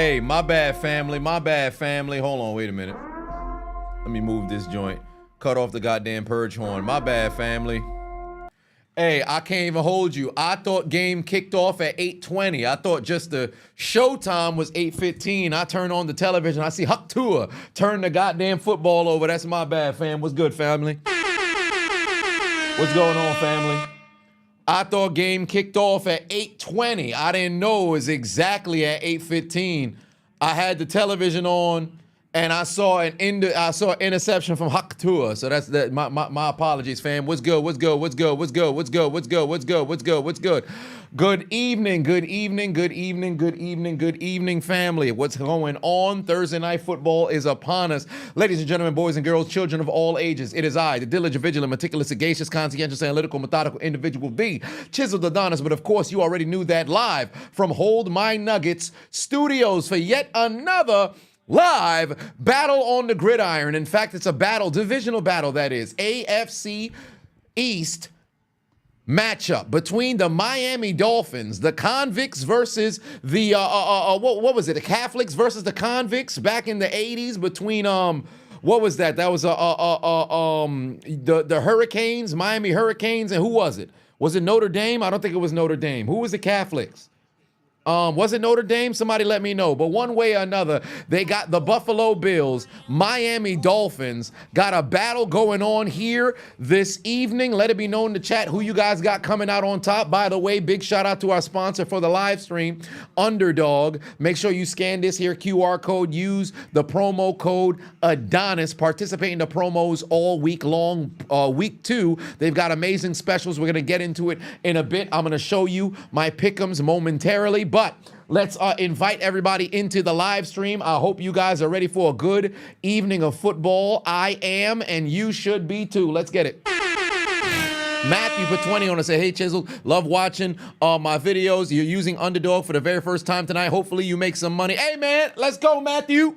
Hey, my bad, family. My bad, family. Hold on, wait a minute. Let me move this joint. Cut off the goddamn purge horn. My bad, family. Hey, I can't even hold you. I thought game kicked off at 8:20. I thought just the showtime was 8:15. I turn on the television. I see Huck Tua turn the goddamn football over. That's my bad, fam. What's good, family? What's going on, family? I thought game kicked off at 8:20. I didn't know it was exactly at 8:15. I had the television on. And I saw an interception from Huck Tua. So that's that. My apologies, fam. What's good? What's good? What's good? What's good? What's good? What's good? What's good? What's good? What's good? Good evening. Good evening. Good evening. Good evening. Good evening, family. What's going on? Thursday night football is upon us. Ladies and gentlemen, boys and girls, children of all ages. It is I, the diligent, vigilant, meticulous, sagacious, conscientious, analytical, methodical individual, the Chiseled Adonis. But of course, you already knew that live from Hold My Nuggets Studios for yet another live battle on the gridiron. In fact, it's a battle, divisional battle, that is. AFC East matchup between the Miami Dolphins, the convicts versus the, what was it? The Catholics versus the convicts back in the 80s between, what was that? That was the Hurricanes, Miami Hurricanes, and who was it? Was it Notre Dame? I don't think it was Notre Dame. Who was the Catholics? Was it Notre Dame? Somebody let me know. But one way or another, they got the Buffalo Bills, Miami Dolphins, got a battle going on here this evening. Let it be known in the chat who you guys got coming out on top. By the way, big shout out to our sponsor for the live stream, Underdog. Make sure you scan this here QR code. Use the promo code Adonis. Participate in the promos all week long. Week 2, they've got amazing specials. We're going to get into it in a bit. I'm going to show you my pick'ems momentarily. But let's invite everybody into the live stream. I hope you guys are ready for a good evening of football. I am, and you should be too. Let's get it. Matthew put 20 on and said, hey, Chiseled, love watching my videos. You're using Underdog for the very first time tonight. Hopefully you make some money. Hey, man, let's go, Matthew.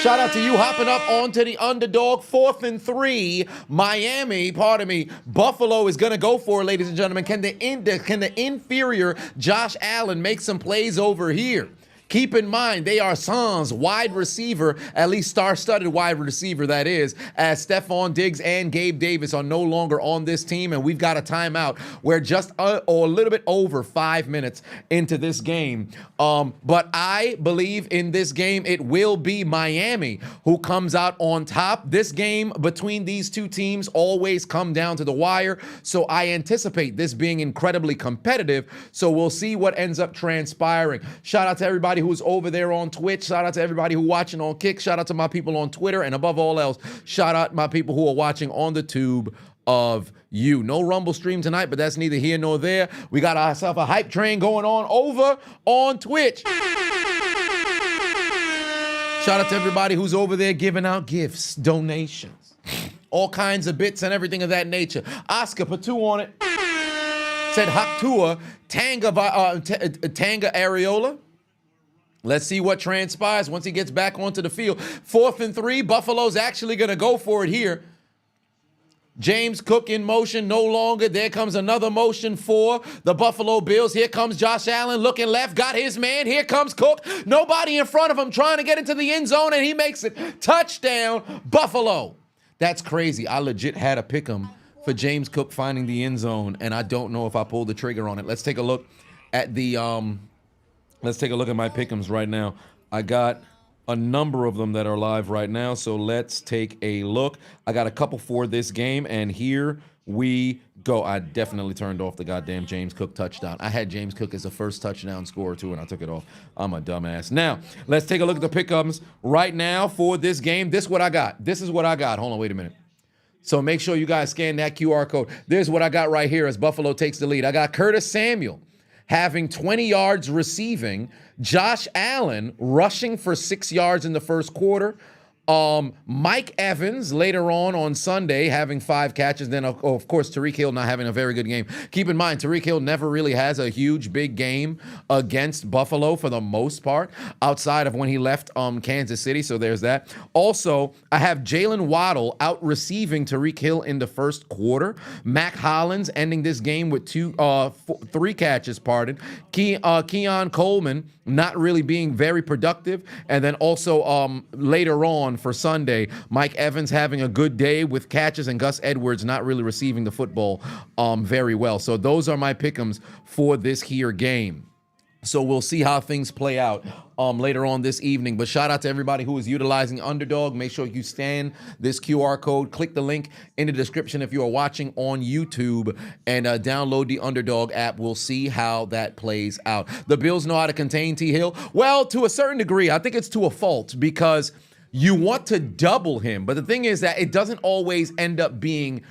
Shout out to you hopping up onto the Underdog. 4th and 3. Miami, Buffalo is going to go for it, ladies and gentlemen. Can the inferior Josh Allen make some plays over here? Keep in mind, they are Sans wide receiver, at least star-studded wide receiver, that is, as Stephon Diggs and Gabe Davis are no longer on this team, and we've got a timeout. We're just a little bit over 5 minutes into this game. But I believe in this game, it will be Miami who comes out on top. This game between these two teams always come down to the wire, so I anticipate this being incredibly competitive, so we'll see what ends up transpiring. Shout out to everybody who's over there on Twitch. Shout out to everybody who's watching on Kick. Shout out to my people on Twitter. And above all else, shout out my people who are watching on the tube of you. No Rumble stream tonight, but that's neither here nor there. We got ourselves a hype train going on over on Twitch. Shout out to everybody who's over there giving out gifts, donations, all kinds of bits and everything of that nature. Oscar, put 2 on it. Said Huck Tua, Tanga Areola. Let's see what transpires once he gets back onto the field. 4th and 3. Buffalo's actually going to go for it here. James Cook in motion no longer. There comes another motion for the Buffalo Bills. Here comes Josh Allen looking left. Got his man. Here comes Cook. Nobody in front of him trying to get into the end zone, and he makes it. Touchdown, Buffalo. That's crazy. I legit had a pick'em for James Cook finding the end zone, and I don't know if I pulled the trigger on it. Let's take a look at the Let's take a look at my pick'ems right now. I got a number of them that are live right now, so let's take a look. I got a couple for this game, and here we go. I definitely turned off the goddamn James Cook touchdown. I had James Cook as the first touchdown scorer, too, and I took it off. I'm a dumbass. Now, let's take a look at the pick'ems right now for this game. This is what I got. This is what I got. Hold on, wait a minute. So make sure you guys scan that QR code. There's what I got right here as Buffalo takes the lead. I got Curtis Samuel having 20 yards receiving, Josh Allen rushing for 6 yards in the first quarter, Mike Evans later on Sunday having 5 catches. Then, of course, Tyreek Hill not having a very good game. Keep in mind, Tyreek Hill never really has a huge, big game against Buffalo for the most part, outside of when he left Kansas City. So there's that. Also, I have Jalen Waddle out receiving Tyreek Hill in the first quarter. Mac Hollins ending this game with 3 catches, Keon Coleman not really being very productive. And then also later on for Sunday, Mike Evans having a good day with catches and Gus Edwards not really receiving the football very well. So those are my pick'ems for this here game. So we'll see how things play out later on this evening. But shout out to everybody who is utilizing Underdog. Make sure you scan this QR code. Click the link in the description if you are watching on YouTube, and download the Underdog app. We'll see how that plays out. The Bills know how to contain T. Hill. Well, to a certain degree, I think it's to a fault because you want to double him. But the thing is that it doesn't always end up being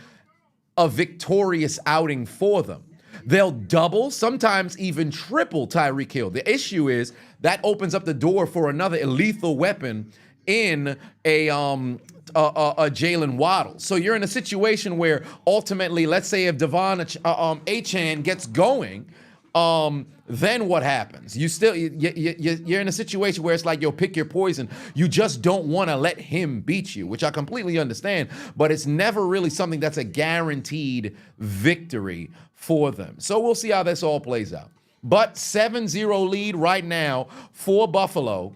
a victorious outing for them. They'll double, sometimes even triple Tyreek Hill. The issue is that opens up the door for another lethal weapon in a Jalen Waddle. So you're in a situation where ultimately, let's say if Devon Achane gets going, then what happens? You're in a situation where it's like, yo, pick your poison. You just don't want to let him beat you, which I completely understand, but it's never really something that's a guaranteed victory for them. So we'll see how this all plays out. But 7-0 lead right now for Buffalo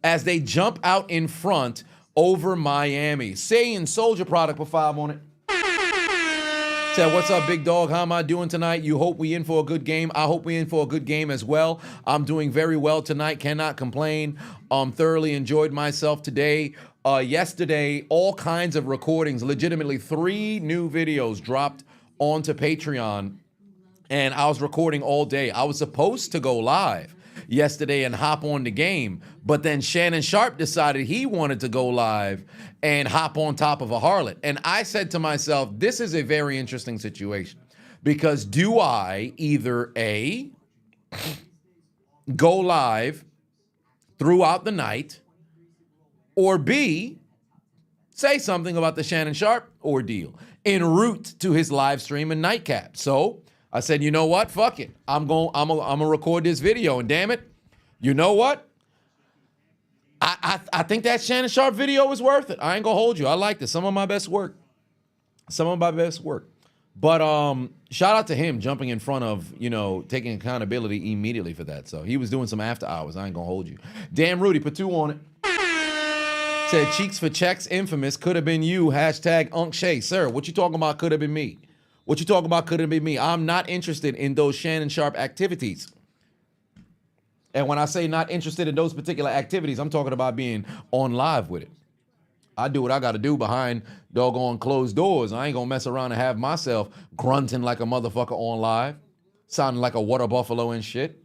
as they jump out in front over Miami. Saying Soldier Product for 5 on it. Said, what's up, big dog? How am I doing tonight? You hope we in for a good game. I hope we in for a good game as well. I'm doing very well tonight. Cannot complain. Thoroughly enjoyed myself today. Yesterday, all kinds of recordings. Legitimately, 3 new videos dropped onto Patreon. And I was recording all day. I was supposed to go live yesterday and hop on the game, but then Shannon Sharp decided he wanted to go live and hop on top of a harlot. And I said to myself, this is a very interesting situation, because do I either A, go live throughout the night, or B, say something about the Shannon Sharp ordeal en route to his live stream and nightcap? So I said, you know what? Fuck it. I'm gonna record this video, and damn it, you know what? I think that Shannon Sharp video is worth it. I ain't gonna hold you. I liked it. Some of my best work. But shout out to him jumping in front of, taking accountability immediately for that. So he was doing some after hours. I ain't gonna hold you. Damn Rudy, put 2 on it. Said cheeks for checks, infamous. Could have been you. Hashtag Unc Shay. Sir, what you talking about could have been me? What you talking about could have been me? I'm not interested in those Shannon Sharp activities. And when I say not interested in those particular activities, I'm talking about being on live with it. I do what I got to do behind doggone closed doors. I ain't going to mess around and have myself grunting like a motherfucker on live, sounding like a water buffalo and shit.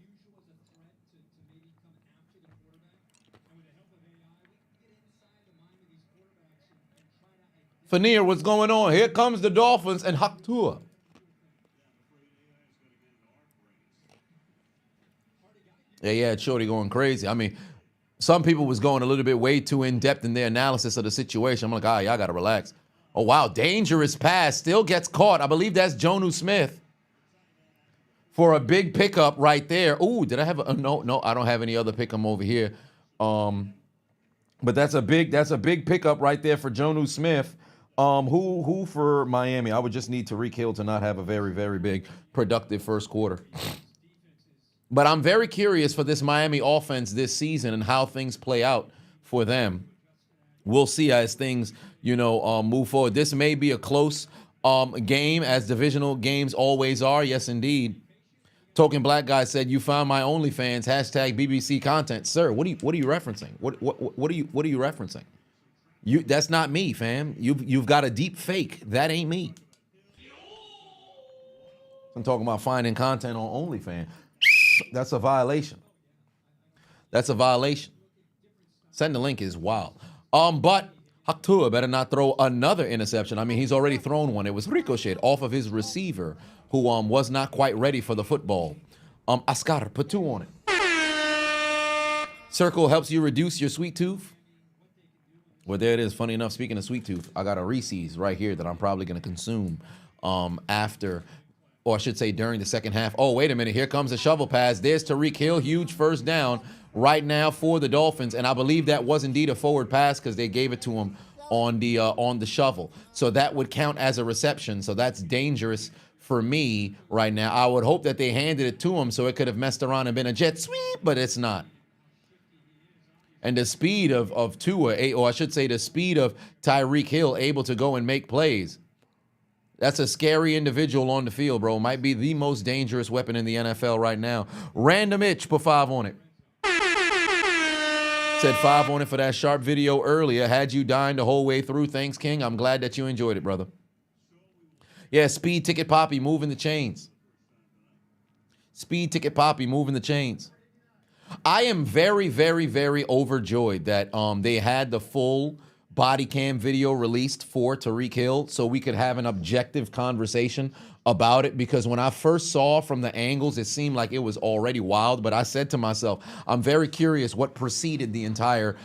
Fanir, what's going on? Here comes the Dolphins and Haktua. Yeah, Shorty going crazy. I mean, some people was going a little bit way too in-depth in their analysis of the situation. I'm like, y'all got to relax. Oh, wow, dangerous pass. Still gets caught. I believe that's Jonnu Smith for a big pickup right there. Ooh, did I have a... No, I don't have any other pick-em over here. But that's a big pickup right there for Jonnu Smith. Who for Miami? I would just need Tyreek Hill to not have a very, very big productive first quarter. But I'm very curious for this Miami offense this season and how things play out for them. We'll see as things, move forward. This may be a close game, as divisional games always are. Yes, indeed. Token Black Guy said, "You found my OnlyFans." Hashtag BBC content. Sir, what are you referencing? What are you referencing? That's not me, fam. You've got a deep fake. That ain't me. I'm talking about finding content on OnlyFans. That's a violation. Send the link is wild. But Haktua better not throw another interception. I mean, he's already thrown one. It was ricocheted off of his receiver, who was not quite ready for the football. Ascar, put 2 on it. Circle helps you reduce your sweet tooth. Well, there it is. Funny enough, speaking of sweet tooth, I got a Reese's right here that I'm probably going to consume after, or I should say during the second half. Oh, wait a minute. Here comes the shovel pass. There's Tyreek Hill. Huge first down right now for the Dolphins. And I believe that was indeed a forward pass because they gave it to him on the shovel. So that would count as a reception. So that's dangerous for me right now. I would hope that they handed it to him so it could have messed around and been a jet sweep, but it's not. And the speed of Tua, or I should say the speed of Tyreek Hill able to go and make plays. That's a scary individual on the field, bro. Might be the most dangerous weapon in the NFL right now. Random Itch, put 5 on it. Said 5 on it for that sharp video earlier. Had you dying the whole way through. Thanks, King. I'm glad that you enjoyed it, brother. Yeah, Speed Ticket Poppy moving the chains. Speed Ticket Poppy moving the chains. I am very, very, very overjoyed that they had the full body cam video released for Tyreek Hill so we could have an objective conversation about it, because when I first saw from the angles, it seemed like it was already wild. But I said to myself, I'm very curious what preceded the entire,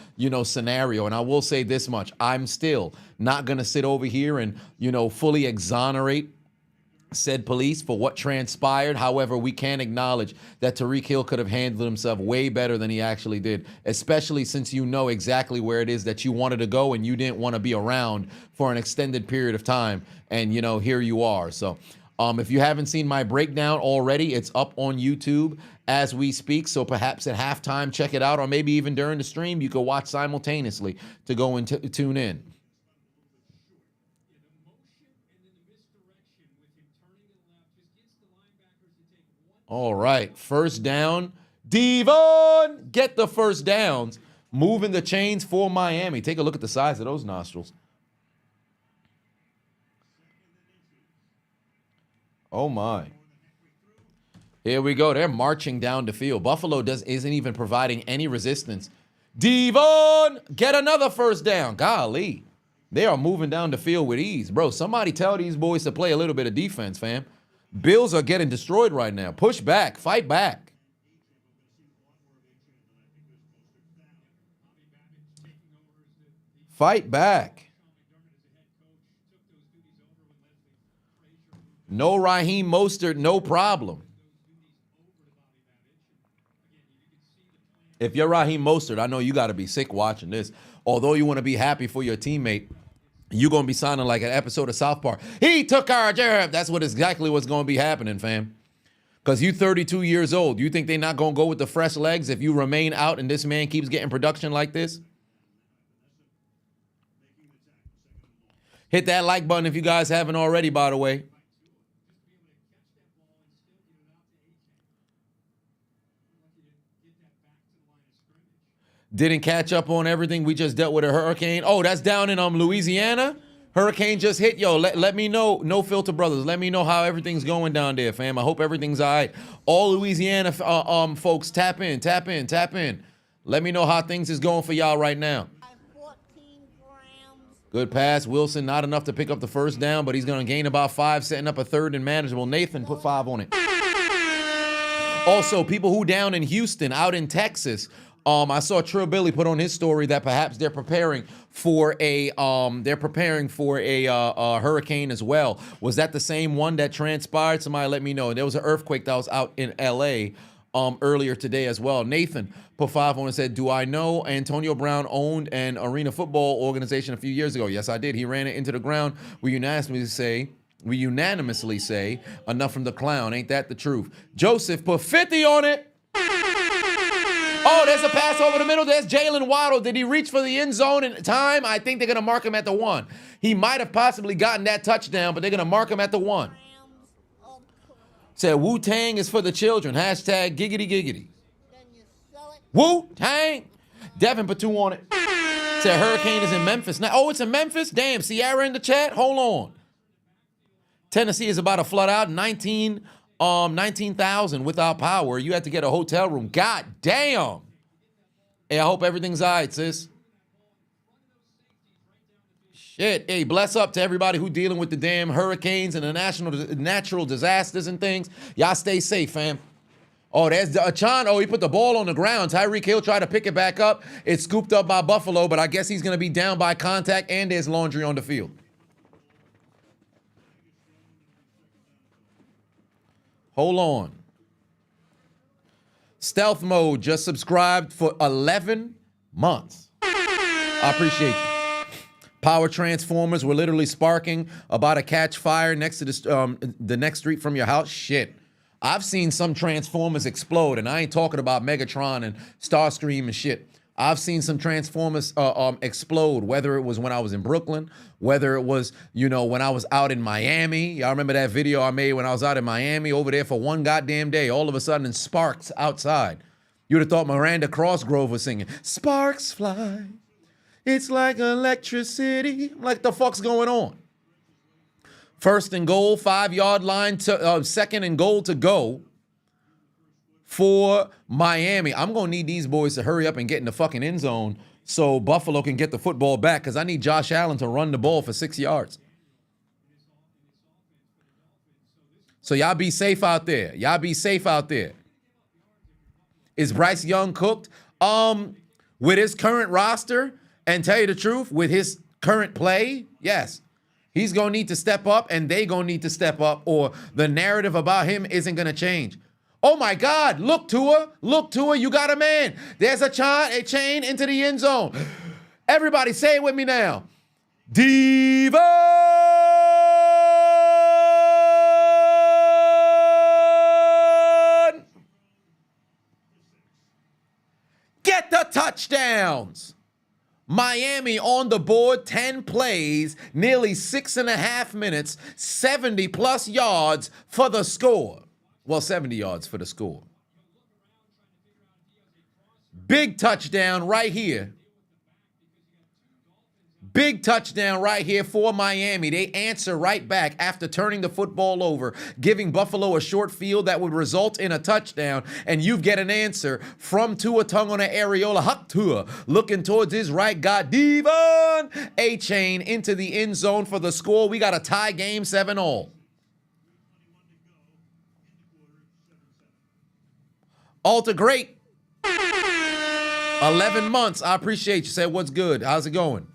scenario. And I will say this much. I'm still not going to sit over here and, fully exonerate said police for what transpired. However, we can acknowledge that Tyreek Hill could have handled himself way better than he actually did, especially since you know exactly where it is that you wanted to go and you didn't want to be around for an extended period of time. And, here you are. So if you haven't seen my breakdown already, it's up on YouTube as we speak. So perhaps at halftime, check it out, or maybe even during the stream, you could watch simultaneously to go and tune in. All right, first down. Devon, get the first downs. Moving the chains for Miami. Take a look at the size of those nostrils. Oh, my. Here we go. They're marching down the field. Buffalo isn't even providing any resistance. Devon, get another first down. Golly, they are moving down the field with ease. Bro, somebody tell these boys to play a little bit of defense, fam. Bills are getting destroyed right now. Push back. Fight back. Fight back. No Raheem Mostert, no problem. If you're Raheem Mostert, I know you got to be sick watching this. Although you want to be happy for your teammate, you're going to be sounding like an episode of South Park. He took our job. That's exactly what's going to be happening, fam. Because you 32 years old. You think they're not going to go with the fresh legs if you remain out and this man keeps getting production like this? Hit that like button if you guys haven't already, by the way. Didn't catch up on everything. We just dealt with a hurricane. Oh, that's down in Louisiana? Hurricane just hit. Yo, let me know. No Filter Brothers. Let me know how everything's going down there, fam. I hope everything's all right. All Louisiana folks, tap in. Let me know how things is going for y'all right now. 14 grams. Good pass. Wilson, not enough to pick up the first down, but he's going to gain about 5, setting up a third and manageable. Nathan, put 5 on it. Also, people who down in Houston, out in Texas, I saw Trill Billy put on his story that perhaps they're preparing for a hurricane as well. Was that the same one that transpired? Somebody let me know. There was an earthquake that was out in LA earlier today as well. Nathan put 5 on and said, "Do I know Antonio Brown owned an arena football organization a few years ago?" Yes, I did. He ran it into the ground. We unanimously say, enough from the clown. Ain't that the truth? Joseph put 50 on it. Oh, there's a pass over the middle. There's Jalen Waddle. Did he reach for the end zone in time? I think they're going to mark him at the 1. He might have possibly gotten that touchdown, but they're going to mark him at the 1. Said Wu-Tang is for the children. Hashtag giggity giggity. Wu-Tang. Devin put 2 on it. Said Hurricane is in Memphis. Now, oh, it's in Memphis? Damn, Sierra in the chat? Hold on. Tennessee is about to flood out 19,000 without power. You had to get a hotel room. God damn. Hey, I hope everything's all right, sis. Shit. Hey, bless up to everybody who dealing with the damn hurricanes and the natural disasters and things. Y'all stay safe, fam. Oh, there's Achan. Oh, he put the ball on the ground. Tyreek Hill tried to pick it back up. It's scooped up by Buffalo, but I guess he's going to be down by contact, and there's laundry on the field. Hold on. Stealth Mode just subscribed for 11 months. I appreciate you. Power transformers were literally sparking, about to catch fire next to the next street from your house. Shit. I've seen some transformers explode, and I ain't talking about Megatron and Starscream and shit. I've seen some transformers explode, whether it was when I was in Brooklyn, whether it was, you know, when I was out in Miami. Y'all remember that video I made when I was out in Miami over there for one goddamn day? All of a sudden, sparks outside. You would have thought Miranda Crossgrove was singing, "Sparks fly, it's like electricity." Like, the fuck's going on? First and goal, 5-yard line, to second and goal to go for Miami. I'm going to need these boys to hurry up and get in the fucking end zone so Buffalo can get the football back, because I need Josh Allen to run the ball for 6 yards. So y'all be safe out there. Y'all be safe out there. Is Bryce Young cooked? With his current roster, and tell you the truth, with his current play, yes. He's going to need to step up, and they going to need to step up, or the narrative about him isn't going to change. Oh, my God. Look, Tua. Look, Tua. You got a man. There's a chain into the end zone. Everybody say it with me now. Devon! Get the touchdowns. Miami on the board, 10 plays, nearly 6.5 minutes, 70-plus yards for the score. Well, 70 yards for the score. Big touchdown right here. Big touchdown right here for Miami. They answer right back after turning the football over, giving Buffalo a short field that would result in a touchdown, and you get an answer from Tua Tagovailoa Areola. Huck Tua looking towards his right, got Devon A-Chain into the end zone for the score. We got a tie game, 7-all. Alta, great. 11 months. I appreciate you. Said, what's good? How's it going?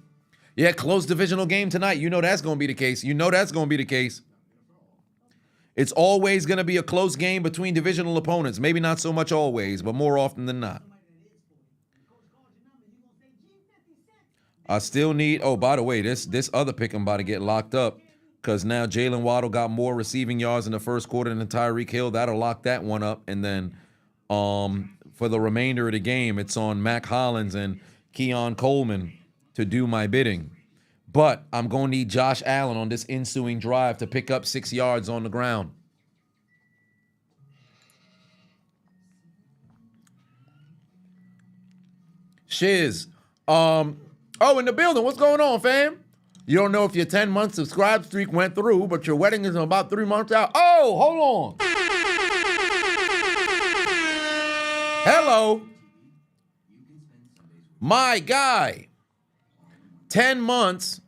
Yeah, close divisional game tonight. You know that's going to be the case. You know that's going to be the case. It's always going to be a close game between divisional opponents. Maybe not so much always, but more often than not. I still need, oh, by the way, this other pick I'm about to get locked up, because now Jalen Waddle got more receiving yards in the first quarter than Tyreek Hill. That'll lock that one up. And then for the remainder of the game, it's on Mac Hollins and Keon Coleman to do my bidding. But I'm going to need Josh Allen on this ensuing drive to pick up 6 yards on the ground. Shiz. Oh, in the building. What's going on, fam? You don't know if your 10-month subscribe streak went through, but your wedding is in about 3 months out. Oh, hold on. Hello. My guy. 10 months,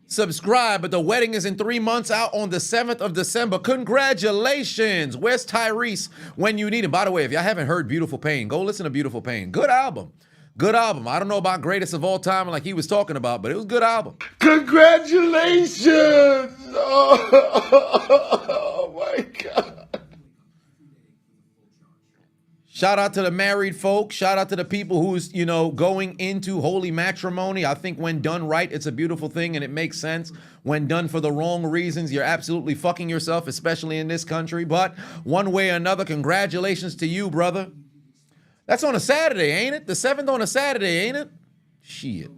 subscribe, but the wedding is in 3 months out on the 7th of December. Congratulations. Where's Tyrese when you need him? By the way, if y'all haven't heard Beautiful Pain, go listen to Beautiful Pain. Good album. Good album. I don't know about greatest of all time like he was talking about, but it was a good album. Congratulations. Oh my God. Shout out to the married folks. Shout out to the people who's, you know, going into holy matrimony. I think when done right, it's a beautiful thing and it makes sense. When done for the wrong reasons, you're absolutely fucking yourself, especially in this country. But one way or another, congratulations to you, brother. That's on a Saturday, ain't it? The 7th on a Saturday, ain't it? Shit.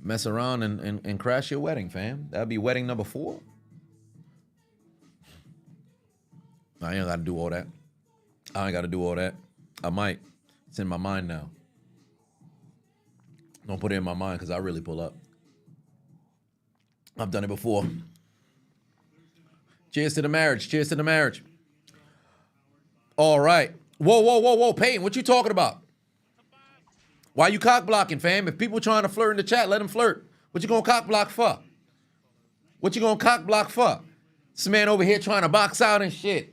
Mess around and crash your wedding, fam. That'll be wedding number 4. I ain't got to do all that. I ain't got to do all that. I might. It's in my mind now. Don't put it in my mind because I really pull up. I've done it before. Cheers to the marriage. Cheers to the marriage. All right. Whoa. Peyton, what you talking about? Why you cock blocking, fam? If people trying to flirt in the chat, let them flirt. What you gonna cock block for? What you gonna cock block for? This man over here trying to box out and shit.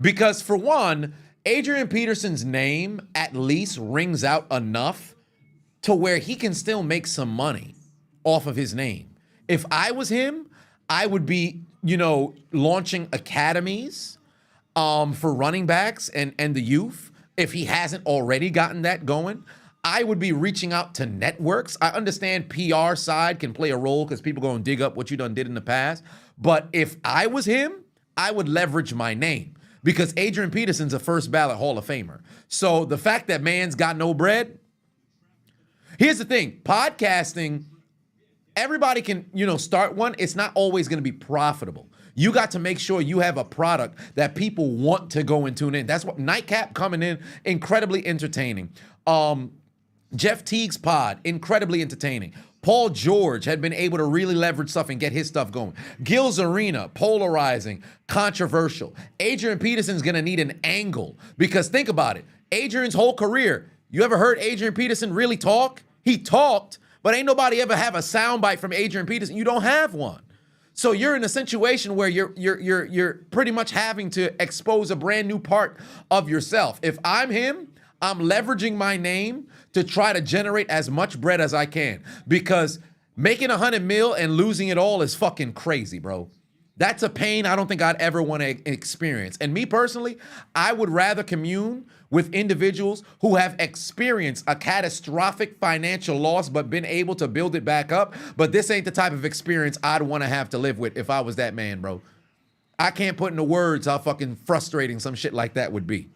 Because for one, Adrian Peterson's name at least rings out enough to where he can still make some money off of his name. If I was him, I would be, launching academies for running backs and the youth. If he hasn't already gotten that going, I would be reaching out to networks. I understand PR side can play a role because people go and dig up what you done did in the past. But if I was him, I would leverage my name because Adrian Peterson's a first ballot Hall of Famer. So the fact that man's got no bread, here's the thing, podcasting, everybody can, start one. It's not always going to be profitable. You got to make sure you have a product that people want to go and tune in. That's what Nightcap coming in, incredibly entertaining. Jeff Teague's pod, incredibly entertaining. Paul George had been able to really leverage stuff and get his stuff going. Gil's Arena, polarizing, controversial. Adrian Peterson's going to need an angle because think about it. Adrian's whole career, you ever heard Adrian Peterson really talk? He talked, but ain't nobody ever have a soundbite from Adrian Peterson. You don't have one. So you're in a situation where you're pretty much having to expose a brand new part of yourself. If I'm him, I'm leveraging my name to try to generate as much bread as I can because making $100 million and losing it all is fucking crazy, bro. That's a pain I don't think I'd ever want to experience. And me personally, I would rather commune with individuals who have experienced a catastrophic financial loss but been able to build it back up. But this ain't the type of experience I'd want to have to live with if I was that man, bro. I can't put into words how fucking frustrating some shit like that would be.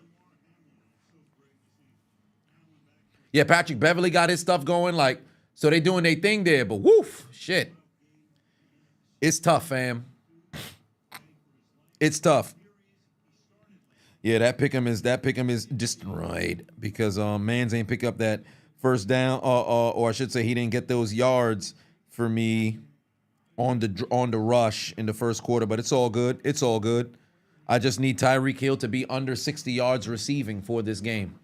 Yeah, Patrick Beverly got his stuff going, so they doing their thing there, but woof, shit. It's tough, fam. It's tough. Yeah, that pick'em is destroyed because Mans ain't pick up that first down, or I should say he didn't get those yards for me on the rush in the first quarter, but it's all good. It's all good. I just need Tyreek Hill to be under 60 yards receiving for this game.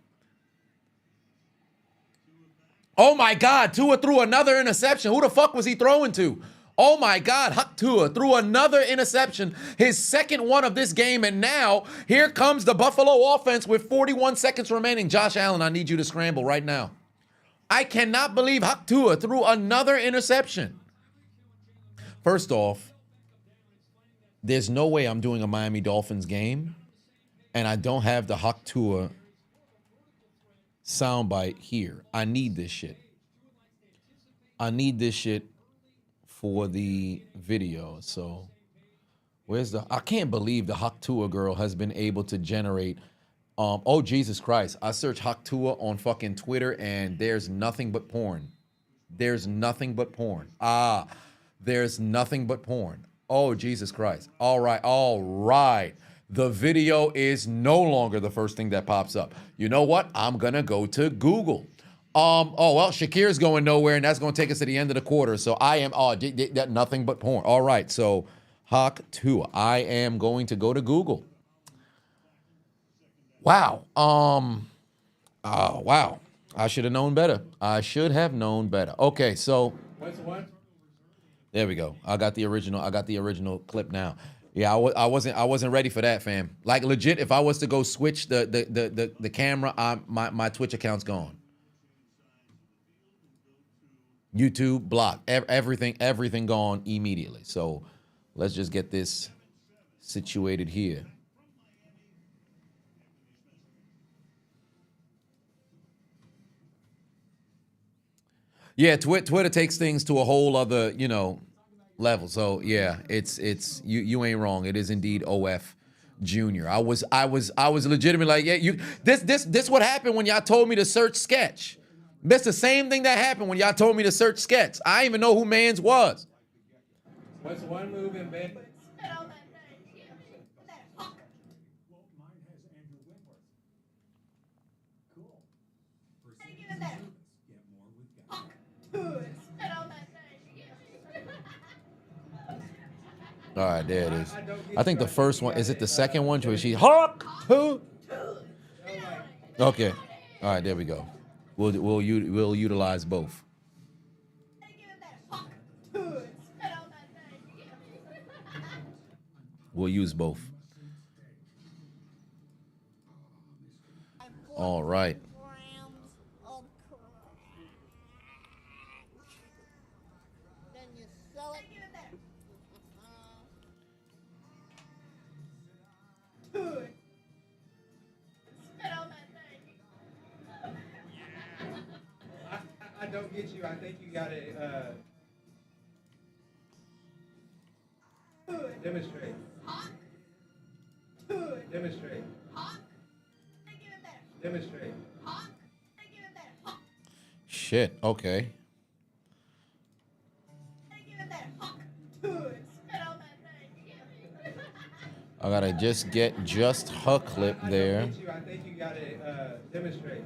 Oh my God, Tua threw another interception. Who the fuck was he throwing to? Oh my God, Huck Tua threw another interception, his second one of this game, and now here comes the Buffalo offense with 41 seconds remaining. Josh Allen, I need you to scramble right now. I cannot believe Huck Tua threw another interception. First off, there's no way I'm doing a Miami Dolphins game and I don't have the Huck Tua soundbite here. I need this shit. I need this shit for the video. So I can't believe the Huck Tua girl has been able to generate, oh Jesus Christ. I searched Huck Tua on fucking Twitter and there's nothing but porn. There's nothing but porn. There's nothing but porn. Oh Jesus Christ. All right. The video is no longer the first thing that pops up. You know what? I'm going to go to Google. Shakir's going nowhere, and that's going to take us to the end of the quarter. So I am, nothing but porn. All right, so Huck Tua. I am going to go to Google. Wow. Wow. I should have known better. Okay, so. What's what? There we go. I got the original clip now. Yeah, I wasn't ready for that, fam. Like legit, if I was to go switch the camera, my Twitch account's gone. YouTube blocked. Everything gone immediately. So let's just get this situated here. Yeah, Twitter takes things to a whole other, level. So yeah, it's you ain't wrong. It is indeed OF Junior. I was legitimately like, yeah, this what happened when y'all told me to search Sketch. That's the same thing that happened when y'all told me to search Sketch. I didn't even know who Mans was. What's one move in bed? All right, there it is. I think the first one, is it the second one? Where she, Hawk, who? Okay. All right, there we go. We'll utilize both. We'll use both. right. grams of crack. Then you sell it. I don't get you. I think you gotta demonstrate. Demonstrate. Demonstrate. Shit. Okay. I gotta just get just her clip there. I don't get you. I think you gotta demonstrate.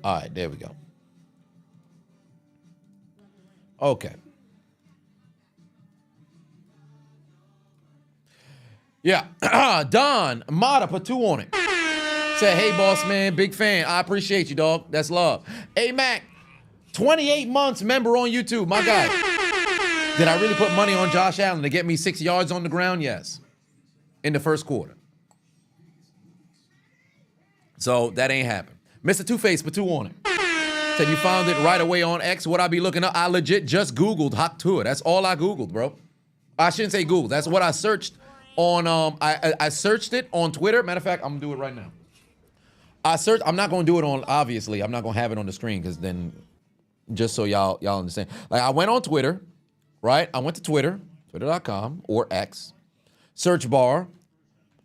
All right, there we go. Okay. Yeah. Don Mata put 2 on it. Said, hey, boss man, big fan. I appreciate you, dog. That's love. Hey, Mac, 28 months member on YouTube. My guy. Did I really put money on Josh Allen to get me 6 yards on the ground? Yes. In the first quarter. So that ain't happened. Mr. Two-Face put 2 on it. Said you found it right away on X. What I be looking up? I legit just Googled Hawk Tour. That's all I Googled, bro. I shouldn't say Google. That's what I searched on. I searched it on Twitter. Matter of fact, I'm gonna do it right now. I'm not gonna do it on. Obviously, I'm not gonna have it on the screen because then, just so y'all understand. Like I went on Twitter, right? I went to Twitter, twitter.com or X, search bar,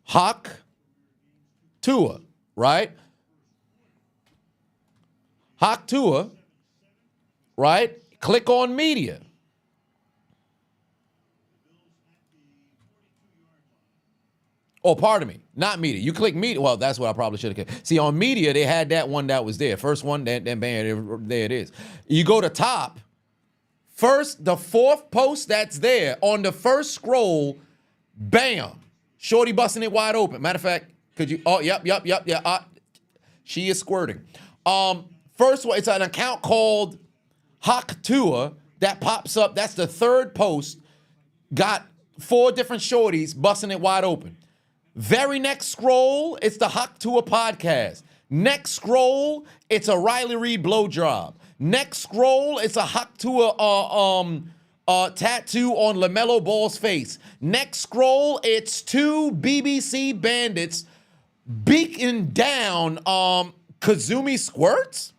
Hawk Tua, right? Hawk Tua, right? Click on media. Oh, pardon me, not media. You click media. Well, that's what I probably should have clicked. See, on media, they had that one that was there. First one, then bam, there it is. You go to top. First, the 4th post that's there on the first scroll, bam, shorty busting it wide open. Matter of fact, could you? Oh, yep. Yeah, she is squirting. First one, it's an account called Hawk Tua that pops up. That's the 3rd post. Got 4 different shorties busting it wide open. Very next scroll, it's the Hawk Tua podcast. Next scroll, it's a Riley Reid blowjob. Next scroll, it's a Hawk Tua tattoo on LaMelo Ball's face. Next scroll, it's 2 BBC bandits beaking down Kazumi Squirts.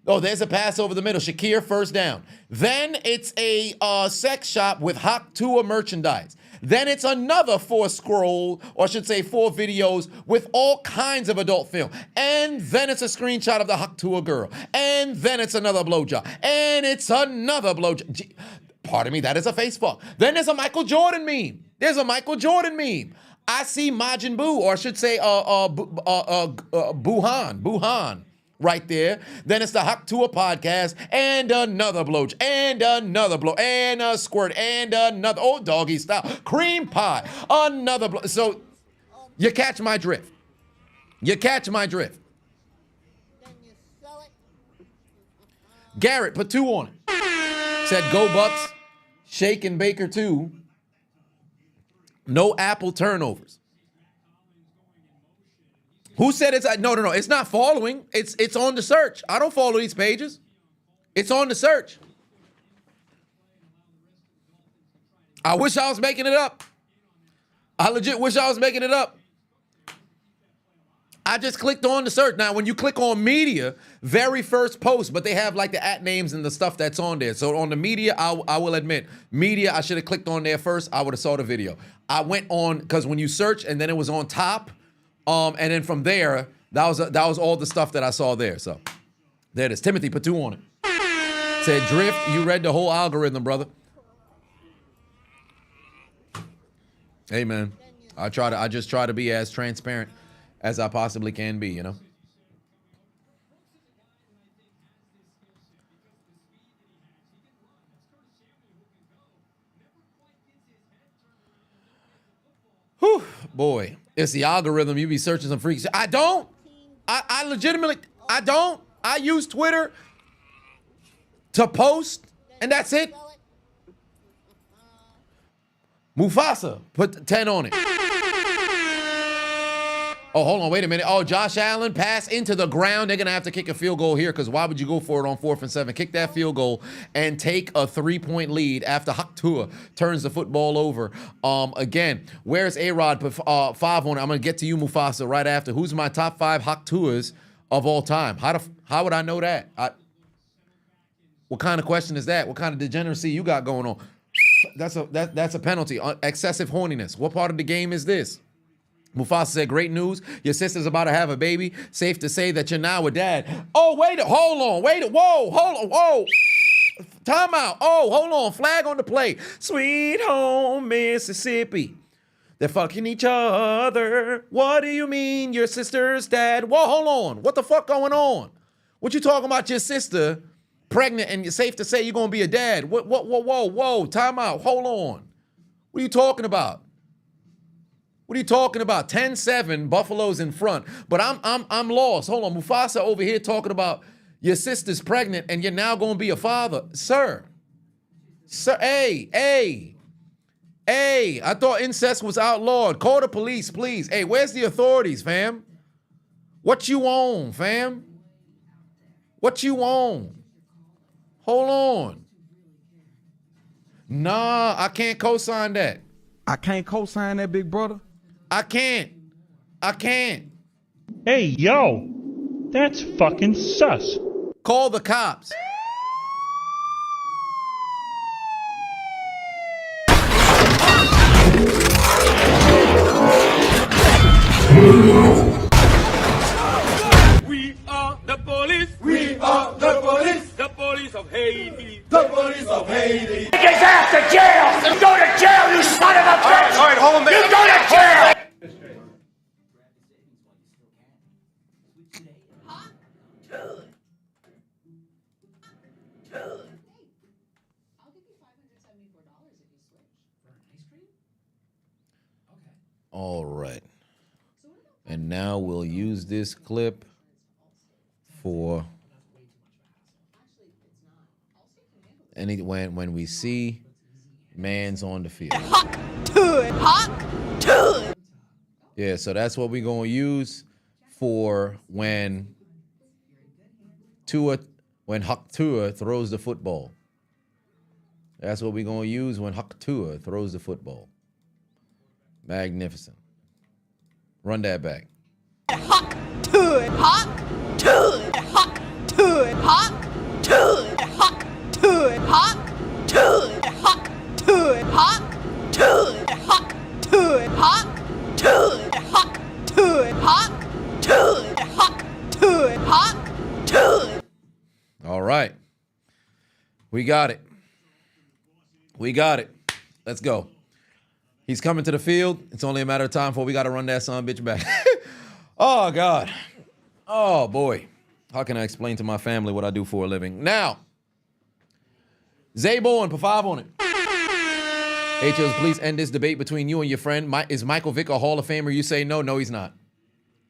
Oh, there's a pass over the middle. Shakir, first down. Then it's a sex shop with Hawk Tua merchandise. Then it's another 4 scroll, or I should say 4 videos with all kinds of adult film. And then it's a screenshot of the Hawk Tua girl. And then it's another blowjob. And it's another blowjob. Pardon me, that is a Facebook. Then there's a Michael Jordan meme. I see Majin Buu, or I should say Buhan. Right there. Then it's the Hawk Tua podcast and another blowjob and another blow and a squirt and another, oh, doggy style, cream pie, another blow. So you catch my drift. Then you sell it. Garrett put 2 on it. Said go Bucks, Shake and Baker 2. No Apple turnovers. Who said it's no? It's not following. It's on the search. I don't follow these pages. It's on the search. I wish I was making it up. I legit wish I was making it up. I just clicked on the search. Now, when you click on media, very first post, but they have like the @ names and the stuff that's on there. So on the media, I will admit, media, I should have clicked on there first. I would have saw the video. I went on, because when you search and then it was on top, and then from there, that was all the stuff that I saw there. So there it is. Timothy put 2 on it. Said, Drift, you read the whole algorithm, brother. Hey, man. I just try to be as transparent as I possibly can be, you know? Whew, boy. It's the algorithm. You be searching some freaks. I don't. I legitimately, I don't. I use Twitter to post, and that's it. Mufasa, put 10 on it. Oh, hold on, wait a minute. Oh, Josh Allen, pass into the ground. They're going to have to kick a field goal here because why would you go for it on 4th and 7? Kick that field goal and take a 3-point lead after Haktua turns the football over. Again, where's A-Rod? Put 5 on it. I'm going to get to you, Mufasa, right after. Who's my top 5 Haktuas of all time? How would I know that? What kind of question is that? What kind of degeneracy you got going on? That's a penalty. Excessive horniness. What part of the game is this? Mufasa said, great news. Your sister's about to have a baby. Safe to say that you're now a dad. Oh, wait, hold on. Wait, whoa, hold on, whoa. Time out. Oh, hold on. Flag on the play. Sweet home Mississippi. They're fucking each other. What do you mean your sister's dad? Whoa, hold on. What the fuck going on? What you talking about your sister pregnant and you're safe to say you're going to be a dad? Whoa. Time out. Hold on. What are you talking about? What are you talking about? 10-7, Buffalo's in front. But I'm lost. Hold on. Mufasa over here talking about your sister's pregnant and you're now going to be a father. Sir, hey, I thought incest was outlawed. Call the police, please. Hey, where's the authorities, fam? What you on, fam? What you on? Hold on. Nah, I can't co-sign that. I can't co-sign that, big brother. I can't. Hey, yo, that's fucking sus. Call the cops. We are the police. We are the police. The police of Haiti. The police of Haiti. Take his ass to jail! You go to jail, you son of a bitch! All right, hold on, man. You go to jail! All right. And now we'll use this clip for when we see man's on the field. Hawk to it. Yeah, so that's what we're going to use for when Haktua throws the football. That's what we're going to use when Haktua throws the football. Magnificent. Run that back. Hawk to it. Hawk to it. Hawk to it. Hawk to it. Hawk to it. Hawk to it. Hawk to it. Hawk to it. Hawk to it. Hawk to it. Hawk to it. Hawk to it. Hawk to it. Hawk to it. All right. We got it. Let's go. He's coming to the field. It's only a matter of time before we got to run that son bitch back. Oh, God. Oh, boy. How can I explain to my family what I do for a living? Now, Zayborn, put 5 on it. HOs, please end this debate between you and your friend. Is Michael Vick a Hall of Famer? You say no. No, he's not.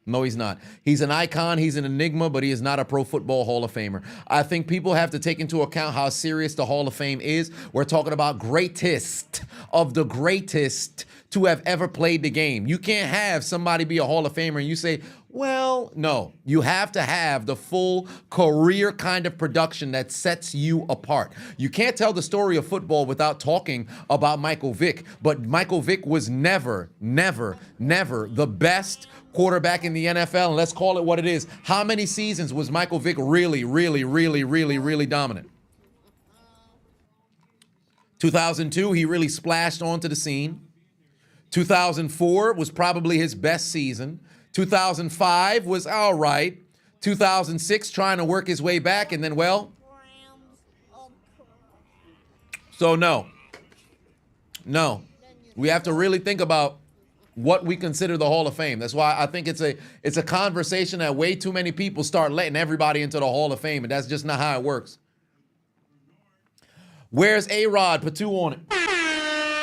No, he's not. He's an icon. He's an enigma, but he is not a Pro Football Hall of Famer. I think people have to take into account how serious the Hall of Fame is. We're talking about greatest of the greatest to have ever played the game. You can't have somebody be a Hall of Famer and you say, well, no. You have to have the full career kind of production that sets you apart. You can't tell the story of football without talking about Michael Vick, but Michael Vick was never the best quarterback in the NFL, and let's call it what it is. How many seasons was Michael Vick really dominant? 2002, he really splashed onto the scene. 2004 was probably his best season. 2005 was all right. 2006 trying to work his way back, and then, well, so no. We have to really think about what we consider the Hall of Fame. That's why I think it's a conversation that way too many people start letting everybody into the Hall of Fame, and that's just not how it works. Where's A-Rod? Put 2 on it.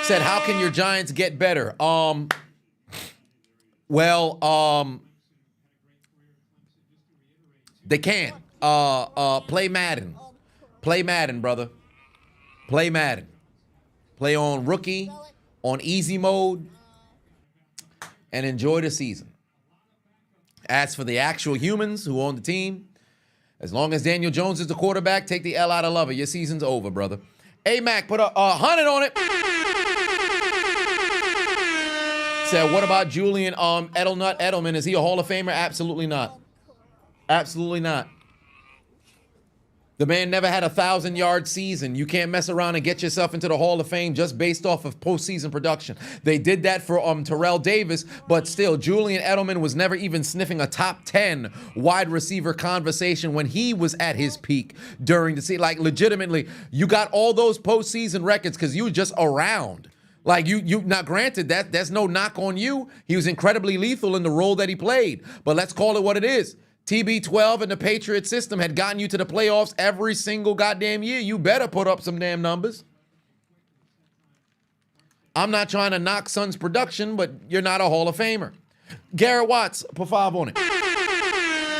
Said, how can your Giants get better? They can. Play Madden. Play Madden, brother. Play Madden. Play on rookie, on easy mode and enjoy the season. As for the actual humans who own the team, as long as Daniel Jones is the quarterback, take the L out of love it. Your season's over, brother. A-Mac, put a 100 on it. Said, what about Julian Edelman? Is he a Hall of Famer? Absolutely not. Absolutely not. The man never had a 1,000-yard season. You can't mess around and get yourself into the Hall of Fame just based off of postseason production. They did that for Terrell Davis, but still, Julian Edelman was never even sniffing a top 10 wide receiver conversation when he was at his peak during the season. Like, legitimately, you got all those postseason records because you were just around. Like, you now granted, that's no knock on you. He was incredibly lethal in the role that he played, but let's call it what it is. TB12 and the Patriot system had gotten you to the playoffs every single goddamn year. You better put up some damn numbers. I'm not trying to knock Sun's production, but you're not a Hall of Famer. Garrett Watts, put 5 on it.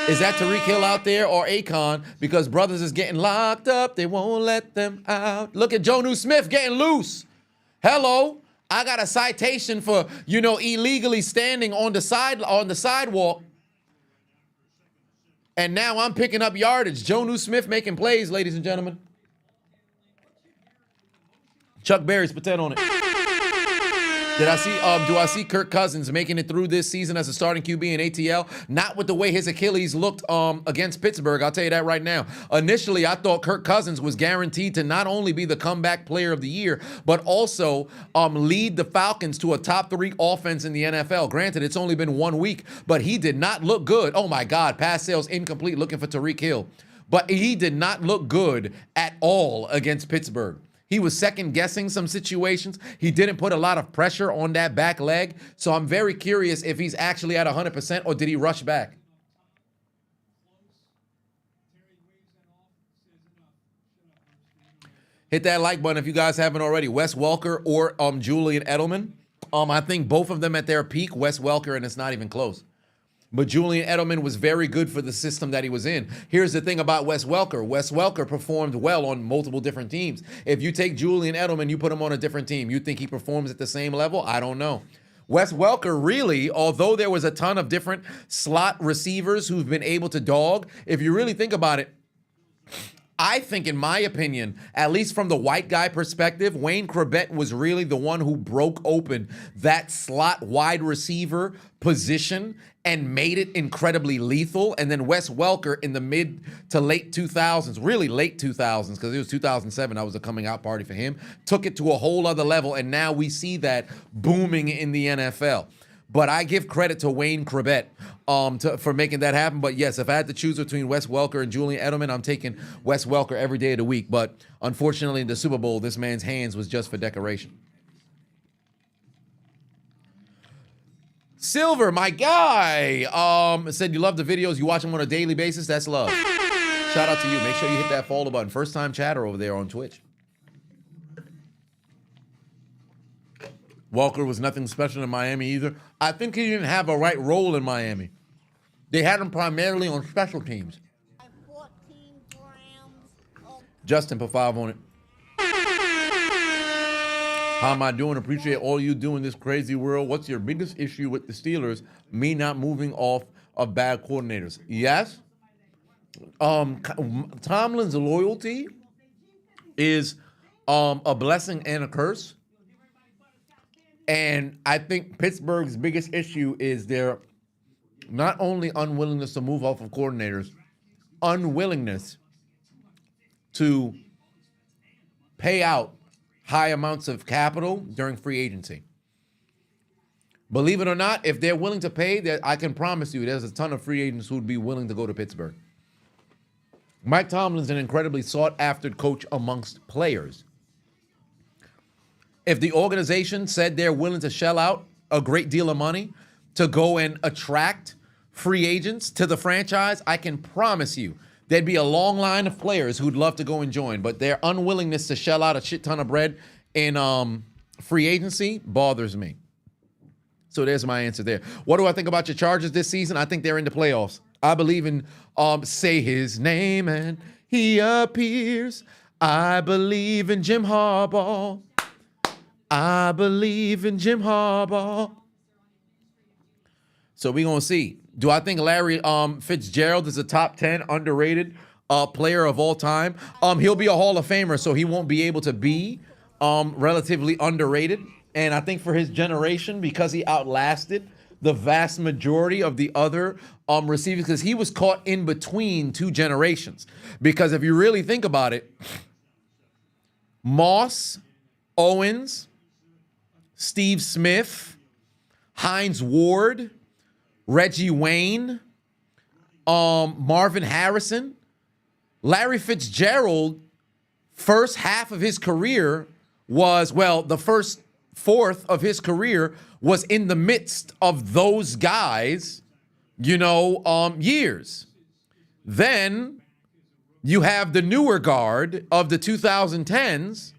Is that Tyreek Hill out there or Akon? Because brothers is getting locked up. They won't let them out. Look at Jonnu Smith getting loose. Hello. I got a citation for, illegally standing on the sidewalk. And now I'm picking up yardage. Jonnu Smith making plays, ladies and gentlemen. Chuck Berry's put 10 on it. Do I see Kirk Cousins making it through this season as a starting QB in ATL? Not with the way his Achilles looked against Pittsburgh. I'll tell you that right now. Initially, I thought Kirk Cousins was guaranteed to not only be the comeback player of the year, but also lead the Falcons to a top 3 offense in the NFL. Granted, it's only been 1 week, but he did not look good. Oh my God, pass sales incomplete looking for Tyreek Hill. But he did not look good at all against Pittsburgh. He was second-guessing some situations. He didn't put a lot of pressure on that back leg. So I'm very curious if he's actually at 100% or did he rush back? Hit that like button if you guys haven't already. Wes Welker or Julian Edelman. I think both of them at their peak, Wes Welker, and it's not even close. But Julian Edelman was very good for the system that he was in. Here's the thing about Wes Welker. Wes Welker performed well on multiple different teams. If you take Julian Edelman, you put him on a different team, you think he performs at the same level? I don't know. Wes Welker really, although there was a ton of different slot receivers who've been able to dog, if you really think about it, I think, in my opinion, at least from the white guy perspective, Wayne Chrebet was really the one who broke open that slot wide receiver position and made it incredibly lethal. And then Wes Welker in the mid to late 2000s, really late 2000s, because it was 2007, that was a coming out party for him, took it to a whole other level, and now we see that booming in the NFL. But I give credit to Wayne Chrebet for making that happen. But yes, if I had to choose between Wes Welker and Julian Edelman, I'm taking Wes Welker every day of the week. But unfortunately, in the Super Bowl, this man's hands was just for decoration. Silver, my guy, said you love the videos. You watch them on a daily basis. That's love. Shout out to you. Make sure you hit that follow button. First time chatter over there on Twitch. Walker was nothing special in Miami either. I think he didn't have a right role in Miami. They had him primarily on special teams. Justin, put 5 on it. How am I doing? Appreciate all you do in this crazy world. What's your biggest issue with the Steelers? Me not moving off of bad coordinators. Yes. Tomlin's loyalty is a blessing and a curse. And I think Pittsburgh's biggest issue is their not only unwillingness to move off of coordinators, unwillingness to pay out high amounts of capital during free agency. Believe it or not, if they're willing to pay, I can promise you there's a ton of free agents who would be willing to go to Pittsburgh. Mike Tomlin's an incredibly sought-after coach amongst players. If the organization said they're willing to shell out a great deal of money to go and attract free agents to the franchise, I can promise you there'd be a long line of players who'd love to go and join, but their unwillingness to shell out a shit ton of bread in free agency bothers me. So there's my answer there. What do I think about your Chargers this season? I think they're in the playoffs. I believe in say his name and he appears. I believe in Jim Harbaugh. I believe in Jim Harbaugh. So we're going to see. Do I think Larry Fitzgerald is a top 10 underrated player of all time? He'll be a Hall of Famer, so he won't be able to be relatively underrated. And I think for his generation, because he outlasted the vast majority of the other receivers, because he was caught in between two generations. Because if you really think about it, Moss, Owens, Steve Smith, Hines Ward, Reggie Wayne, Marvin Harrison, Larry Fitzgerald, first half of his career was, well, the first fourth of his career was in the midst of those guys, years. Then you have the newer guard of the 2010s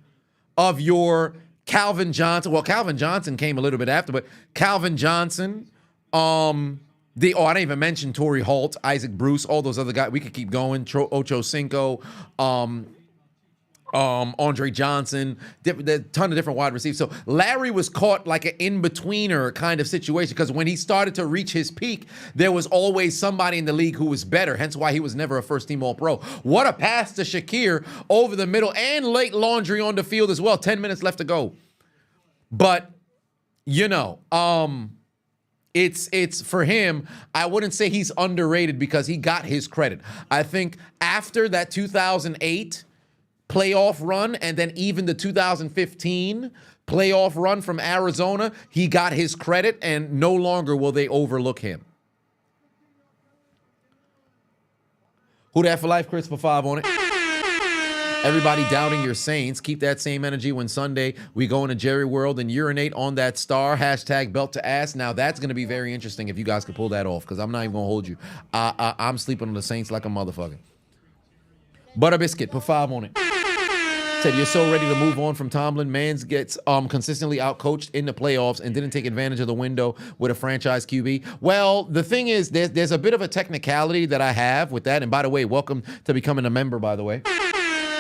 of your Calvin Johnson. Well, Calvin Johnson came a little bit after, but Calvin Johnson, I didn't even mention Torrey Holt, Isaac Bruce, all those other guys. We could keep going. Ocho Cinco, Andre Johnson, a ton of different wide receivers. So Larry was caught like an in-betweener kind of situation because when he started to reach his peak, there was always somebody in the league who was better, hence why he was never a first-team All-Pro. What a pass to Shakir over the middle and late laundry on the field as well. 10 minutes left to go. But, it's for him, I wouldn't say he's underrated because he got his credit. I think after that 2008 playoff run and then even the 2015 playoff run from Arizona, he got his credit and no longer will they overlook him. Who that for life, Chris, for 5 on it? Everybody doubting your Saints. Keep that same energy when Sunday we go into Jerry World and urinate on that star. Hashtag belt to ass. Now that's going to be very interesting if you guys could pull that off because I'm not even going to hold you. I'm sleeping on the Saints like a motherfucker. Butter Biscuit, put 5 on it. Said you're so ready to move on from Tomlin. Mans gets consistently outcoached in the playoffs and didn't take advantage of the window with a franchise QB. Well, the thing is, there's a bit of a technicality that I have with that. And by the way, welcome to becoming a member, by the way.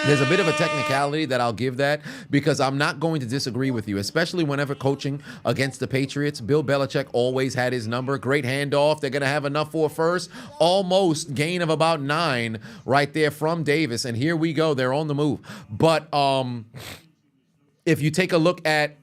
There's a bit of a technicality that I'll give that because I'm not going to disagree with you, especially whenever coaching against the Patriots. Bill Belichick always had his number. Great handoff. They're going to have enough for a first. Almost gain of about 9 right there from Davis. And here we go. They're on the move. But if you take a look at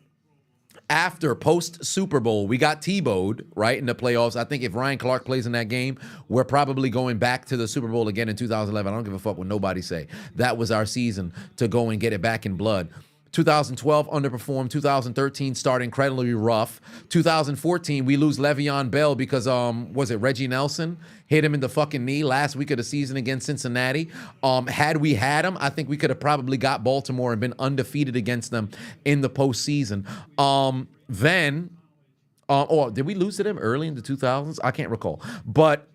after post-Super Bowl, we got T-bowed, right, in the playoffs. I think if Ryan Clark plays in that game, we're probably going back to the Super Bowl again in 2011. I don't give a fuck what nobody say. That was our season to go and get it back in blood. 2012 underperformed. 2013 started incredibly rough. 2014 we lose Le'Veon Bell because was it Reggie Nelson hit him in the fucking knee last week of the season against Cincinnati. Had we had him, I think we could have probably got Baltimore and been undefeated against them in the postseason. Or did we lose to them early in the 2000s? I can't recall. But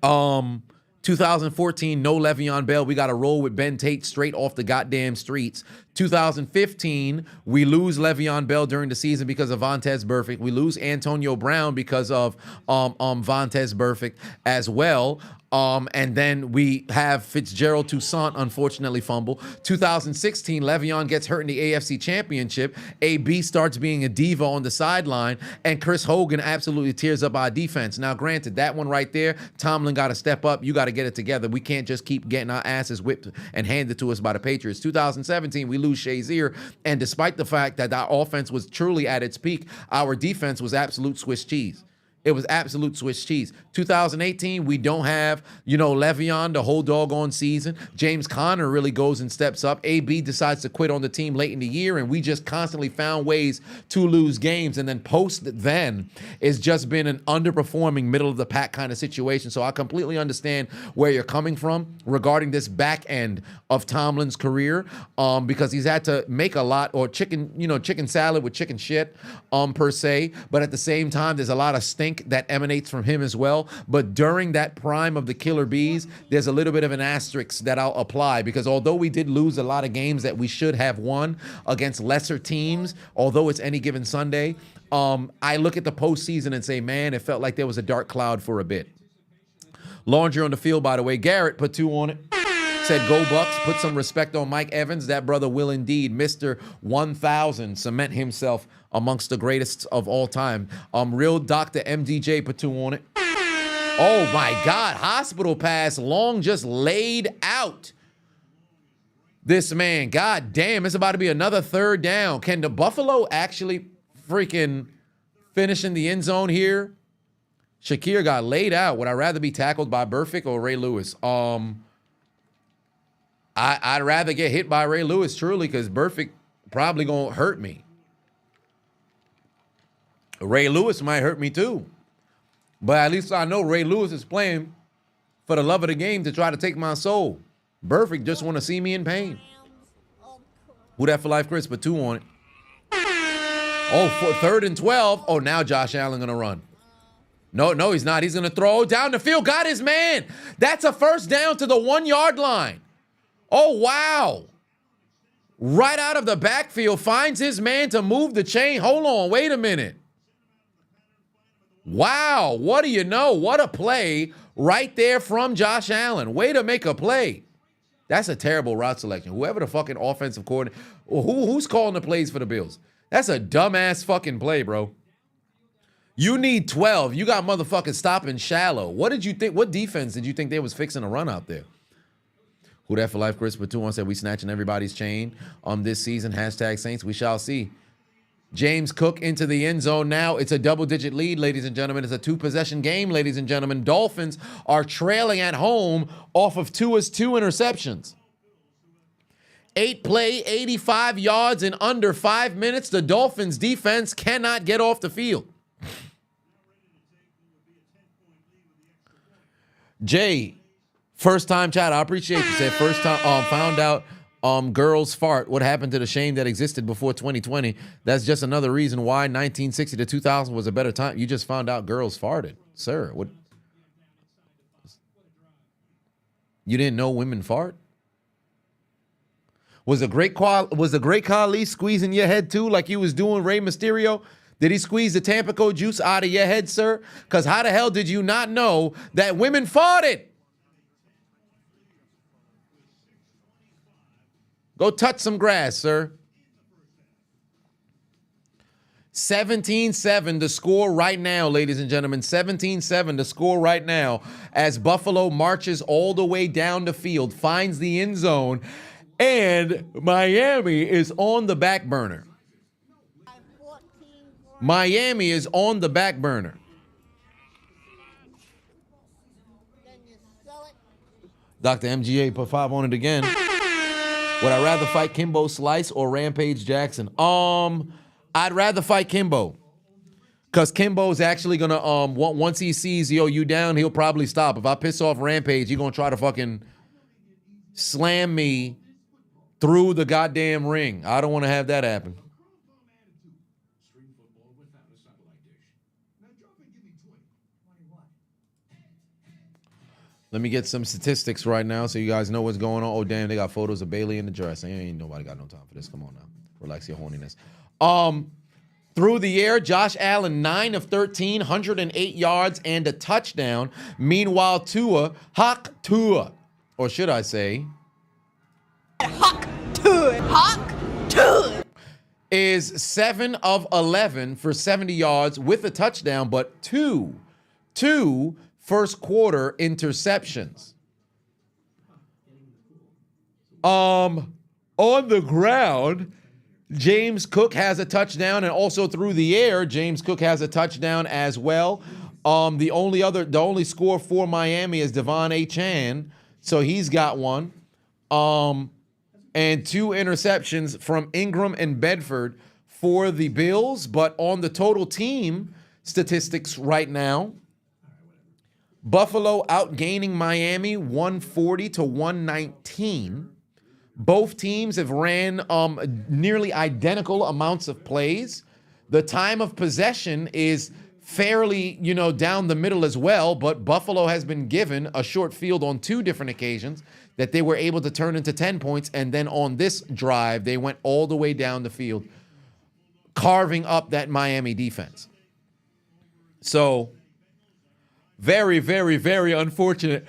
2014, no Le'Veon Bell. We got to roll with Ben Tate straight off the goddamn streets. 2015, we lose Le'Veon Bell during the season because of Vontaze Burfict. We lose Antonio Brown because of Vontaze Burfict as well. And then we have Fitzgerald Toussaint unfortunately fumble. 2016, Le'Veon gets hurt in the AFC Championship. AB starts being a diva on the sideline, and Chris Hogan absolutely tears up our defense. Now, granted, that one right there, Tomlin got to step up. You got to get it together. We can't just keep getting our asses whipped and handed to us by the Patriots. 2017, we lose Shazier, and despite the fact that our offense was truly at its peak, our defense was absolute Swiss cheese. It was absolute Swiss cheese. 2018, we don't have, Le'Veon the whole doggone season. James Conner really goes and steps up. AB decides to quit on the team late in the year, and we just constantly found ways to lose games. And then post then, it's just been an underperforming middle of the pack kind of situation. So I completely understand where you're coming from regarding this back end of Tomlin's career, because he's had to make a lot, or chicken salad with chicken shit, per se. But at the same time, there's a lot of stink that emanates from him as well. But during that prime of the Killer Bees, there's a little bit of an asterisk that I'll apply, because although we did lose a lot of games that we should have won against lesser teams, although it's any given Sunday, I look at the postseason and say, man, it felt like there was a dark cloud for a bit. Laundry on the field, by the way. Garrett put 2 on it. said, go Bucks, put some respect on Mike Evans. That brother will indeed, Mr. 1000, cement himself amongst the greatest of all time. Real Dr. MDJ put 2 on it. Oh my God, hospital pass, Long just laid out this man. God damn, it's about to be another 3rd down. Can the Buffalo actually freaking finish in the end zone here? Shakir got laid out. Would I rather be tackled by Burfict or Ray Lewis? I'd rather get hit by Ray Lewis, truly, because Burfict probably gonna hurt me. Ray Lewis might hurt me too. But at least I know Ray Lewis is playing for the love of the game to try to take my soul. Burfict just want to see me in pain. Who that for life, Chris? But 2 on it. Oh, for 3rd and 12. Oh, now Josh Allen gonna run. No, he's not. He's gonna throw down the field. Got his man. That's a 1st down to the 1-yard line. Oh, wow. Right out of the backfield, finds his man to move the chain. Hold on, wait a minute. Wow, what do you know? What a play right there from Josh Allen. Way to make a play. That's a terrible route selection. Whoever the fucking offensive coordinator, who's calling the plays for the Bills? That's a dumbass fucking play, bro. You need 12. You got motherfuckers stopping shallow. What did you think? What defense did you think they was fixing to run out there? Who that for life, Chris? But 2 on said we snatching everybody's chain this season. Hashtag Saints. We shall see. James Cook into the end zone now. It's a double-digit lead, ladies and gentlemen. It's a 2-possession game, ladies and gentlemen. Dolphins are trailing at home off of Tua's 2 interceptions. 8 play, 85 yards in under 5 minutes. The Dolphins defense cannot get off the field. Jay, first time chat. I appreciate you. Said first time found out girls fart. What happened to the shame that existed before 2020? That's just another reason why 1960 to 2000 was a better time. You just found out girls farted, sir. What? You didn't know women fart? Was the great Khali squeezing your head too, like he was doing Rey Mysterio? Did he squeeze the Tampico juice out of your head, sir? Because how the hell did you not know that women farted? Go touch some grass, sir. 17-7 the score right now, ladies and gentlemen. 17-7 the score right now as Buffalo marches all the way down the field, finds the end zone, and Miami is on the back burner. Miami is on the back burner. Dr. MGA put 5 on it again. Would I rather fight Kimbo Slice or Rampage Jackson? I'd rather fight Kimbo. Because Kimbo's actually going to, once he sees, you down, he'll probably stop. If I piss off Rampage, he's going to try to fucking slam me through the goddamn ring. I don't want to have that happen. Let me get some statistics right now so you guys know what's going on. Oh, damn, they got photos of Bailey in the dress. Ain't nobody got no time for this. Come on now. Relax your horniness. Through the air, Josh Allen, 9 of 13, 108 yards and a touchdown. Meanwhile, Tua, or should I say, is 7 of 11 for 70 yards with a touchdown, but two first quarter interceptions. On the ground, James Cook has a touchdown, and also through the air, James Cook has a touchdown as well. The only score for Miami is Devon A. Chan, so he's got one. And 2 interceptions from Ingram and Bedford for the Bills, but on the total team statistics right now, Buffalo outgaining Miami 140 to 119. Both teams have ran nearly identical amounts of plays. The time of possession is fairly, down the middle as well, but Buffalo has been given a short field on 2 different occasions that they were able to turn into 10 points, and then on this drive, they went all the way down the field, carving up that Miami defense. So, very, very, very unfortunate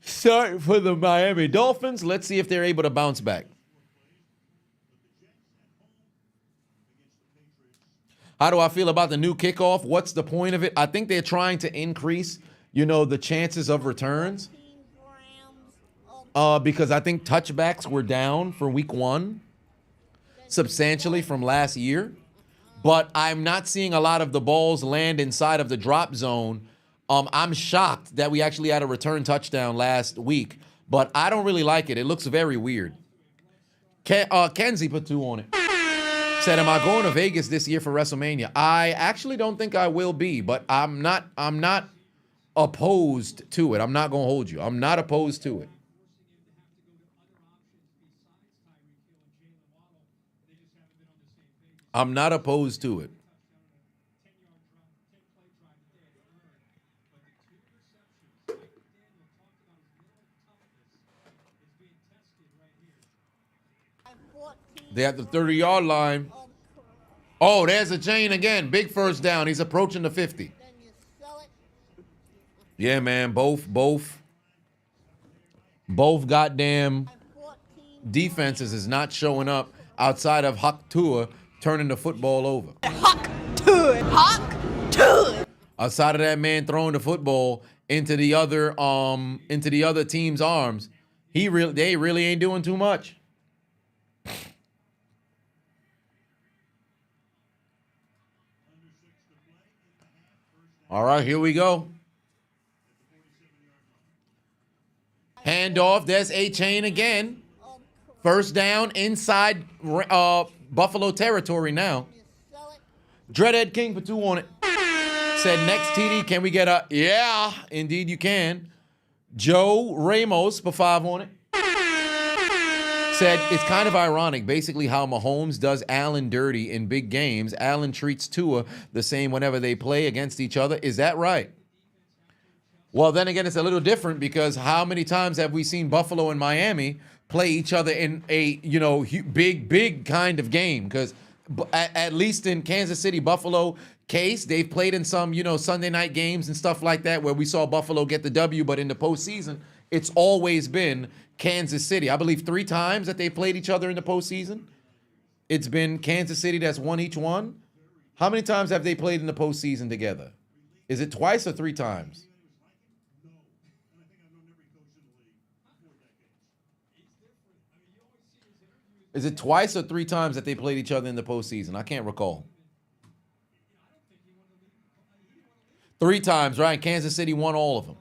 Start for the Miami Dolphins. Let's see if they're able to bounce back. How do I feel about the new kickoff? What's the point of it? I think they're trying to increase, the chances of returns. Because I think touchbacks were down for week 1 substantially from last year. But I'm not seeing a lot of the balls land inside of the drop zone. I'm shocked that we actually had a return touchdown last week, but I don't really like it. It looks very weird. Kenzie put 2 on it. Said, am I going to Vegas this year for WrestleMania? I actually don't think I will be, but I'm not opposed to it. I'm not going to hold you. I'm not opposed to it. I'm not opposed to it. They're at the 30-yard line. Oh, there's a chain again. Big first down. He's approaching the 50. Yeah, man. Both goddamn defenses is not showing up outside of Hak Tua turning the football over. Hawk to it. Hawk to it. Outside of that man throwing the football into the other team's arms, they really ain't doing too much. All right, here we go. Handoff. There's a chain again. First down inside Buffalo territory now. Dreadhead King for 2 on it. Said next TD, can we get a... Yeah, indeed you can. Joe Ramos for 5 on it. Said it's kind of ironic, basically how Mahomes does Allen dirty in big games. Allen treats Tua the same whenever they play against each other. Is that right? Well, then again, it's a little different because how many times have we seen Buffalo and Miami play each other in a, big kind of game? Because at least in Kansas City, Buffalo case, they've played in some, Sunday night games and stuff like that where we saw Buffalo get the W, but in the postseason, it's always been Kansas City. I believe 3 times that they played each other in the postseason. It's been Kansas City that's won each one. How many times have they played in the postseason together? Is it twice or 3 times? Is it twice or 3 times that they played each other in the postseason? I can't recall. 3 times, right? Kansas City won all of them.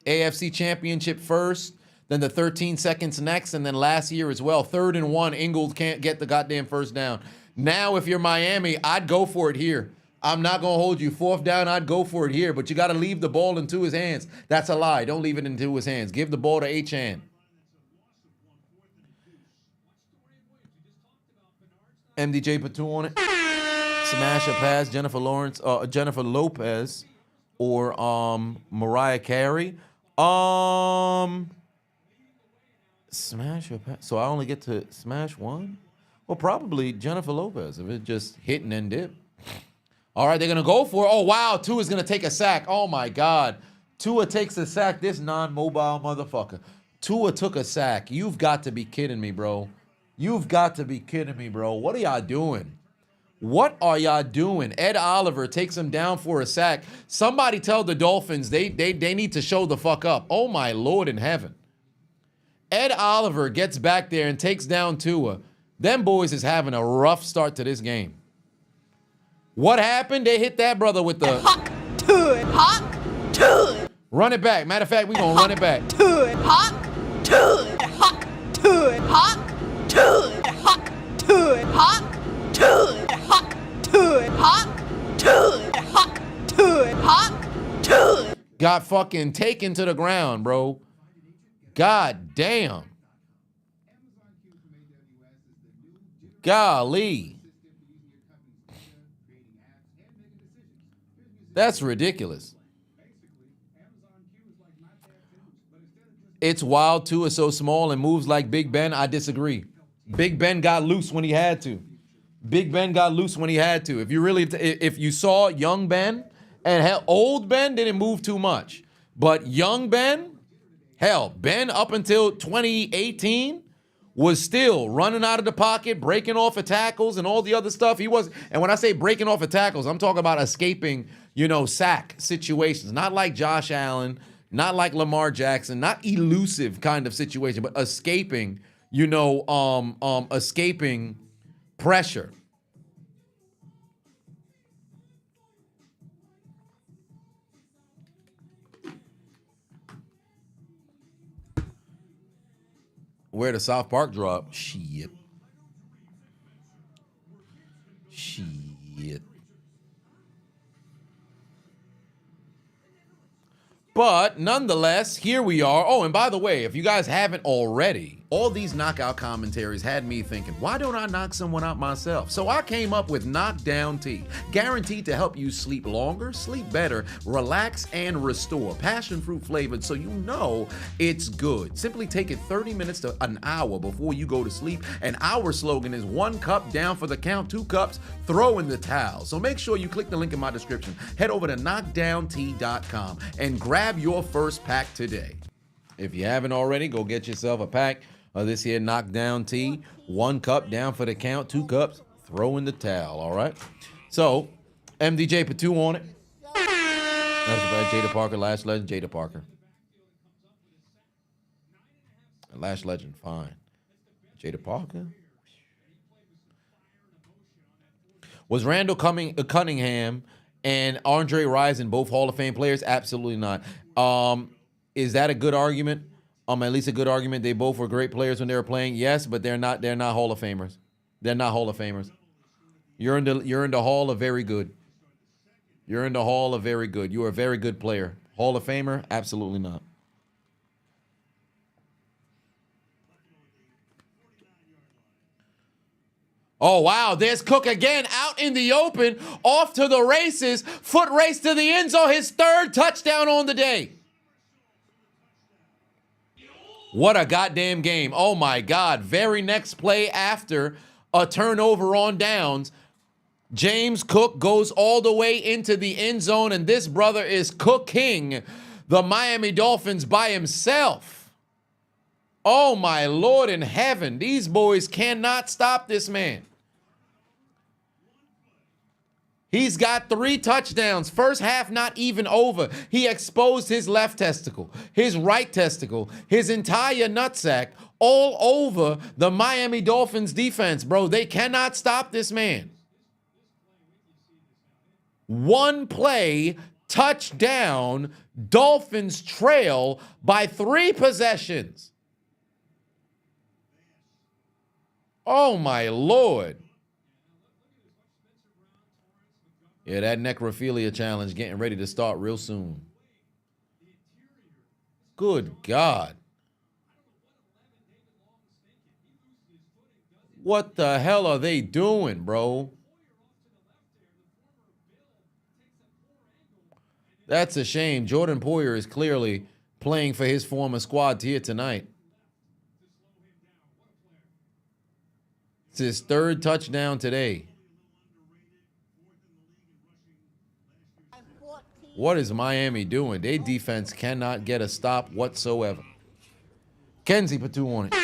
AFC Championship first, then the 13 seconds next, and then last year as well. 3rd and 1, Ingold can't get the goddamn first down. Now, if you're Miami, I'd go for it here. I'm not going to hold you. 4th down, I'd go for it here, but you got to leave the ball into his hands. That's a lie. Don't leave it into his hands. Give the ball to H-Chan. MDJ put 2 on it. Smash a pass, Jennifer Lopez or Mariah Carey. Smash a pass. So I only get to smash one? Well, probably Jennifer Lopez if it just hit and then dip. All right, they're going to go for it. Oh, wow. Tua's going to take a sack. Oh, my God. Tua takes a sack. This non-mobile motherfucker. Tua took a sack. You've got to be kidding me, bro. You've got to be kidding me, bro. What are y'all doing? What are y'all doing? Ed Oliver takes him down for a sack. Somebody tell the Dolphins they need to show the fuck up. Oh, my Lord in heaven. Ed Oliver gets back there and takes down Tua. Them boys is having a rough start to this game. What happened? They hit that brother with the... Hawk to it. Hawk to it. Run it back. Matter of fact, we're going to run it back. To it. Hawk to it. Hawk to it. Hawk to it. Hawk to it. Hawk to it. Hawk to it. Hawk to it. Hawk to it. Hawk to it. Got fucking taken to the ground, bro. God damn. Golly. That's ridiculous. It's wild too. It's so small and moves like Big Ben. I disagree. Big Ben got loose when he had to. Big Ben got loose when he had to. If you saw young Ben and old Ben didn't move too much. But young Ben, hell, Ben up until 2018 was still running out of the pocket, breaking off of tackles and all the other stuff. He was, and when I say breaking off of tackles, I'm talking about escaping, sack situations. Not like Josh Allen, not like Lamar Jackson, not elusive kind of situation, but escaping, escaping pressure. Where the South Park drop? Shit. But nonetheless, here we are. Oh, and by the way, if you guys haven't already, all these knockout commentaries had me thinking, why don't I knock someone out myself? So I came up with Knockdown Tea, guaranteed to help you sleep longer, sleep better, relax, and restore. Passion fruit flavored, so you know it's good. Simply take it 30 minutes to an hour before you go to sleep. And our slogan is 1 cup down for the count, 2 cups, throw in the towel. So make sure you click the link in my description. Head over to knockdowntea.com and grab your first pack today. If you haven't already, go get yourself a pack of this here Knockdown Tea. 1 cup down for the count, 2 cups, throw in the towel, all right? So, MDJ Patu on it. That's about Jada Parker, Lash Legend, Jada Parker. Lash Legend, fine. Jada Parker. Was Randall Cunningham and Andre Rison both Hall of Fame players? Absolutely not. Is that a good argument? At least a good argument. They both were great players when they were playing. Yes, but they're not Hall of Famers. They're not Hall of Famers. You're in the Hall of Very Good. You're in the Hall of Very Good. You are a very good player. Hall of Famer? Absolutely not. Oh, wow. There's Cook again out in the open, off to the races, foot race to the end zone, his 3rd touchdown on the day. What a goddamn game. Oh, my God. Very next play after a turnover on downs, James Cook goes all the way into the end zone, and this brother is cooking the Miami Dolphins by himself. Oh, my Lord in heaven. These boys cannot stop this man. He's got 3 touchdowns. First half not even over. He exposed his left testicle, his right testicle, his entire nutsack all over the Miami Dolphins defense, bro. They cannot stop this man. 1 play, touchdown, Dolphins trail by 3 possessions. Oh, my Lord. Yeah, that necrophilia challenge getting ready to start real soon. Good God. What the hell are they doing, bro? That's a shame. Jordan Poyer is clearly playing for his former squad here tonight. It's his 3rd touchdown today. What is Miami doing? Their defense cannot get a stop whatsoever. Kenzie Patu on it.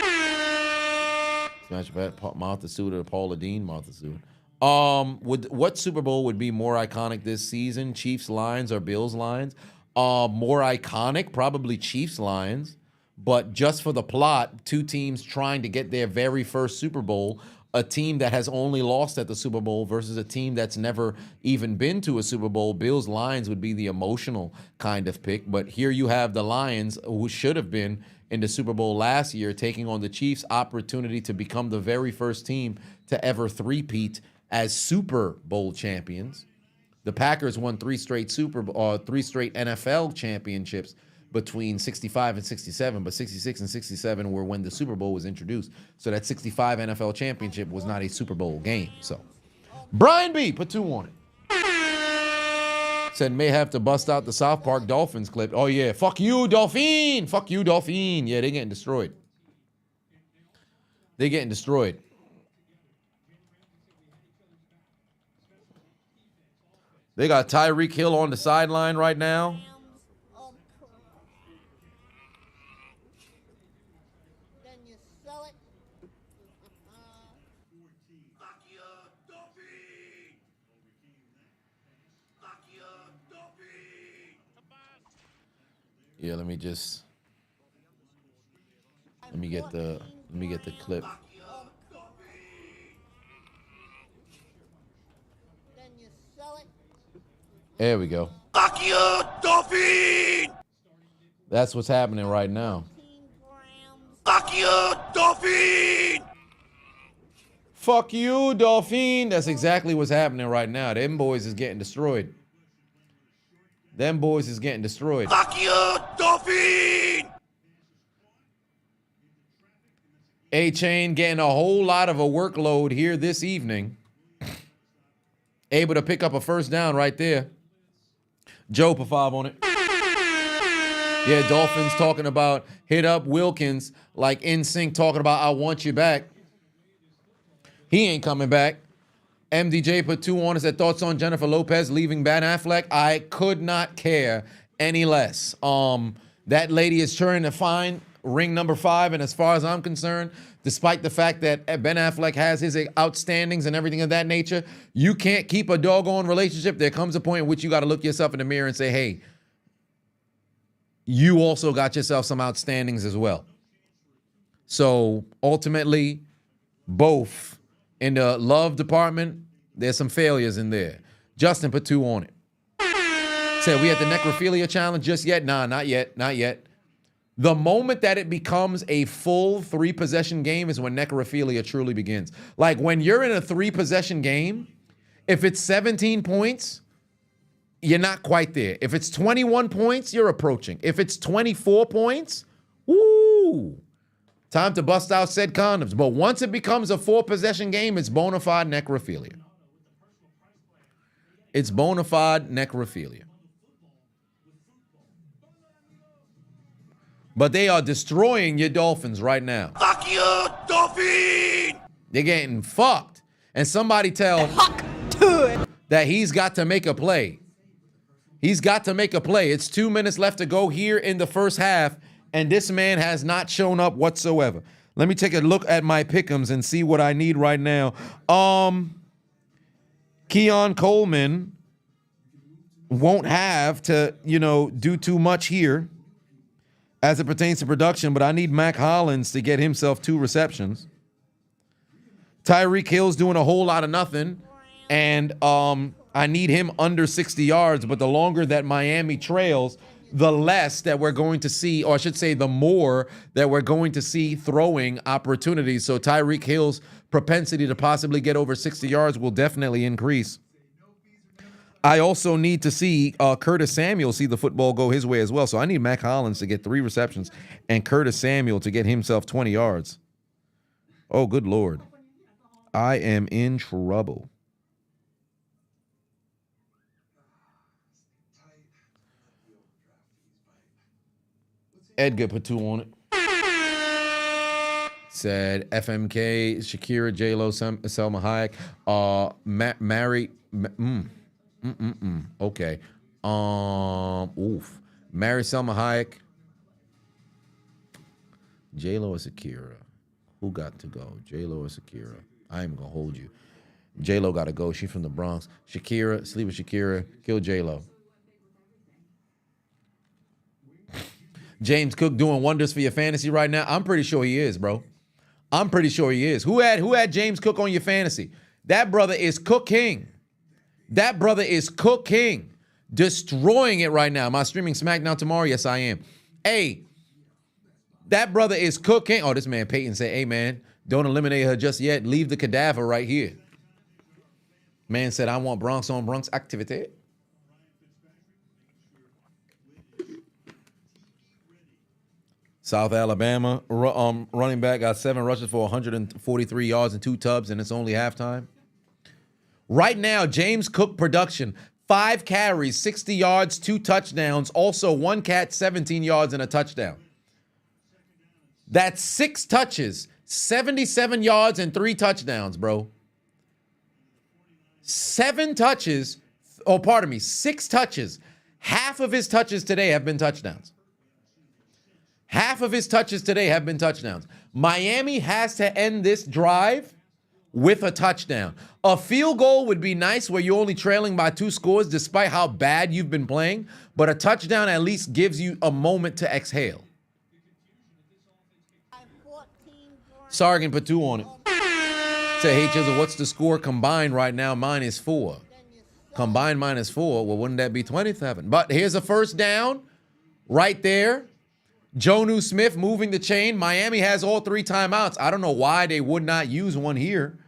Smash bet, Martha Stewart or Paula Dean? Martha Stewart. What Super Bowl would be more iconic this season? Chiefs Lions or Bills Lions? More iconic, probably Chiefs Lions. But just for the plot, 2 teams trying to get their very first Super Bowl. A team that has only lost at the Super Bowl versus a team that's never even been to a Super Bowl. Bills Lions would be the emotional kind of pick. But here you have the Lions, who should have been in the Super Bowl last year, taking on the Chiefs' opportunity to become the very first team to ever three-peat as Super Bowl champions. The Packers won 3 straight 3 straight NFL championships between 65 and 67, but 66 and 67 were when the Super Bowl was introduced. So that 65 NFL championship was not a Super Bowl game. So Brian B. put 2 on it. Said may have to bust out the South Park Dolphins clip. Oh, yeah. Fuck you, Dolphin. Fuck you, Dolphin. Yeah, they're getting destroyed. They're getting destroyed. They got Tyreek Hill on the sideline right now. Yeah, let me get the clip. There we go. Fuck you, Dolphin! That's what's happening right now. Fuck you, Dolphin! Fuck you, Dolphin. That's exactly what's happening right now. Them boys is getting destroyed. Them boys is getting destroyed. Fuck you, Dolphin! A-Chain getting a whole lot of a workload here this evening. Able to pick up a first down right there. Joe, put 5 on it. Yeah, Dolphins talking about hit up Wilkins like NSYNC talking about I want you back. He ain't coming back. MDJ put 2 on it. Said thoughts on Jennifer Lopez leaving Ben Affleck. I could not care any less. That lady is trying to find ring number 5, and as far as I'm concerned, despite the fact that Ben Affleck has his outstandings and everything of that nature, you can't keep a doggone relationship. There comes a point in which you got to look yourself in the mirror and say, hey, you also got yourself some outstandings as well. So ultimately, both in the love department, there's some failures in there. Justin put 2 on it. Said, we at the necrophilia challenge just yet? Nah, not yet, not yet. The moment that it becomes a full 3-possession game is when necrophilia truly begins. Like when you're in a 3-possession game, if it's 17 points, you're not quite there. If it's 21 points, you're approaching. If it's 24 points, woo, time to bust out said condoms. But once it becomes a 4-possession game, it's bona fide necrophilia. It's bona fide necrophilia. But they are destroying your Dolphins right now. Fuck you, Dolphin! They're getting fucked. And somebody tell that he's got to make a play. He's got to make a play. It's 2 minutes left to go here in the first half, and this man has not shown up whatsoever. Let me take a look at my pick'ems and see what I need right now. Keon Coleman won't have to, do too much here as it pertains to production, but I need Mac Hollins to get himself 2 receptions. Tyreek Hill's doing a whole lot of nothing, and I need him under 60 yards, but the longer that Miami trails, the less that we're going to see, or I should say the more that we're going to see throwing opportunities. So Tyreek Hill's propensity to possibly get over 60 yards will definitely increase. I also need to see Curtis Samuel see the football go his way as well. So I need Mac Hollins to get 3 receptions and Curtis Samuel to get himself 20 yards. Oh, good Lord. I am in trouble. Edgar put 2 on it. Said FMK, Shakira, J-Lo, Selma Hayek, Mary... Okay. Mary Selma Hayek. J-Lo or Shakira? Who got to go? J-Lo or Shakira? I ain't gonna hold you. J-Lo gotta go. She from the Bronx. Shakira, sleep with Shakira. Kill J-Lo. James Cook doing wonders for your fantasy right now. I'm pretty sure he is, bro. I'm pretty sure he is. Who had James Cook on your fantasy? That brother is cooking. That brother is cooking. Destroying it right now. Am I streaming SmackDown tomorrow? Yes, I am. Hey, that brother is cooking. Oh, this man Peyton said, hey, man, don't eliminate her just yet. Leave the cadaver right here. Man said, I want Bronx on Bronx activity. South Alabama running back got 7 rushes for 143 yards and 2 tubs, and it's only halftime. Right now, James Cook production, 5 carries, 60 yards, 2 touchdowns. Also, 1 catch, 17 yards, and a touchdown. That's 6 touches, 77 yards, and 3 touchdowns, bro. 7 touches. Oh, pardon me, 6 touches. Half of his touches today have been touchdowns. Half of his touches today have been touchdowns. Miami has to end this drive with a touchdown. A field goal would be nice where you're only trailing by 2 scores despite how bad you've been playing, but a touchdown at least gives you a moment to exhale. Sargent put 2 on it. Say, hey, Chisel, what's the score combined right now? -4. Combined -4. Well, wouldn't that be 27? But here's a first down right there. Jonnu Smith moving the chain. Miami has all 3 timeouts. I don't know why they would not use one here.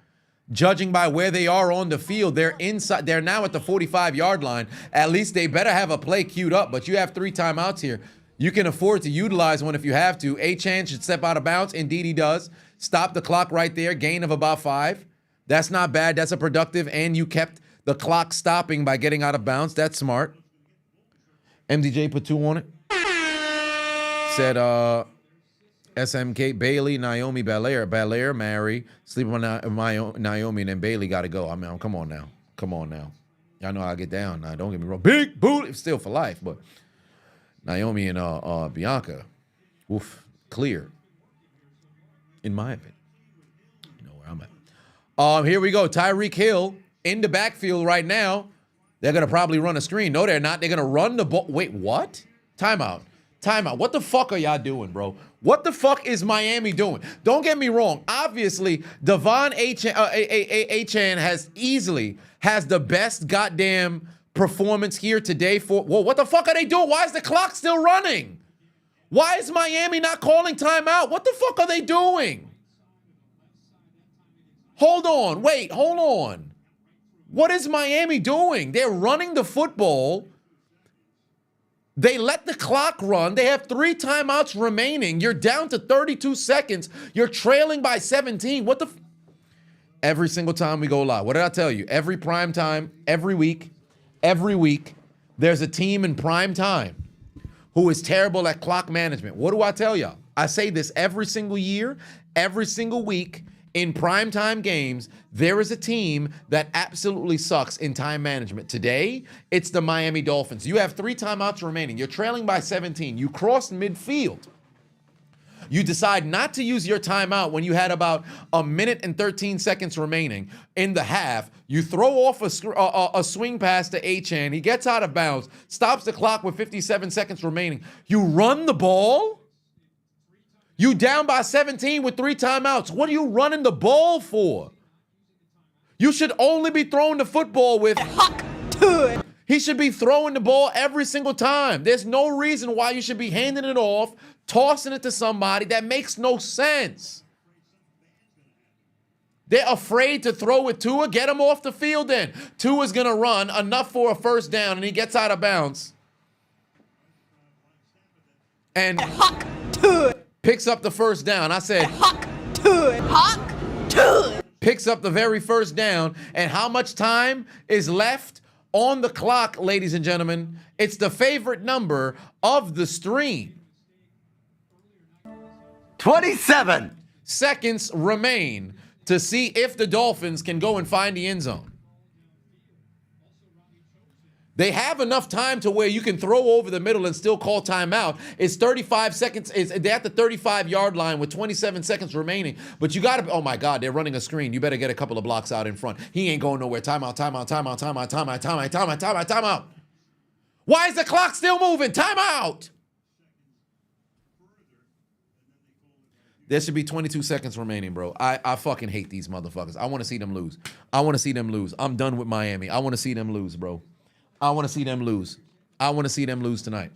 Judging by where they are on the field, they're inside. They're now at the 45-yard line. At least they better have a play queued up. But you have 3 timeouts here. You can afford to utilize one if you have to. Achane should step out of bounds. Indeed, he does. Stop the clock right there. Gain of about 5. That's not bad. That's a productive. And you kept the clock stopping by getting out of bounds. That's smart. MDJ put 2 on it. Said SMK, Bailey, Naomi, Belair, Mary, sleep on Naomi, and then Bailey got to go. I mean, come on now. Come on now. Y'all know how I get down. Now, don't get me wrong. Big boot, still for life, but Naomi and Bianca, oof, clear, in my opinion. You know where I'm at. Here we go. Tyreek Hill in the backfield right now. They're going to probably run a screen. No, they're not. They're going to run the ball. Wait, what? Timeout. Timeout. What the fuck are y'all doing, bro? What the fuck is Miami doing? Don't get me wrong. Obviously, Devon Achane has the best goddamn performance here today for... Whoa, what the fuck are they doing? Why is the clock still running? Why is Miami not calling timeout? What the fuck are they doing? Hold on. Wait, hold on. What is Miami doing? They're running the football. They let the clock run. They have 3 timeouts remaining. You're down to 32 seconds. You're trailing by 17. What the... Every single time we go live. What did I tell you? Every prime time, every week, there's a team in prime time who is terrible at clock management. What do I tell y'all? I say this every single year, every single week. In primetime games, there is a team that absolutely sucks in time management. Today, it's the Miami Dolphins. You have 3 timeouts remaining. You're trailing by 17. You crossed midfield. You decide not to use your timeout when you had about 1 minute and 13 seconds remaining in the half. You throw off a swing pass to Achane. He gets out of bounds, stops the clock with 57 seconds remaining. You run the ball? You down by 17 with 3 timeouts. What are you running the ball for? You should only be throwing the football with... He should be throwing the ball every single time. There's no reason why you should be handing it off, tossing it to somebody. That makes no sense. They're afraid to throw with Tua. Get him off the field then. Tua's going to run enough for a first down, and he gets out of bounds. And... picks up the first down. I said, picks up the very first down. And how much time is left on the clock, ladies and gentlemen? It's the favorite number of the stream. 27 seconds remain to see if the Dolphins can go and find the end zone. They have enough time to where you can throw over the middle and still call timeout. It's 35 seconds. They're at the 35-yard line with 27 seconds remaining. But you got to, oh my God, they're running a screen. You better get a couple of blocks out in front. He ain't going nowhere. Timeout, timeout, timeout, timeout, timeout, timeout, timeout, timeout, timeout. Why is the clock still moving? Timeout. There should be 22 seconds remaining, bro. I fucking hate these motherfuckers. I want to see them lose. I want to see them lose. I'm done with Miami. I want to see them lose, bro. I want to see them lose. I want to see them lose tonight.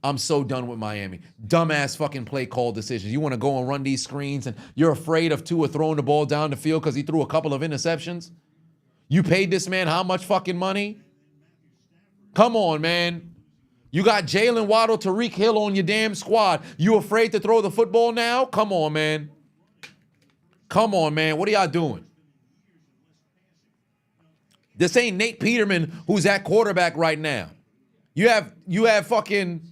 I'm so done with Miami. Dumbass fucking play call decisions. You want to go and run these screens and you're afraid of Tua throwing the ball down the field because he threw a couple of interceptions? You paid this man how much fucking money? Come on, man. You got Jalen Waddle, Tyreek Hill on your damn squad. You afraid to throw the football now? Come on, man. Come on, man. What are y'all doing? This ain't Nate Peterman who's at quarterback right now. You have fucking...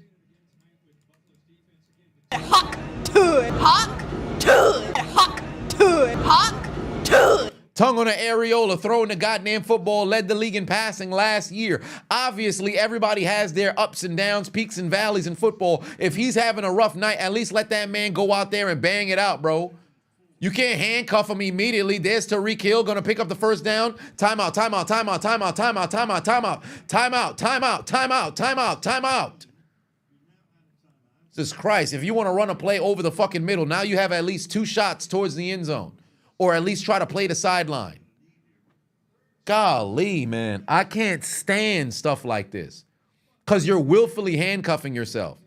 Tongue on an areola, throwing the goddamn football, led the league in passing last year. Obviously, everybody has their ups and downs, peaks and valleys in football. If he's having a rough night, at least let that man go out there and bang it out, bro. You can't handcuff him immediately. There's Tyreek Hill going to pick up the first down. Timeout, timeout, timeout, timeout, timeout, timeout, timeout, timeout, timeout, timeout, timeout, timeout. Jesus Christ, if you want to run a play over the fucking middle, now you have at least 2 shots towards the end zone. Or at least try to play the sideline. Golly, man. I can't stand stuff like this. Because you're willfully handcuffing yourself.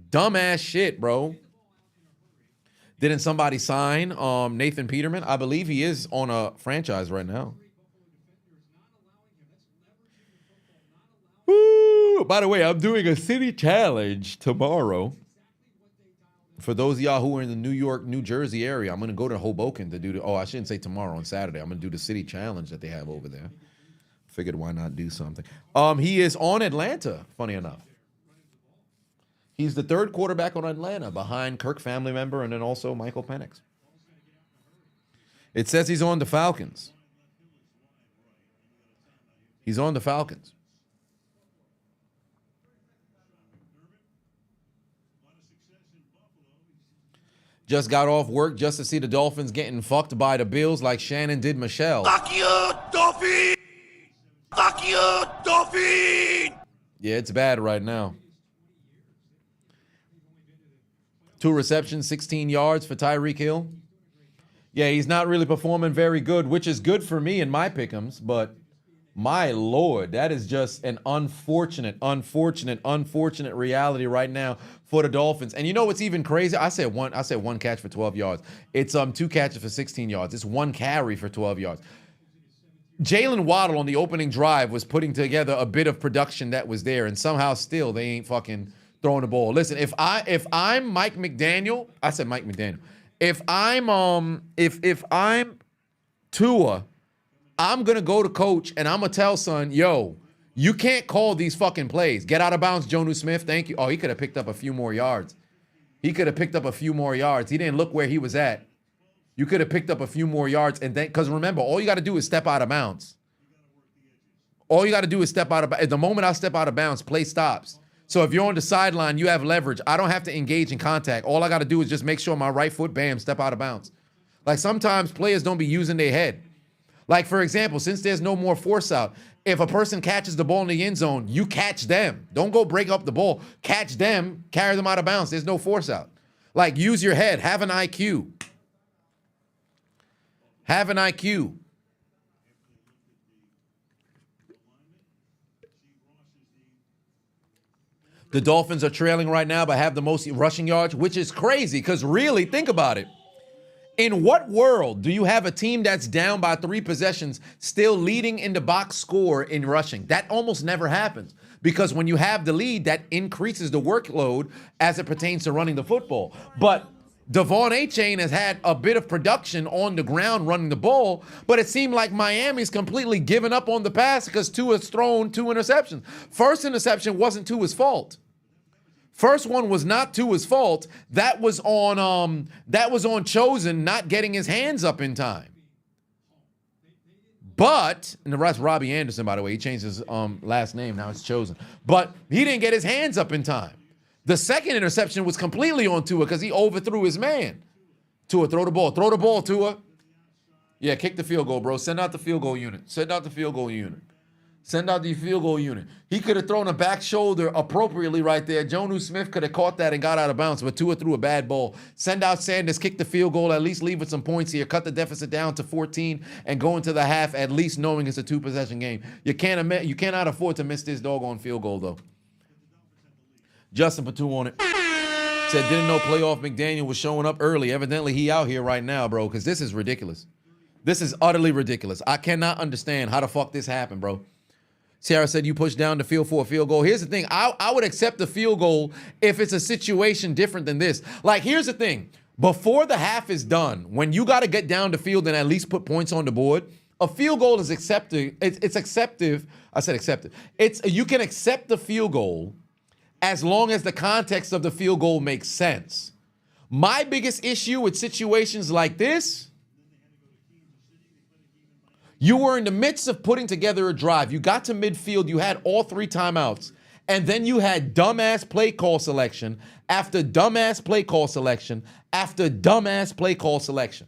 Dumbass shit, bro. Didn't somebody sign Nathan Peterman? I believe he is on a franchise right now. Woo! By the way, I'm doing a city challenge tomorrow. For those of y'all who are in the New York, New Jersey area, I'm going to go to Hoboken to do the, I shouldn't say tomorrow, on Saturday. I'm going to do the city challenge that they have over there. Figured why not do something. He is on Atlanta, funny enough. He's the 3rd quarterback on Atlanta, behind Kirk family member and then also Michael Penix. It says he's on the Falcons. He's on the Falcons. Just got off work just to see the Dolphins getting fucked by the Bills like Shannon did Michelle. Fuck you, Dolphin! Fuck you, Dolphin! Yeah, it's bad right now. 2 receptions, 16 yards for Tyreek Hill. Yeah, he's not really performing very good, which is good for me in my pick'ems, but my Lord, that is just an unfortunate reality right now for the Dolphins. And you know what's even crazy? I said one catch for 12 yards. It's 2 catches for 16 yards. It's 1 carry for 12 yards. Jalen Waddle on the opening drive was putting together a bit of production that was there, and somehow still they ain't fucking throwing the ball. Listen, if I'm Mike McDaniel, I said Mike McDaniel. If I'm Tua, I'm gonna go to coach and I'm gonna tell son, yo, you can't call these fucking plays. Get out of bounds, Jonnu Smith. Thank you. Oh, he could have picked up a few more yards. He didn't look where he was at. You could have picked up a few more yards, and then, because remember, all you got to do is step out of bounds. The moment I step out of bounds, play stops. So if you're on the sideline, you have leverage. I don't have to engage in contact. All I got to do is just make sure my right foot, bam, step out of bounds. Like sometimes players don't be using their head. Like, for example, since there's no more force out, if a person catches the ball in the end zone, you catch them. Don't go break up the ball. Catch them, carry them out of bounds. There's no force out. Like, use your head. Have an IQ. Have an IQ. The Dolphins are trailing right now, but have the most rushing yards, which is crazy because really, think about it. In what world do you have a team that's down by 3 possessions still leading in the box score in rushing? That almost never happens because when you have the lead, that increases the workload as it pertains to running the football. But Devon Achane has had a bit of production on the ground running the ball, but it seemed like Miami's completely given up on the pass because Tua's thrown 2 interceptions. First interception wasn't Tua's fault. First one was not Tua's fault. That was on Chosen not getting his hands up in time. But, and the rest, Robbie Anderson, by the way, he changed his last name, now it's Chosen. But he didn't get his hands up in time. The second interception was completely on Tua because he overthrew his man. Tua, throw the ball. Throw the ball, Tua. Yeah, kick the field goal, bro. Send out the field goal unit. Send out the field goal unit. Send out the field goal unit. He could have thrown a back shoulder appropriately right there. Jonnu Smith could have caught that and got out of bounds, but Tua threw a bad ball. Send out Sanders, kick the field goal, at least leave with some points here. Cut the deficit down to 14 and go into the half, at least knowing it's a 2-possession game. You cannot afford to miss this doggone field goal, though. Justin put 2 on it. Said, didn't know playoff McDaniel was showing up early. Evidently, he out here right now, bro, because this is ridiculous. This is utterly ridiculous. I cannot understand how the fuck this happened, bro. Sierra said you pushed down the field for a field goal. Here's the thing. I would accept the field goal if it's a situation different than this. Like, here's the thing. Before the half is done, when you got to get down the field and at least put points on the board, a field goal is accepted. It's acceptive. I said accepted. You can accept the field goal as long as the context of the field goal makes sense. My biggest issue with situations like this, you were in the midst of putting together a drive. You got to midfield. You had all 3 timeouts. And then you had dumbass play call selection after dumbass play call selection after dumbass play call selection.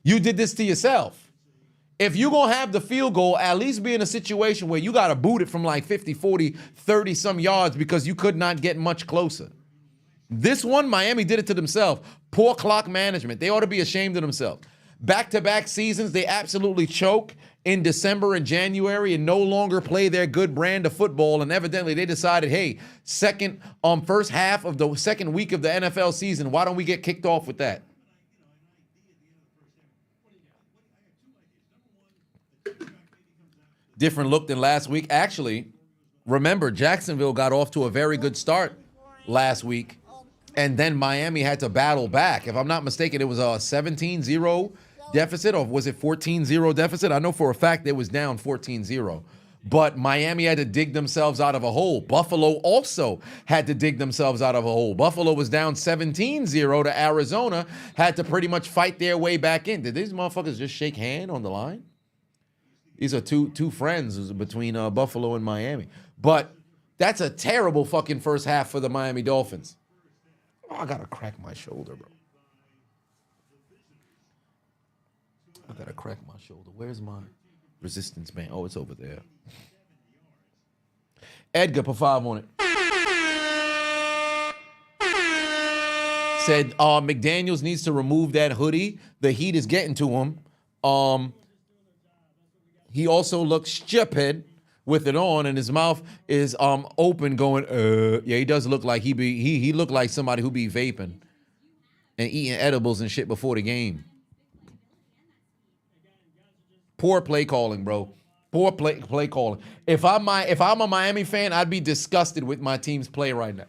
You did this to yourself. If you're going to have the field goal, at least be in a situation where you got to boot it from like 50, 40, 30 some yards because you could not get much closer. This one, Miami did it to themselves. Poor clock management. They ought to be ashamed of themselves. Back-to-back seasons, they absolutely choke in December and January and no longer play their good brand of football. And evidently they decided, hey, first half of the second week of the NFL season, why don't we get kicked off with that? Different look than last week. Actually, remember, Jacksonville got off to a very good start last week, and then Miami had to battle back. If I'm not mistaken, it was a 17-0 deficit, or was it 14-0 deficit? I know for a fact it was down 14-0. But Miami had to dig themselves out of a hole. Buffalo also had to dig themselves out of a hole. Buffalo was down 17-0 to Arizona, had to pretty much fight their way back in. Did these motherfuckers just shake hand on the line? These are two friends between Buffalo and Miami. But that's a terrible fucking first half for the Miami Dolphins. Oh, I gotta crack my shoulder, bro. I gotta crack my shoulder. Where's my resistance band? Oh, it's over there. Edgar, put 5 on it. Said McDaniels needs to remove that hoodie. The heat is getting to him. He also looks stupid with it on, and his mouth is open, going, Yeah, he does look like he looked like somebody who be vaping and eating edibles and shit before the game. Poor play calling, bro. Poor play calling. If I'm a Miami fan, I'd be disgusted with my team's play right now.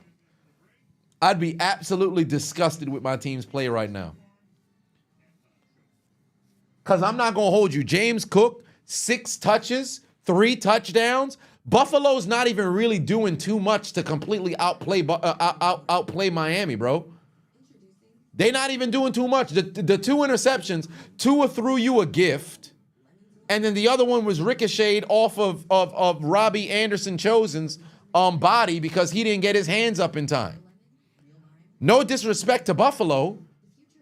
I'd be absolutely disgusted with my team's play right now. Because I'm not going to hold you. James Cook, 6 touches, 3 touchdowns. Buffalo's not even really doing too much to completely outplay Miami, bro. They're not even doing too much. The 2 interceptions, Tua threw you a gift, and then the other one was ricocheted off of Robbie Anderson Chosen's body because he didn't get his hands up in time. No disrespect to Buffalo,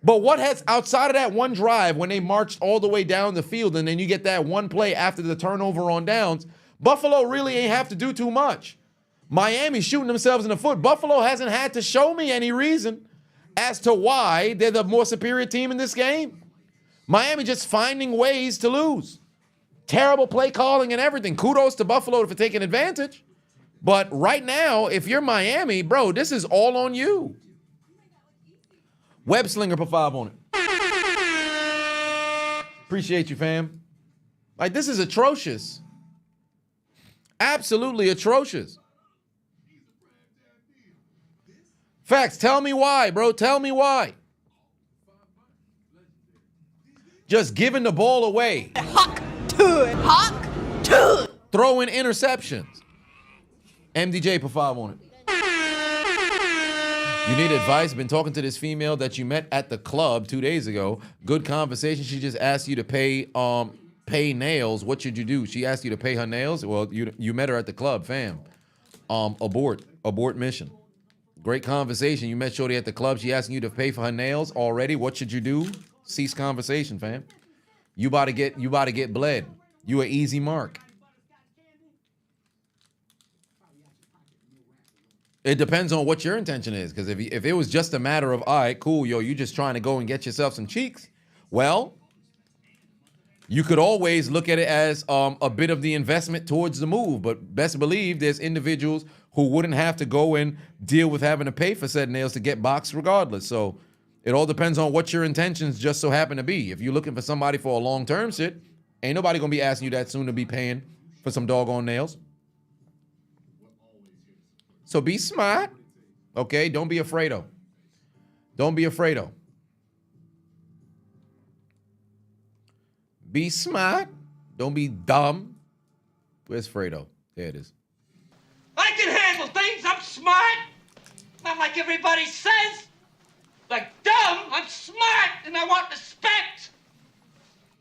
but what has, outside of that one drive when they marched all the way down the field and then you get that one play after the turnover on downs, Buffalo really ain't have to do too much. Miami shooting themselves in the foot. Buffalo hasn't had to show me any reason as to why they're the more superior team in this game. Miami just finding ways to lose. Terrible play calling and everything. Kudos to Buffalo for taking advantage. But right now, if you're Miami, bro, this is all on you. Web Slinger, put 5 on it. Appreciate you, fam. Like, this is atrocious. Absolutely atrocious. Facts, tell me why, bro. Tell me why. Just giving the ball away. Hawk to it. Hawk to it. Throwing interceptions. MDJ, put 5 on it. You need advice? Been talking to this female that you met at the club 2 days ago. Good conversation. She just asked you to pay nails. What should you do? She asked you to pay her nails? Well, you met her at the club, fam. Abort mission. Great conversation. You met Shorty at the club. She asking you to pay for her nails already. What should you do? Cease conversation, fam. You about to get bled. You an easy mark. It depends on what your intention is. Because if it was just a matter of, all right, cool, yo, you just trying to go and get yourself some cheeks, well, you could always look at it as a bit of the investment towards the move. But best believe there's individuals who wouldn't have to go and deal with having to pay for said nails to get boxed regardless. So it all depends on what your intentions just so happen to be. If you're looking for somebody for a long-term shit, ain't nobody going to be asking you that soon to be paying for some doggone nails. So be smart, okay? Don't be afraido. Don't be afraido. Be smart. Don't be dumb. Where's Fredo? There it is. I can handle things. I'm smart. Not like everybody says. Like dumb. I'm smart and I want respect.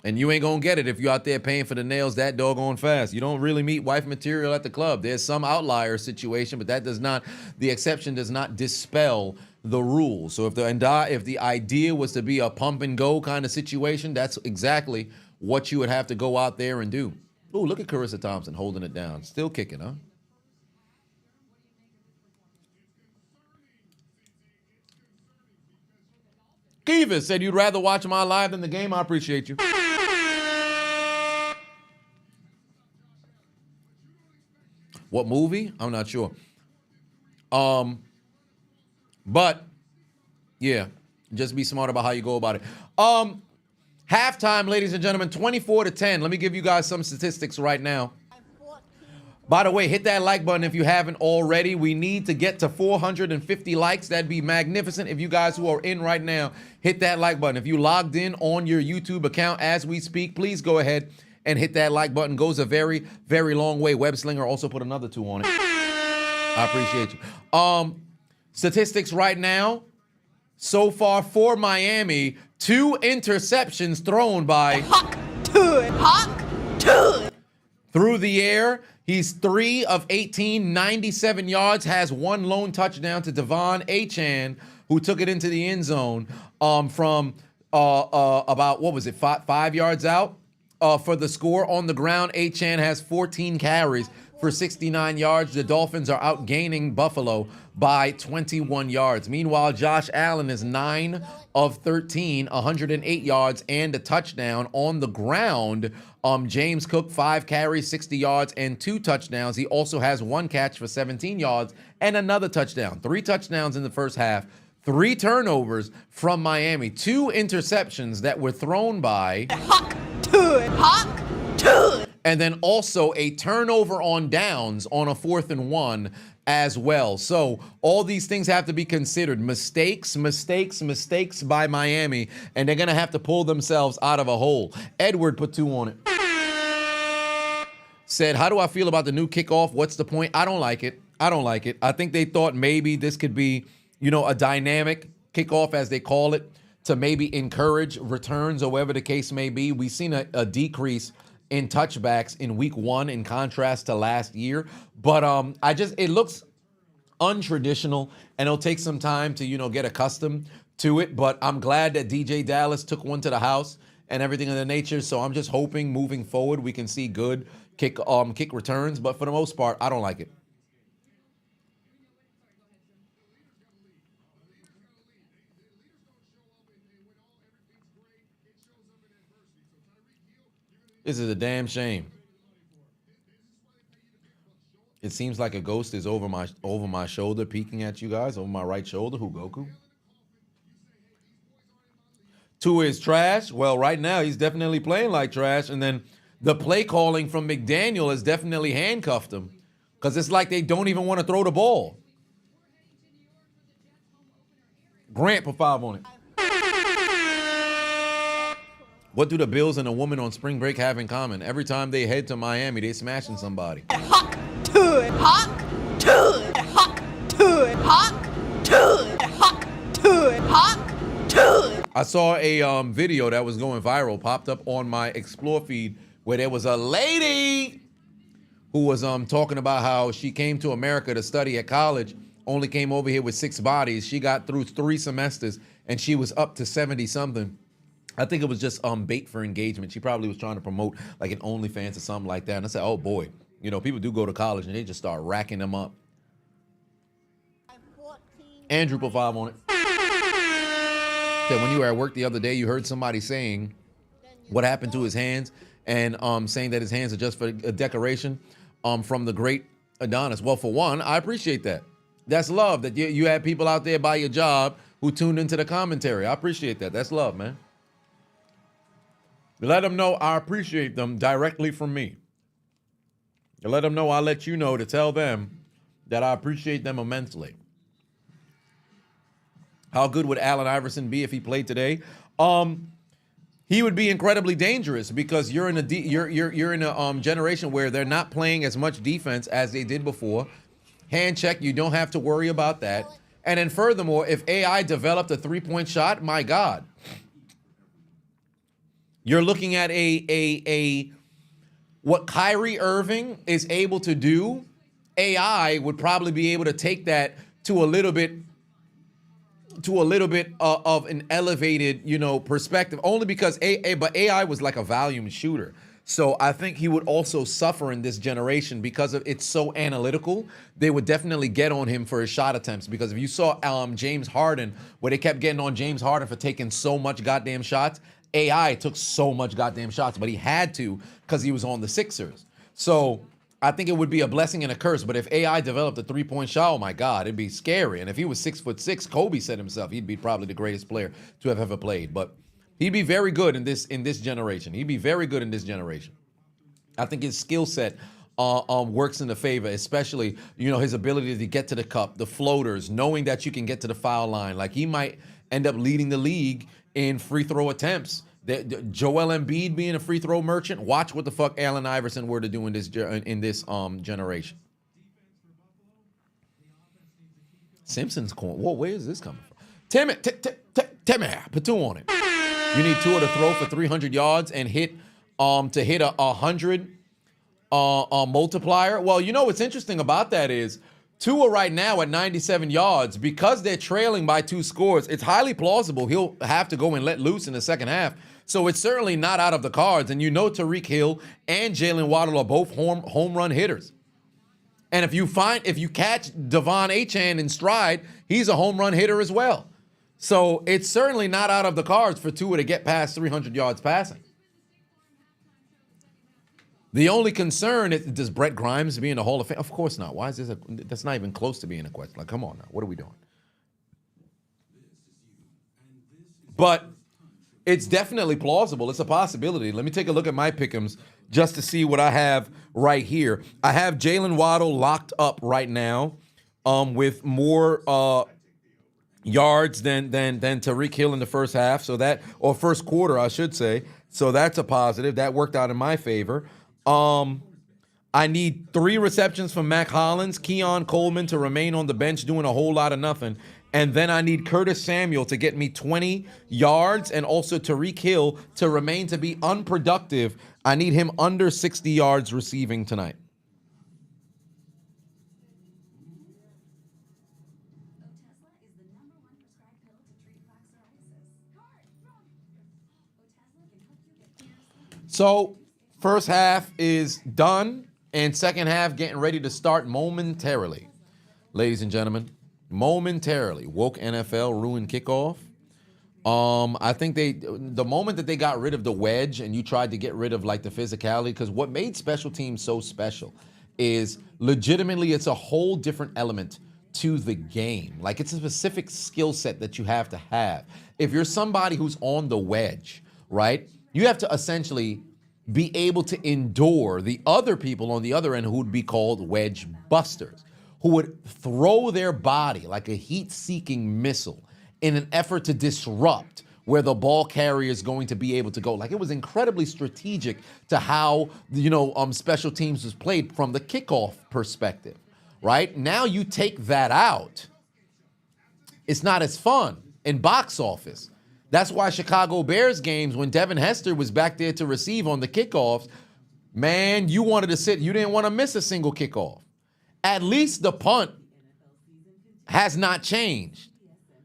And you ain't gonna get it if you're out there paying for the nails that doggone fast. You don't really meet wife material at the club. There's some outlier situation, but that does not, the exception does not dispel the rule. So if the idea was to be a pump and go kind of situation, that's exactly what you would have to go out there and do. Ooh, look at Carissa Thompson holding it down. Still kicking, huh? Kivas said you'd rather watch my live than the game. I appreciate you. What movie? I'm not sure. But yeah, just be smart about how you go about it. Halftime, ladies and gentlemen, 24-10. Let me give you guys some statistics right now. By the way, hit that like button if you haven't already. We need to get to 450 likes. That'd be magnificent. If you guys who are in right now, hit that like button. If you logged in on your YouTube account as we speak, please go ahead and hit that like button. Goes a very, very long way. Webslinger also put another 2 on it. I appreciate you. Statistics right now. So far for Miami, 2 interceptions thrown by Hawk to it. Hawk to it. through the air. He's 3 of 18, 97 yards, has 1 lone touchdown to Devon Achane, who took it into the end zone from about, what was it, 5 yards out for the score. On the ground, Achane has 14 carries for 69 yards. The Dolphins are outgaining Buffalo by 21 yards. Meanwhile, Josh Allen is 9 of 13, 108 yards and a touchdown. On the ground, James Cook, 5 carries, 60 yards and 2 touchdowns. He also has 1 catch for 17 yards and another touchdown. 3 touchdowns in the first half. 3 turnovers from Miami. 2 interceptions that were thrown by Hawk to it. Hawk to it. and then also a turnover on downs on a 4th and 1 as well. So all these things have to be considered. Mistakes by Miami, and they're going to have to pull themselves out of a hole. Edward put 2 on it. Said, how do I feel about the new kickoff? What's the point? I don't like it. I think they thought maybe this could be, a dynamic kickoff, as they call it, to maybe encourage returns or whatever the case may be. We've seen a decrease in touchbacks in week 1 in contrast to last year. But it looks untraditional, and it'll take some time to, get accustomed to it. But I'm glad that DJ Dallas took one to the house and everything of the nature. So I'm just hoping moving forward we can see good kick returns. But for the most part, I don't like it. This is a damn shame. It seems like a ghost is over my shoulder, peeking at you guys, over my right shoulder. Who, Goku? 2 is trash. Well, right now he's definitely playing like trash, and then the play calling from McDaniel has definitely handcuffed him, because it's like they don't even want to throw the ball. Grant put 5 on it. What do the Bills and a woman on spring break have in common? Every time they head to Miami, they smashing somebody. Hawk to it. Hawk to it. Hawk to it. Hawk to it. Hawk to it. Hawk to it. I saw a video that was going viral, popped up on my Explore feed, where there was a lady who was talking about how she came to America to study at college, only came over here with 6 bodies. She got through 3 semesters, and she was up to 70-something. I think it was just bait for engagement. She probably was trying to promote like an OnlyFans or something like that. And I said, oh boy, people do go to college and they just start racking them up. Andrew put 5 on it. Said when you were at work the other day, you heard somebody saying what happened to his hands, and saying that his hands are just for a decoration from the great Adonis. Well, for one, I appreciate that. That's love, that you had people out there by your job who tuned into the commentary. I appreciate that. That's love, man. Let them know I appreciate them directly from me. Let them know I let you know to tell them that I appreciate them immensely. How good would Allen Iverson be if he played today? He would be incredibly dangerous, because you're in a generation where they're not playing as much defense as they did before. Hand check, you don't have to worry about that. And then furthermore, if AI developed a 3-point shot, my God. You're looking at a what Kyrie Irving is able to do. AI would probably be able to take that to a little bit of an elevated, perspective, only because but AI was like a volume shooter. So I think he would also suffer in this generation because of it's so analytical. They would definitely get on him for his shot attempts, because if you saw James Harden, where they kept getting on James Harden for taking so much goddamn shots, AI took so much goddamn shots, but he had to because he was on the Sixers. So I think it would be a blessing and a curse. But if AI developed a three-point shot, oh my God, it'd be scary. And if he was 6'6", Kobe said himself, he'd be probably the greatest player to have ever played. But he'd be very good in this generation. He'd be very good in this generation. I think his skill set works in the favor, especially his ability to get to the cup, the floaters, knowing that you can get to the foul line. Like, he might end up leading the league in free throw attempts. Joel Embiid being a free throw merchant. Watch what the fuck Allen Iverson were to do in this generation. Simpsons corn. Whoa, where is this coming from? Timmy, put two on it. You need Tua to throw for 300 yards and hit a 100 multiplier. Well, what's interesting about that is Tua right now at 97 yards, because they're trailing by 2 scores, it's highly plausible he'll have to go and let loose in the second half. So it's certainly not out of the cards. And Tyreek Hill and Jalen Waddle are both home run hitters. And if you catch Devon Achane in stride, he's a home run hitter as well. So it's certainly not out of the cards for Tua to get past 300 yards passing. The only concern is, does Brett Grimes be in the Hall of Fame? Of course not. Why is this? That's not even close to being a question. Like, come on now. What are we doing? But it's definitely plausible. It's a possibility. Let me take a look at my pick'ems just to see what I have right here. I have Jalen Waddle locked up right now with more yards than Tyreek Hill in the first half. So that, or first quarter, I should say. So that's a positive. That worked out in my favor. I need 3 receptions from Mac Hollins, Keon Coleman to remain on the bench doing a whole lot of nothing. And then I need Curtis Samuel to get me 20 yards, and also Tyreek Hill to remain to be unproductive. I need him under 60 yards receiving tonight. So first half is done, and second half getting ready to start momentarily. Ladies and gentlemen, momentarily. Woke NFL ruined kickoff. I think the moment that they got rid of the wedge and you tried to get rid of like the physicality, because what made special teams so special is legitimately it's a whole different element to the game. Like, it's a specific skill set that you have to have. If you're somebody who's on the wedge, right, you have to essentially be able to endure the other people on the other end who would be called wedge busters, who would throw their body like a heat-seeking missile in an effort to disrupt where the ball carrier is going to be able to go. Like, it was incredibly strategic to how, special teams was played from the kickoff perspective, right? Now you take that out, it's not as fun in box office. That's why Chicago Bears games, when Devin Hester was back there to receive on the kickoffs, man, you wanted to sit. You didn't want to miss a single kickoff. At least the punt has not changed.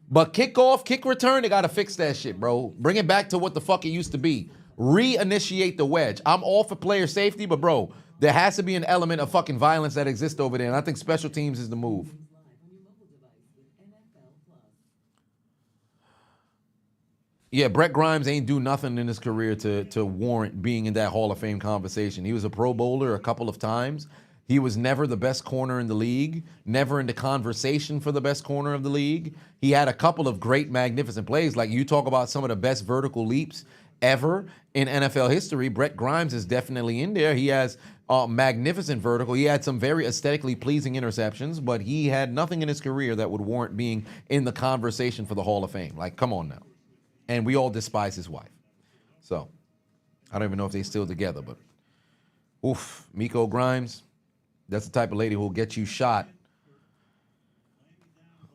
But kickoff, kick return, they got to fix that shit, bro. Bring it back to what the fuck it used to be. Reinitiate the wedge. I'm all for player safety, but, bro, there has to be an element of fucking violence that exists over there, and I think special teams is the move. Yeah, Brett Grimes ain't do nothing in his career to warrant being in that Hall of Fame conversation. He was a Pro Bowler a couple of times. He was never the best corner in the league, never in the conversation for the best corner of the league. He had a couple of great, magnificent plays. Like, you talk about some of the best vertical leaps ever in NFL history. Brett Grimes is definitely in there. He has magnificent vertical. He had some very aesthetically pleasing interceptions, but he had nothing in his career that would warrant being in the conversation for the Hall of Fame. Like, come on now. And we all despise his wife. So, I don't even know if they're still together, but oof, Miko Grimes, that's the type of lady who will get you shot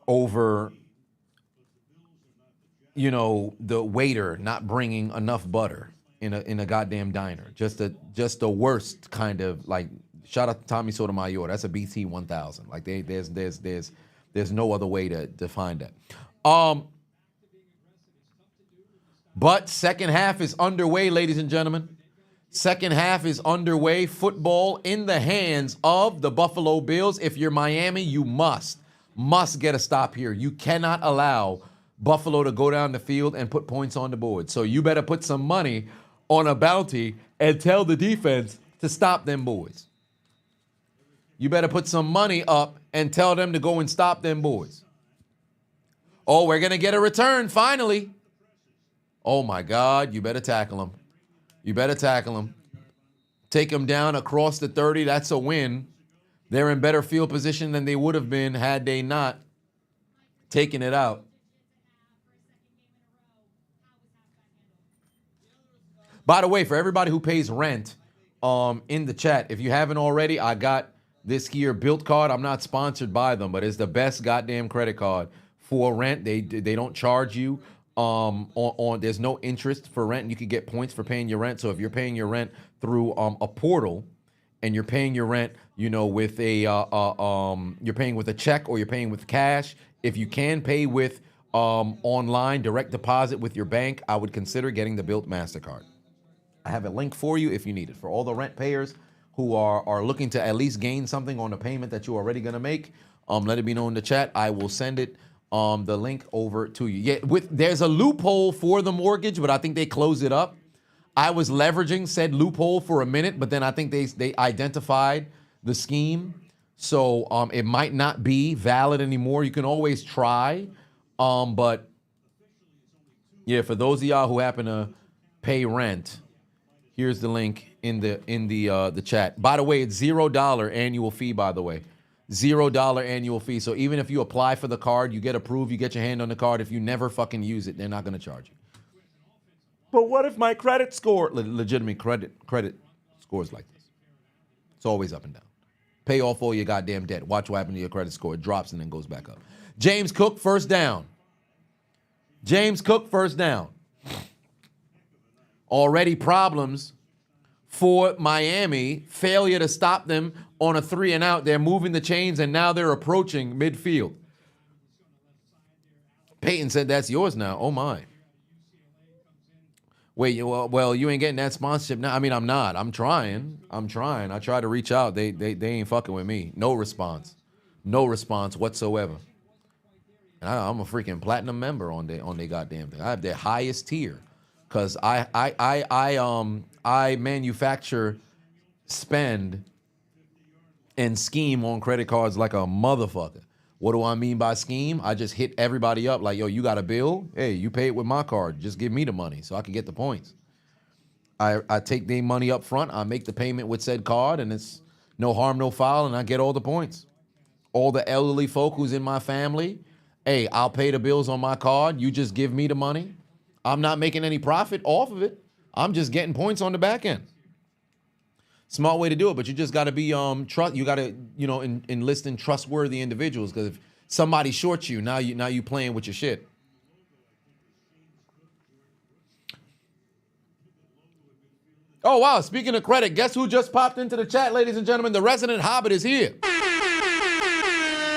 over, the waiter not bringing enough butter in a goddamn diner. Just the worst kind of like. Shout out to Tommy Sotomayor. That's a BT 1000. Like there's no other way to define that. But second half is underway, ladies and gentlemen. Second half is underway. Football in the hands of the Buffalo Bills. If you're Miami, you must get a stop here. You cannot allow Buffalo to go down the field and put points on the board. So you better put some money on a bounty and tell the defense to stop them boys. You better put some money up and tell them to go and stop them boys. Oh, we're going to get a return finally. Oh, my God. You better tackle them. You better tackle them. Take them down across the 30. That's a win. They're in better field position than they would have been had they not taken it out. By the way, for everybody who pays rent in the chat, if you haven't already, I got this here Built card. I'm not sponsored by them, but it's the best goddamn credit card for rent. They don't charge you on there's no interest for rent, and you can get points for paying your rent. So if you're paying your rent through a portal and you're paying your rent, you know, with you're paying with a check or you're paying with cash, if you can pay with online direct deposit with your bank, I would consider getting the Built MasterCard. I have a link for you if you need it. For all the rent payers who are looking to at least gain something on the payment that you're already going to make, let it be known in the chat. I will send it the link over to you. Yeah, there's a loophole for the mortgage, but I think they closed it up. I was leveraging said loophole for a minute, but then I think they identified the scheme. So it might not be valid anymore. You can always try. But yeah, for those of y'all who happen to pay rent, here's the link in the chat. By the way, it's $0 annual fee, by the way. $0 annual fee. So even if you apply for the card, you get approved, you get your hand on the card. If you never fucking use it, they're not going to charge you. But what if my credit score, legitimate credit scores like this? It's always up and down. Pay off all your goddamn debt. Watch what happens to your credit score. It drops and then goes back up. James Cook, first down. James Cook, first down. Already problems for Miami. Failure to stop them on a 3 and out. They're moving the chains, and now they're approaching midfield. Peyton said that's yours now. Oh, my. Wait, well, you ain't getting that sponsorship now. I mean, I'm not. I'm trying. I try to reach out. They ain't fucking with me. No response. No response whatsoever. And I'm a freaking platinum member on their goddamn thing. I have their highest tier because I manufacture, spend, and scheme on credit cards like a motherfucker. What do I mean by scheme? I just hit everybody up like, yo, you got a bill? Hey, you pay it with my card. Just give me the money so I can get the points. I take their money up front. I make the payment with said card, and it's no harm, no foul, and I get all the points. All the elderly folk who's in my family, hey, I'll pay the bills on my card. You just give me the money. I'm not making any profit off of it. I'm just getting points on the back end. Smart way to do it, but you just got to be you got to enlist in trustworthy individuals, because if somebody shorts you, now you playing with your shit. Oh wow! Speaking of credit, guess who just popped into the chat, ladies and gentlemen? The resident Hobbit is here.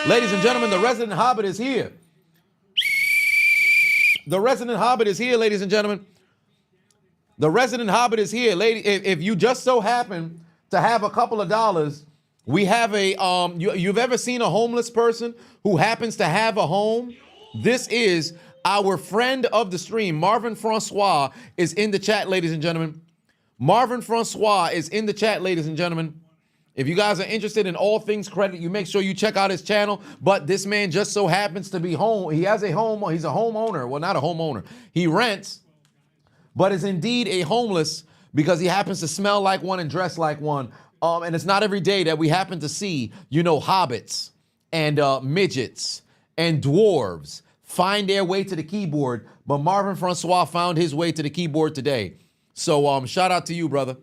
Ladies and gentlemen, the resident Hobbit is here. The resident Hobbit is here, ladies and gentlemen. The resident Hobbit is here, lady. If you just so happen to have a couple of dollars, we have a you've ever seen a homeless person who happens to have a home? This is our friend of the stream, Marvin Francois, is in the chat, ladies and gentlemen. Marvin Francois is in the chat, ladies and gentlemen. If you guys are interested in all things credit, you make sure you check out his channel. But this man just so happens to be home. He has a home. He's a homeowner. Well, not a homeowner. He rents, but is indeed a homeless because he happens to smell like one and dress like one. And it's not every day that we happen to see, hobbits and midgets and dwarves find their way to the keyboard. But Marvin Francois found his way to the keyboard today. So shout out to you, brother.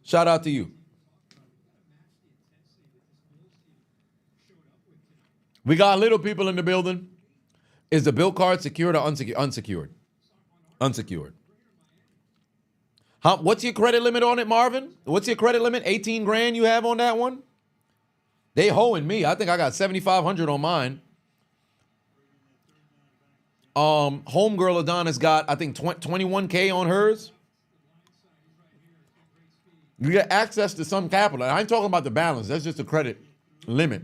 Shout out to you. We got little people in the building. Is the bill card secured or unsecured? Unsecured. What's your credit limit on it, Marvin? What's your credit limit? 18 grand you have on that one? They hoeing me. I think I got 7,500 on mine. Homegirl Adonis got, I think, 21K on hers. You get access to some capital. I ain't talking about the balance. That's just the credit limit.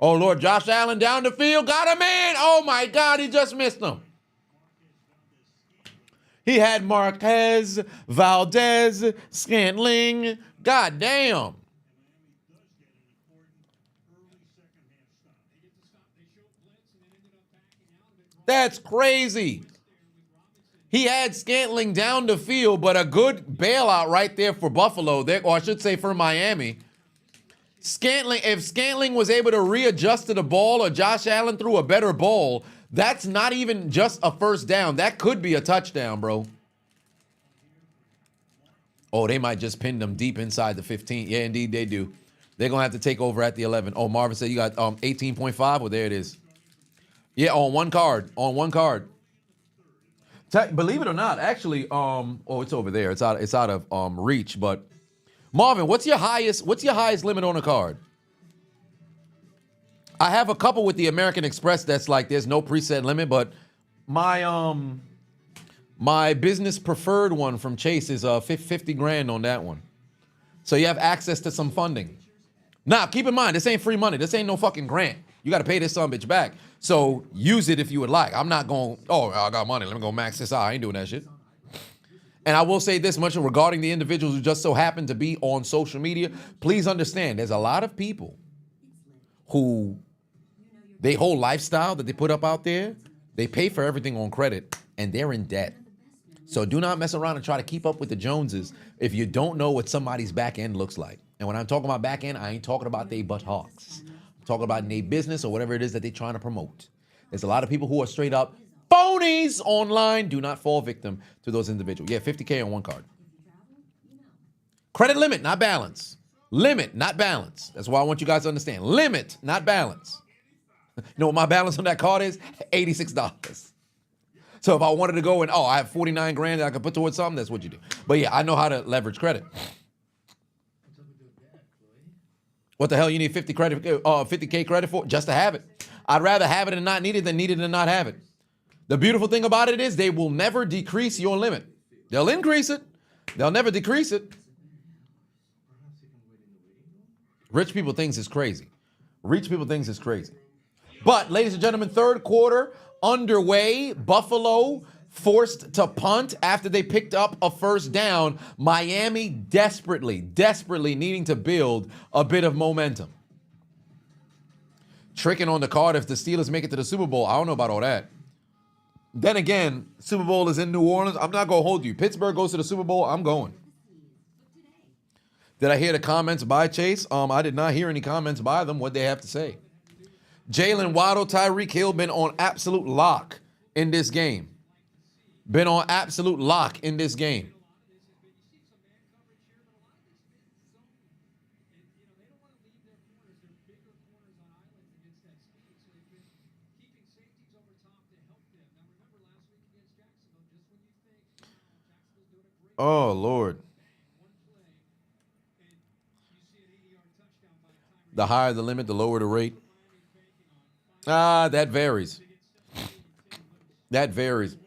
Oh, Lord, Josh Allen down the field. Got him in. Oh, my God, he just missed him. He had Marquez, Valdez, Scantling. God damn. That's crazy. He had Scantling down the field, but a good bailout right there for Buffalo, or I should say for Miami. If Scantling was able to readjust to the ball or Josh Allen threw a better ball, that's not even just a first down. That could be a touchdown, bro. Oh, they might just pin them deep inside the 15. Yeah, indeed, they do. They're going to have to take over at the 11. Oh, Marvin said you got 18.5. Well, there it is. Yeah, on one card. On one card. Believe it or not, actually, oh, it's over there. It's out of reach. But Marvin, what's your highest limit on a card? I have a couple with the American Express that's like there's no preset limit, but my business preferred one from Chase is 50 grand on that one. So you have access to some funding. Now, keep in mind, this ain't free money. This ain't no fucking grant. You got to pay this son bitch back. So use it if you would like. I'm not going, oh, I got money. Let me go max this out. I ain't doing that shit. And I will say this much regarding the individuals who just so happen to be on social media. Please understand, there's a lot of people who their whole lifestyle that they put up out there, they pay for everything on credit, and they're in debt. So do not mess around and try to keep up with the Joneses if you don't know what somebody's back end looks like. And when I'm talking about back end, I ain't talking about they buttocks. I'm talking about their business or whatever it is that they're trying to promote. There's a lot of people who are straight up phonies online. Do not fall victim to those individuals. Yeah, 50K on one card. Credit limit, not balance. Limit, not balance. That's why I want you guys to understand. Limit, not balance. You know what my balance on that card is? $86. So if I wanted to go and, I have 49 grand that I could put towards something, that's what you do. But yeah, I know how to leverage credit. What the hell you need 50K credit for? Just to have it. I'd rather have it and not need it than need it and not have it. The beautiful thing about it is they will never decrease your limit. They'll increase it. They'll never decrease it. Rich people thinks it's crazy. Rich people thinks it's crazy. But, ladies and gentlemen, third quarter underway. Buffalo forced to punt after they picked up a first down. Miami desperately needing to build a bit of momentum. Tricking on the card if the Steelers make it to the Super Bowl. I don't know about all that. Then again, Super Bowl is in New Orleans. I'm not going to hold you. Pittsburgh goes to the Super Bowl. I'm going. Did I hear the comments by Chase? I did not hear any comments by them. What they have to say. Jalen Waddle, Tyreek Hill been on absolute lock in this game. Been on absolute lock in this game. Oh, Lord. The higher the limit, the lower the rate. That varies. That varies.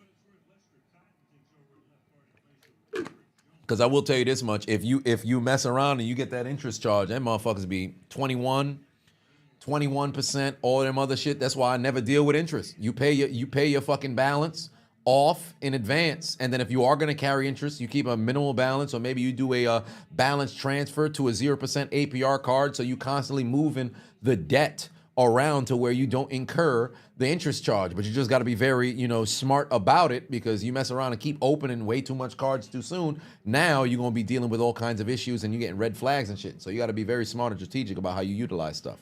Because I will tell you this much. If you mess around and you get that interest charge, that motherfuckers be 21%, all them other shit. That's why I never deal with interest. You pay your fucking balance off in advance. And then if you are going to carry interest, you keep a minimal balance, or maybe you do a balance transfer to a 0% APR card, so you constantly moving the debt around to where you don't incur the interest charge. But you just got to be very, smart about it, because you mess around and keep opening way too much cards too soon. Now you're going to be dealing with all kinds of issues and you're getting red flags and shit. So you got to be very smart and strategic about how you utilize stuff.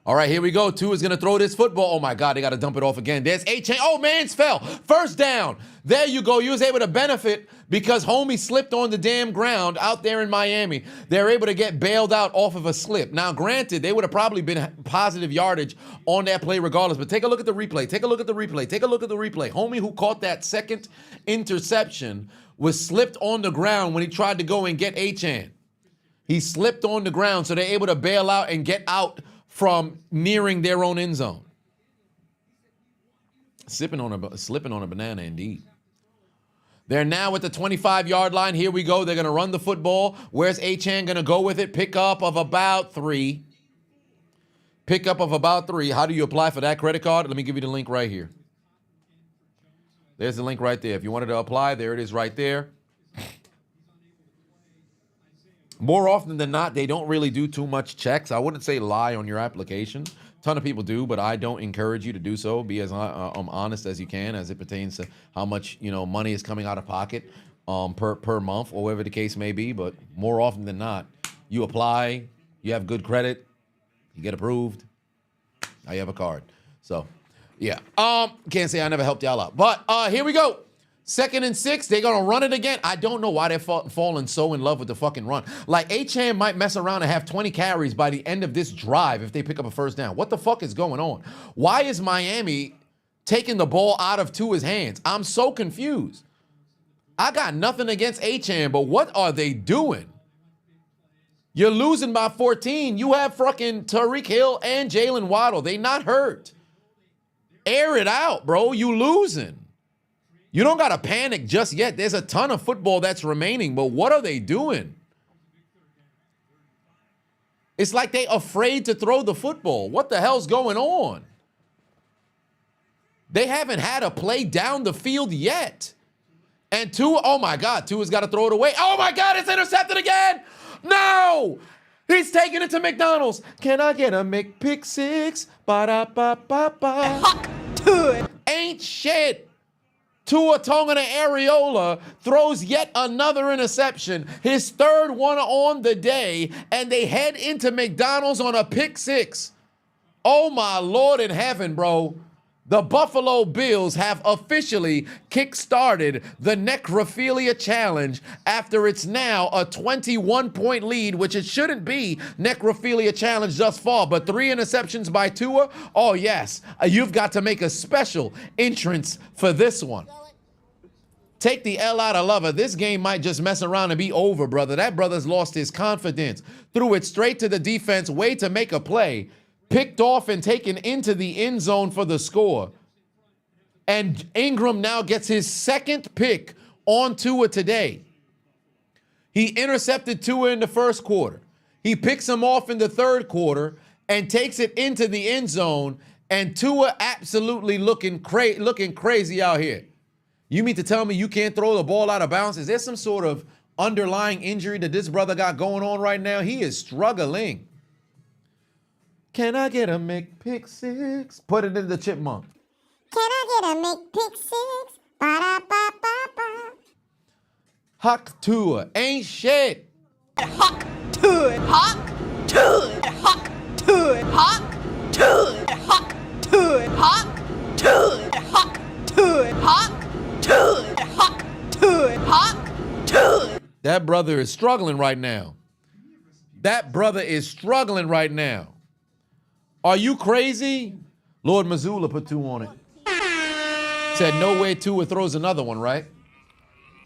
All right, here we go. Tua's going to throw this football. Oh, my God, they got to dump it off again. There's A-Chain. Oh, man's fell. First down. There you go. You was able to benefit because homie slipped on the damn ground out there in Miami. They're able to get bailed out off of a slip. Now, granted, they would have probably been positive yardage on that play regardless, but take a look at the replay. Take a look at the replay. Take a look at the replay. Homie who caught that second interception was slipped on the ground when he tried to go and get A-Chan. He slipped on the ground, so they're able to bail out and get out from nearing their own end zone. Slipping on a banana, indeed. They're now at the 25-yard line. Here we go. They're going to run the football. Where's A-Chan going to go with it? Pickup of about 3. Pickup of about 3. How do you apply for that credit card? Let me give you the link right here. There's the link right there. If you wanted to apply, there it is right there. More often than not, they don't really do too much checks. I wouldn't say lie on your application. A ton of people do, but I don't encourage you to do so. Be as honest as you can as it pertains to how much money is coming out of pocket per month or whatever the case may be. But more often than not, you apply, you have good credit, you get approved, now you have a card. So, yeah. Can't say I never helped y'all out. But here we go. 2nd and 6, they're going to run it again. I don't know why they're falling so in love with the fucking run. Like, A-Chan might mess around and have 20 carries by the end of this drive if they pick up a first down. What the fuck is going on? Why is Miami taking the ball out of Tua's hands? I'm so confused. I got nothing against A-Chan, but what are they doing? You're losing by 14. You have fucking Tyreek Hill and Jalen Waddle. They not hurt. Air it out, bro. You losing. You don't got to panic just yet. There's a ton of football that's remaining, but what are they doing? It's like they afraid to throw the football. What the hell's going on? They haven't had a play down the field yet. And Tua, oh my God, Tua's got to throw it away. Oh my God, it's intercepted again. No! He's taking it to McDonald's. Can I get a McPick-6? Ba-da-ba-ba-ba. Hawk to it. Ain't shit. Tua Tagovailoa throws yet another interception, his 3rd one on the day, and they head into McDonald's on a pick-6. Oh my Lord in heaven, bro. The Buffalo Bills have officially kick-started the Necrophilia Challenge after it's now a 21-point lead, which it shouldn't be Necrophilia Challenge thus far, but 3 interceptions by Tua? Oh, yes. You've got to make a special entrance for this one. Take the L out of Lover. This game might just mess around and be over, brother. That brother's lost his confidence. Threw it straight to the defense, way to make a play. Picked off and taken into the end zone for the score. And Ingram now gets his 2nd pick on Tua today. He intercepted Tua in the 1st quarter. He picks him off in the 3rd quarter and takes it into the end zone. And Tua absolutely looking crazy out here. You mean to tell me you can't throw the ball out of bounds? Is there some sort of underlying injury that this brother got going on right now? He is struggling. Can I get a McPick-6? Put it in the chipmunk. Can I get a McPick-6? Ba-da-ba-ba-ba. Huck Tua. Ain't shit. Hawk to it. Hawk to it. Hawk to it. Hawk to it. Hawk to it. Hawk to it. Hawk to it. Hawk to it. Hawk to it. Hawk to it. That brother is struggling right now. That brother is struggling right now. Are you crazy? Lord Missoula put 2 on it. Said no way Tua throws another one, right?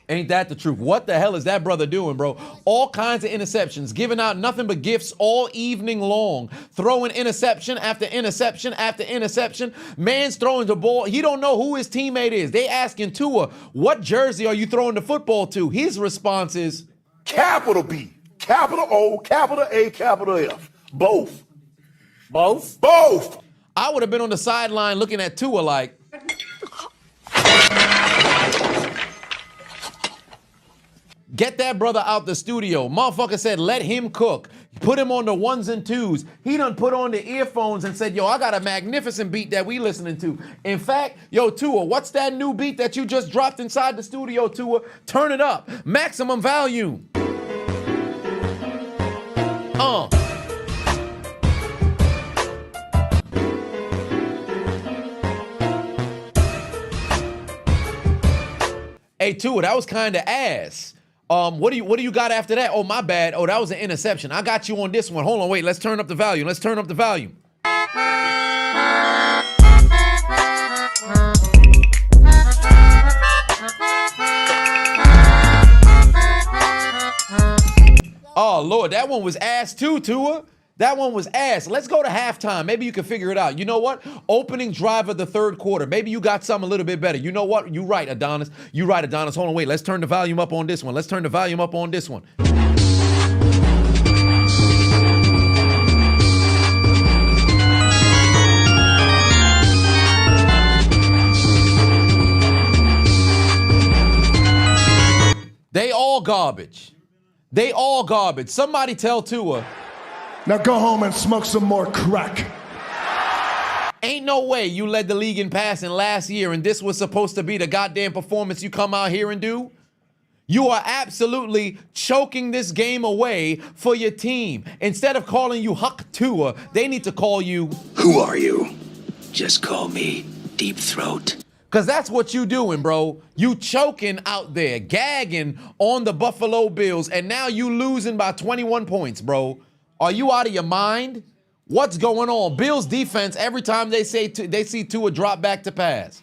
Ain't that the truth? What the hell is that brother doing, bro? All kinds of interceptions, giving out nothing but gifts all evening long, throwing interception after interception after interception. Man's throwing the ball. He don't know who his teammate is. They asking Tua, what jersey are you throwing the football to? His response is, Capital B, capital O, capital A, capital F. Both. Both? Both. I would have been on the sideline looking at Tua like, get that brother out the studio. Motherfucker said, let him cook. Put him on the 1s and 2s. He done put on the earphones and said, yo, I got a magnificent beat that we listening to. In fact, yo, Tua, what's that new beat that you just dropped inside the studio, Tua? Turn it up. Maximum volume. Hey, Tua, that was kind of ass. What do you got after that? Oh, my bad. Oh, that was an interception. I got you on this one. Hold on, wait. Let's turn up the volume. Let's turn up the volume. Oh, Lord, that one was ass too, Tua. That one was ass. Let's go to halftime. Maybe you can figure it out. You know what? Opening drive of the third quarter. Maybe you got something a little bit better. You know what? You right, Adonis. You right, Adonis. Hold on, wait. Let's turn the volume up on this one. Let's turn the volume up on this one. They all garbage. They all garbage. Somebody tell Tua. Now go home and smoke some more crack. Ain't no way you led the league in passing last year and this was supposed to be the goddamn performance you come out here and do? You are absolutely choking this game away for your team. Instead of calling you Huck Tua, they need to call you... Who are you? Just call me Deep Throat. Because that's what you doing, bro. You choking out there, gagging on the Buffalo Bills, and now you losing by 21 points, bro. Are you out of your mind? What's going on? Bills defense, every time they see Tua drop back to pass.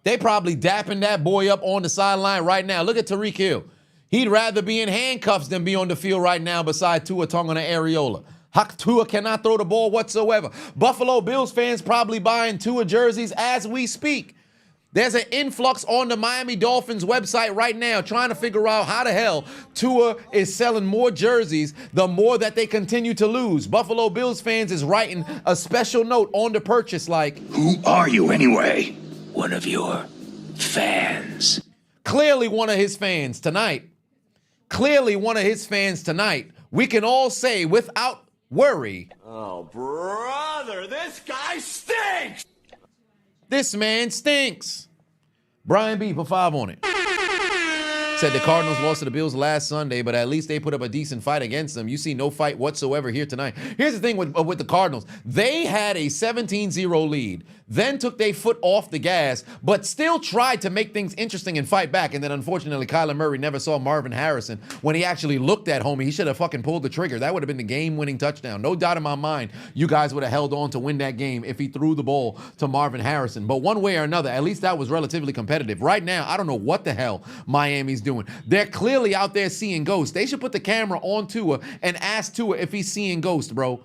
They probably dapping that boy up on the sideline right now. Look at Tyreek Hill. He'd rather be in handcuffs than be on the field right now beside Tua Tonga and Areola. Huck Tua cannot throw the ball whatsoever. Buffalo Bills fans probably buying Tua jerseys as we speak. There's an influx on the Miami Dolphins website right now trying to figure out how the hell Tua is selling more jerseys the more that they continue to lose. Buffalo Bills fans is writing a special note on the purchase like, who are you anyway? One of your fans. Clearly one of his fans tonight. Clearly one of his fans tonight. We can all say without worry. Oh, brother, this guy stinks! This man stinks. Brian B, put 5 on it. Said the Cardinals lost to the Bills last Sunday, but at least they put up a decent fight against them. You see no fight whatsoever here tonight. Here's the thing with the Cardinals. They had a 17-0 lead, then took their foot off the gas, but still tried to make things interesting and fight back. And then unfortunately, Kyler Murray never saw Marvin Harrison. When he actually looked at homie, he should have fucking pulled the trigger. That would have been the game-winning touchdown. No doubt in my mind, you guys would have held on to win that game if he threw the ball to Marvin Harrison. But one way or another, at least that was relatively competitive. Right now, I don't know what the hell Miami's doing. They're clearly out there seeing ghosts. They should put the camera on Tua and ask Tua if he's seeing ghosts, bro.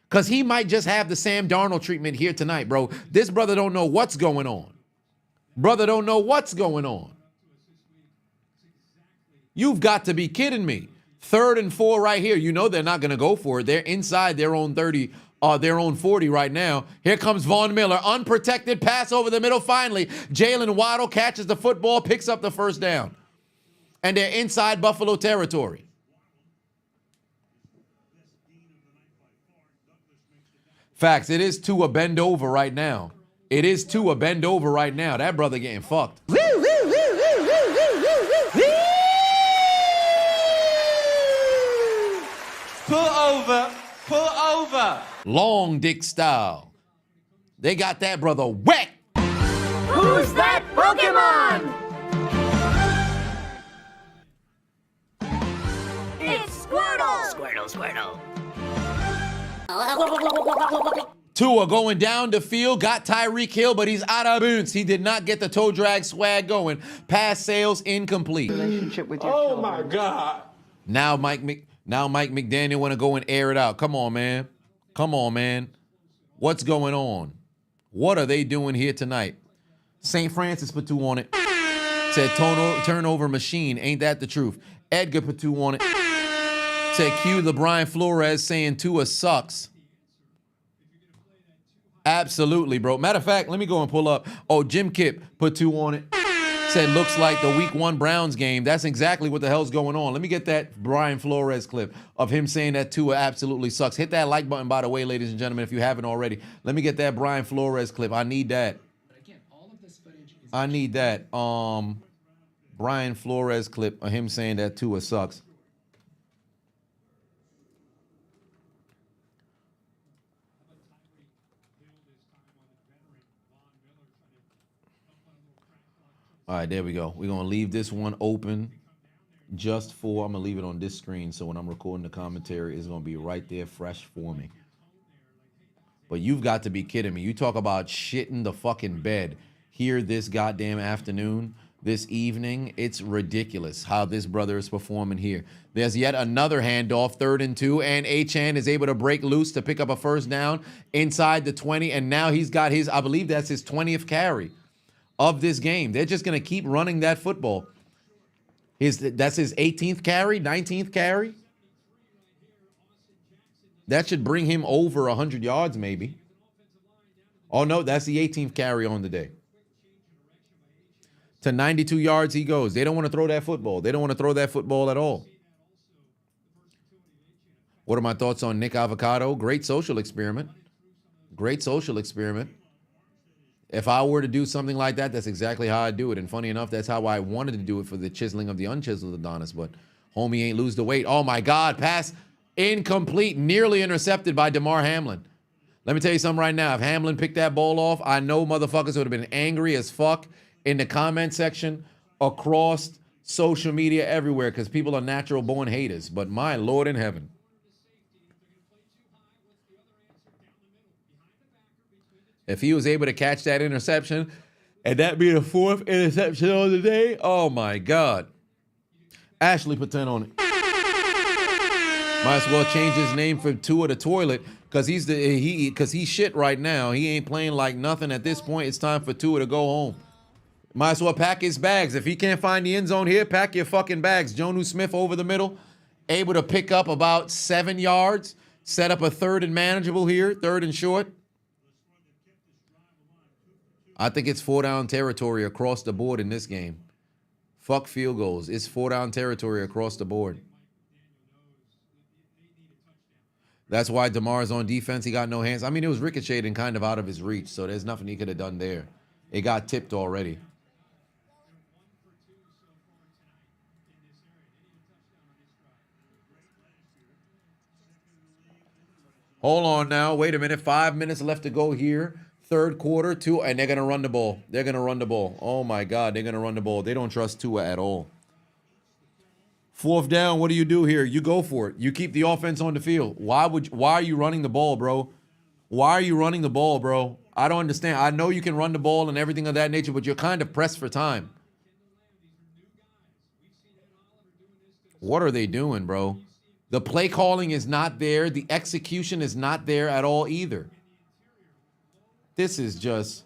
Because he might just have the Sam Darnold treatment here tonight, bro. This brother don't know what's going on. Brother don't know what's going on. You've got to be kidding me. 3rd and 4 right here. You know they're not going to go for it. They're inside their own 30, their own 40 right now. Here comes Von Miller. Unprotected pass over the middle finally. Jalen Waddle catches the football, picks up the first down. And they're inside Buffalo territory. Facts, it is Tua bend over right now. It is Tua bend over right now. That brother getting fucked. Pull over. Pull over. Long dick style. They got that brother wet. Who's that Pokemon? It's Squirtle! Squirtle, Squirtle. Tua going down the field, got Tyreek Hill, but he's out of bounds. He did not get the toe drag swag going. Pass sales incomplete. Relationship with your Oh my God. Now Mike McDaniel want to go and air it out. Come on, man. Come on, man. What's going on? What are they doing here tonight? St. Francis put 2 on it. Said turnover machine. Ain't that the truth? Edgar put 2 on it. Said cue the Brian Flores saying Tua sucks. Absolutely, bro. Matter of fact, let me go and pull up. Oh, Jim Kipp put 2 on it. Said looks like the week 1 Browns game. That's exactly what the hell's going on. Let me get that Brian Flores clip of him saying that Tua absolutely sucks. Hit that like button, by the way, ladies and gentlemen, if you haven't already. Let me get that Brian Flores clip. I need that. I need that. Brian Flores clip of him saying that Tua sucks. All right, there we go. We're going to leave this one open just for, I'm going to leave it on this screen so when I'm recording the commentary, it's going to be right there fresh for me. But you've got to be kidding me. You talk about shitting the fucking bed here this goddamn afternoon, this evening. It's ridiculous how this brother is performing here. There's yet another handoff, 3rd and 2, and Achan is able to break loose to pick up a first down inside the 20, and now he's got his, I believe that's his 20th carry of this game. They're just going to keep running that football. That's his 18th carry, 19th carry. That should bring him over 100 yards maybe. Oh, no, that's the 18th carry on the day. To 92 yards he goes. They don't want to throw that football. They don't want to throw that football at all. What are my thoughts on Nick Avocado? Great social experiment. Great social experiment. If I were to do something like that, that's exactly how I do it. And funny enough, that's how I wanted to do it for the chiseling of the unchiseled Adonis. But homie ain't lose the weight. Oh, my God. Pass incomplete. Nearly intercepted by Damar Hamlin. Let me tell you something right now. If Hamlin picked that ball off, I know motherfuckers would have been angry as fuck in the comment section across social media everywhere because people are natural born haters. But my Lord in heaven. If he was able to catch that interception and that be the 4th interception of the day, oh my God. Ashley put 10 on it. Might as well change his name from Tua the Toilet because he's shit right now. He ain't playing like nothing at this point. It's time for Tua to go home. Might as well pack his bags. If he can't find the end zone here, pack your fucking bags. Jonnu Smith over the middle, able to pick up about 7 yards, set up a 3rd and manageable here, 3rd and short. I think it's 4-down territory across the board in this game. Fuck field goals. It's 4-down territory across the board. That's why Damar's on defense. He got no hands. I mean, it was ricocheted and kind of out of his reach, so there's nothing he could have done there. It got tipped already. Hold on now. Wait a minute. 5 minutes left to go here. 3rd quarter, 2, and they're going to run the ball. They're going to run the ball. Oh, my God. They're going to run the ball. They don't trust Tua at all. 4th down, what do you do here? You go for it. You keep the offense on the field. Why are you running the ball, bro? Why are you running the ball, bro? I don't understand. I know you can run the ball and everything of that nature, but you're kind of pressed for time. What are they doing, bro? The play calling is not there. The execution is not there at all either. This is just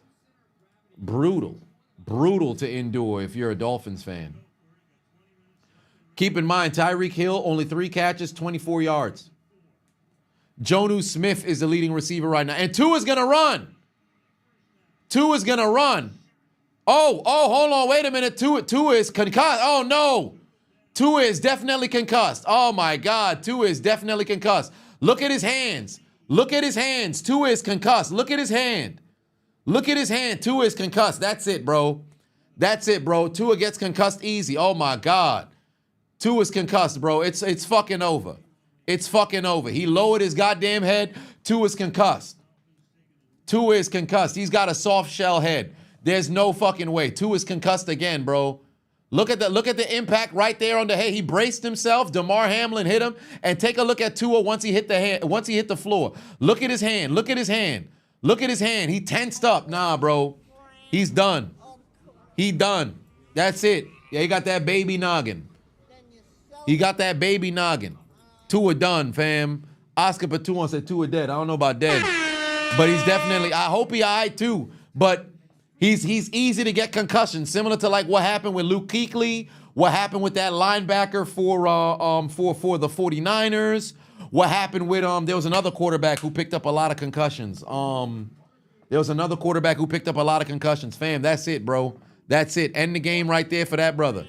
brutal. Brutal to endure if you're a Dolphins fan. Keep in mind, Tyreek Hill, only 3 catches, 24 yards. Jonnu Smith is the leading receiver right now. And Tua's going to run. Tua's going to run. Oh, hold on. Wait a minute. Tua is concussed. Oh, no. Tua is definitely concussed. Oh, my God. Tua is definitely concussed. Look at his hands. Look at his hands. Tua is concussed. Look at his hand. Look at his hand. Tua is concussed. That's it, bro. That's it, bro. Tua gets concussed easy. Oh, my God. Tua is concussed, bro. It's fucking over. It's fucking over. He lowered his goddamn head. Tua is concussed. Tua is concussed. He's got a soft shell head. There's no fucking way. Tua is concussed again, bro. Look at the impact right there on the head. He braced himself. Damar Hamlin hit him. And take a look at Tua once he hit the floor. Look at his hand. Look at his hand. Look at his hand. He tensed up. Nah, bro. He's done. He done. That's it. Yeah, he got that baby noggin. He got that baby noggin. Tua done, fam. Oscar Patuan said Tua dead. I don't know about dead. But he's definitely, I hope he all right too. But he's easy to get concussions, similar to like what happened with Luke Kuechly, what happened with that linebacker for the 49ers, what happened with there was another quarterback who picked up a lot of concussions. There was another quarterback who picked up a lot of concussions. Fam, that's it, bro. That's it. End the game right there for that brother.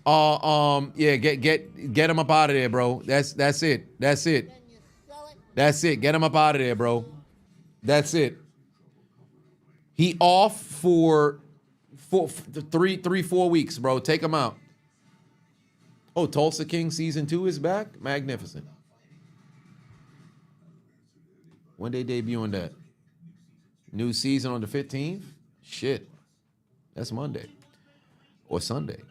Yeah, get him up out of there, bro. That's it. That's it. That's it. Get him up out of there, bro. That's it. He off for 4 weeks, bro. Take him out. Oh, Tulsa King season 2 is back. Magnificent. When they debut on that? New season on the 15th? Shit. That's Monday. or Sunday.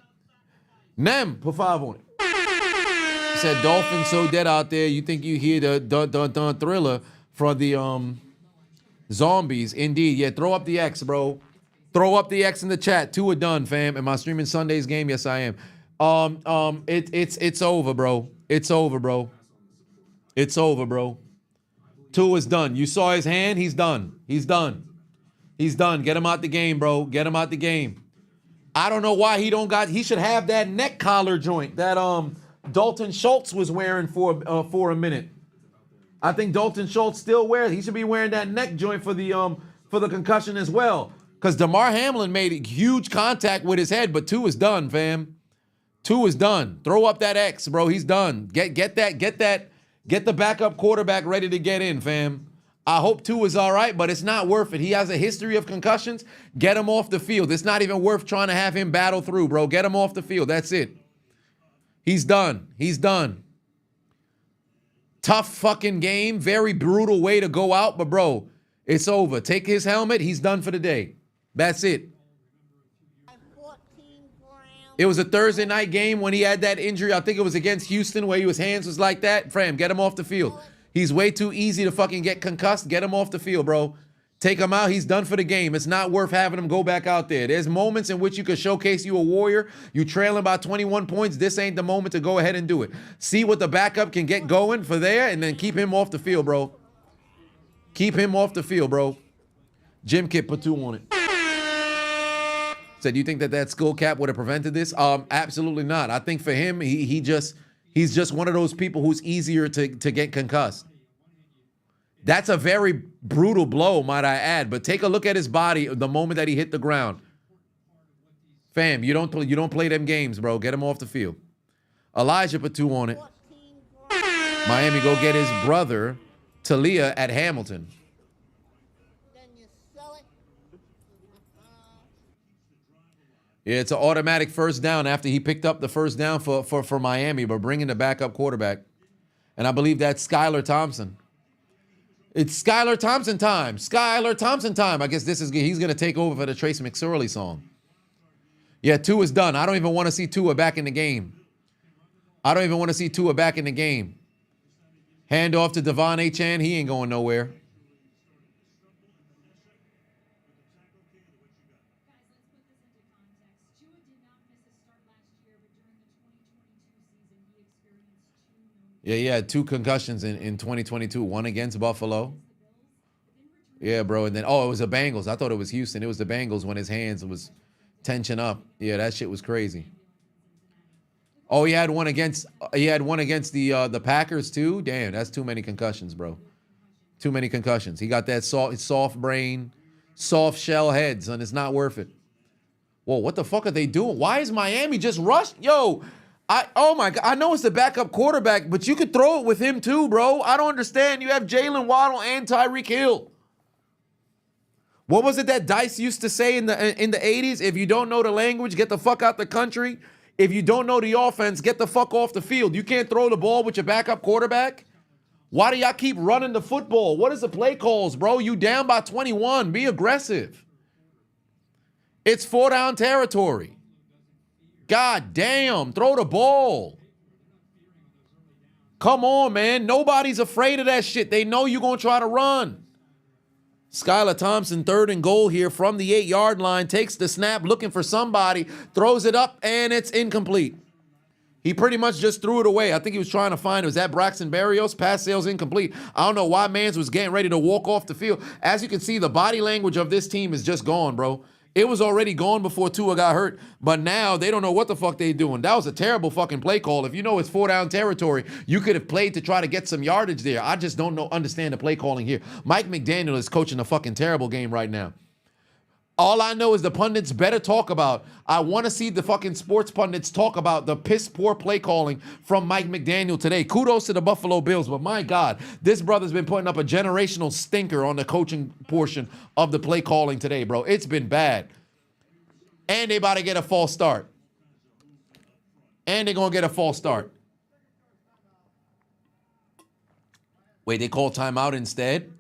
Nem, put 5 on it. He said, Dolphins so dead out there, you think you hear the dun thriller for the zombies. Indeed. Yeah, throw up the X, bro. Throw up the X in the chat. 2 are done, fam. Am I streaming Sunday's game? Yes, I am. It's over, bro. It's over, bro. It's over, bro. 2 is done. You saw his hand? He's done. He's done. He's done. Get him out the game, bro. Get him out the game. I don't know why he should have that neck collar joint that Dalton Schultz was wearing for a minute. I think Dalton Schultz still wears. He should be wearing that neck joint for the concussion as well. Because DeMar Hamlin made huge contact with his head, but 2 is done, fam. 2 is done. Throw up that X, bro. He's done. Get the backup quarterback ready to get in, fam. I hope 2 is all right, but it's not worth it. He has a history of concussions. Get him off the field. It's not even worth trying to have him battle through, bro. Get him off the field. That's it. He's done. He's done. Tough fucking game. Very brutal way to go out, but bro, it's over. Take his helmet. He's done for the day. That's it. It was a Thursday night game when he had that injury. I think it was against Houston where his hands was like that. Fram, get him off the field. He's way too easy to fucking get concussed. Get him off the field, bro. Take him out. He's done for the game. It's not worth having him go back out there. There's moments in which you could showcase you a warrior. You trailing by 21 points. This ain't the moment to go ahead and do it. See what the backup can get going for there and then keep him off the field, bro. Keep him off the field, bro. Jim Kit put 2 on it. Said, do you think that skull cap would have prevented this? Absolutely not. I think for him, he's just one of those people who's easier to get concussed. That's a very brutal blow, might I add. But take a look at his body the moment that he hit the ground. Fam, you don't play them games, bro. Get him off the field. Elijah put 2 on it. Miami go get his brother Talia at Hamilton. Yeah, it's an automatic first down after he picked up the first down for Miami, but bringing the backup quarterback. And I believe that's Skylar Thompson. It's Skylar Thompson time. Skylar Thompson time. I guess he's going to take over for the Trace McSorley song. Yeah, 2 is done. I don't even want to see Tua back in the game. Hand off to Devon Achane. He ain't going nowhere. Yeah, he had 2 concussions in 2022. 1 against Buffalo. Yeah, bro. And then, it was the Bengals. I thought it was Houston. It was the Bengals when his hands was tension up. Yeah, that shit was crazy. Oh, he had one against the Packers too. Damn, that's too many concussions, bro. Too many concussions. He got that soft brain, soft shell heads, and it's not worth it. Whoa, what the fuck are they doing? Why is Miami just rushed? Yo, oh my God, I know it's the backup quarterback, but you could throw it with him too, bro. I don't understand. You have Jalen Waddle and Tyreek Hill. What was it that Dice used to say in the 80s? If you don't know the language, get the fuck out the country. If you don't know the offense, get the fuck off the field. You can't throw the ball with your backup quarterback. Why do y'all keep running the football? What is the play calls, bro? You down by 21. Be aggressive. It's 4 down territory. God damn, throw the ball. Come on, man. Nobody's afraid of that shit. They know you're going to try to run. Skylar Thompson, 3rd and goal here from the 8-yard line. Takes the snap, looking for somebody. Throws it up, and it's incomplete. He pretty much just threw it away. I think he was trying to find, was that Braxton Berrios? Pass sails incomplete. I don't know why Mans was getting ready to walk off the field. As you can see, the body language of this team is just gone, bro. It was already gone before Tua got hurt, but now they don't know what the fuck they doing. That was a terrible fucking play call. If you know it's 4 down territory, you could have played to try to get some yardage there. I just don't understand the play calling here. Mike McDaniel is coaching a fucking terrible game right now. All I know is the pundits better talk about. I want to see the fucking sports pundits talk about the piss poor play calling from Mike McDaniel today. Kudos to the Buffalo Bills, but my God, this brother's been putting up a generational stinker on the coaching portion of the play calling today, bro. It's been bad. And they about to get a false start. And they're going to get a false start. Wait, they called timeout instead?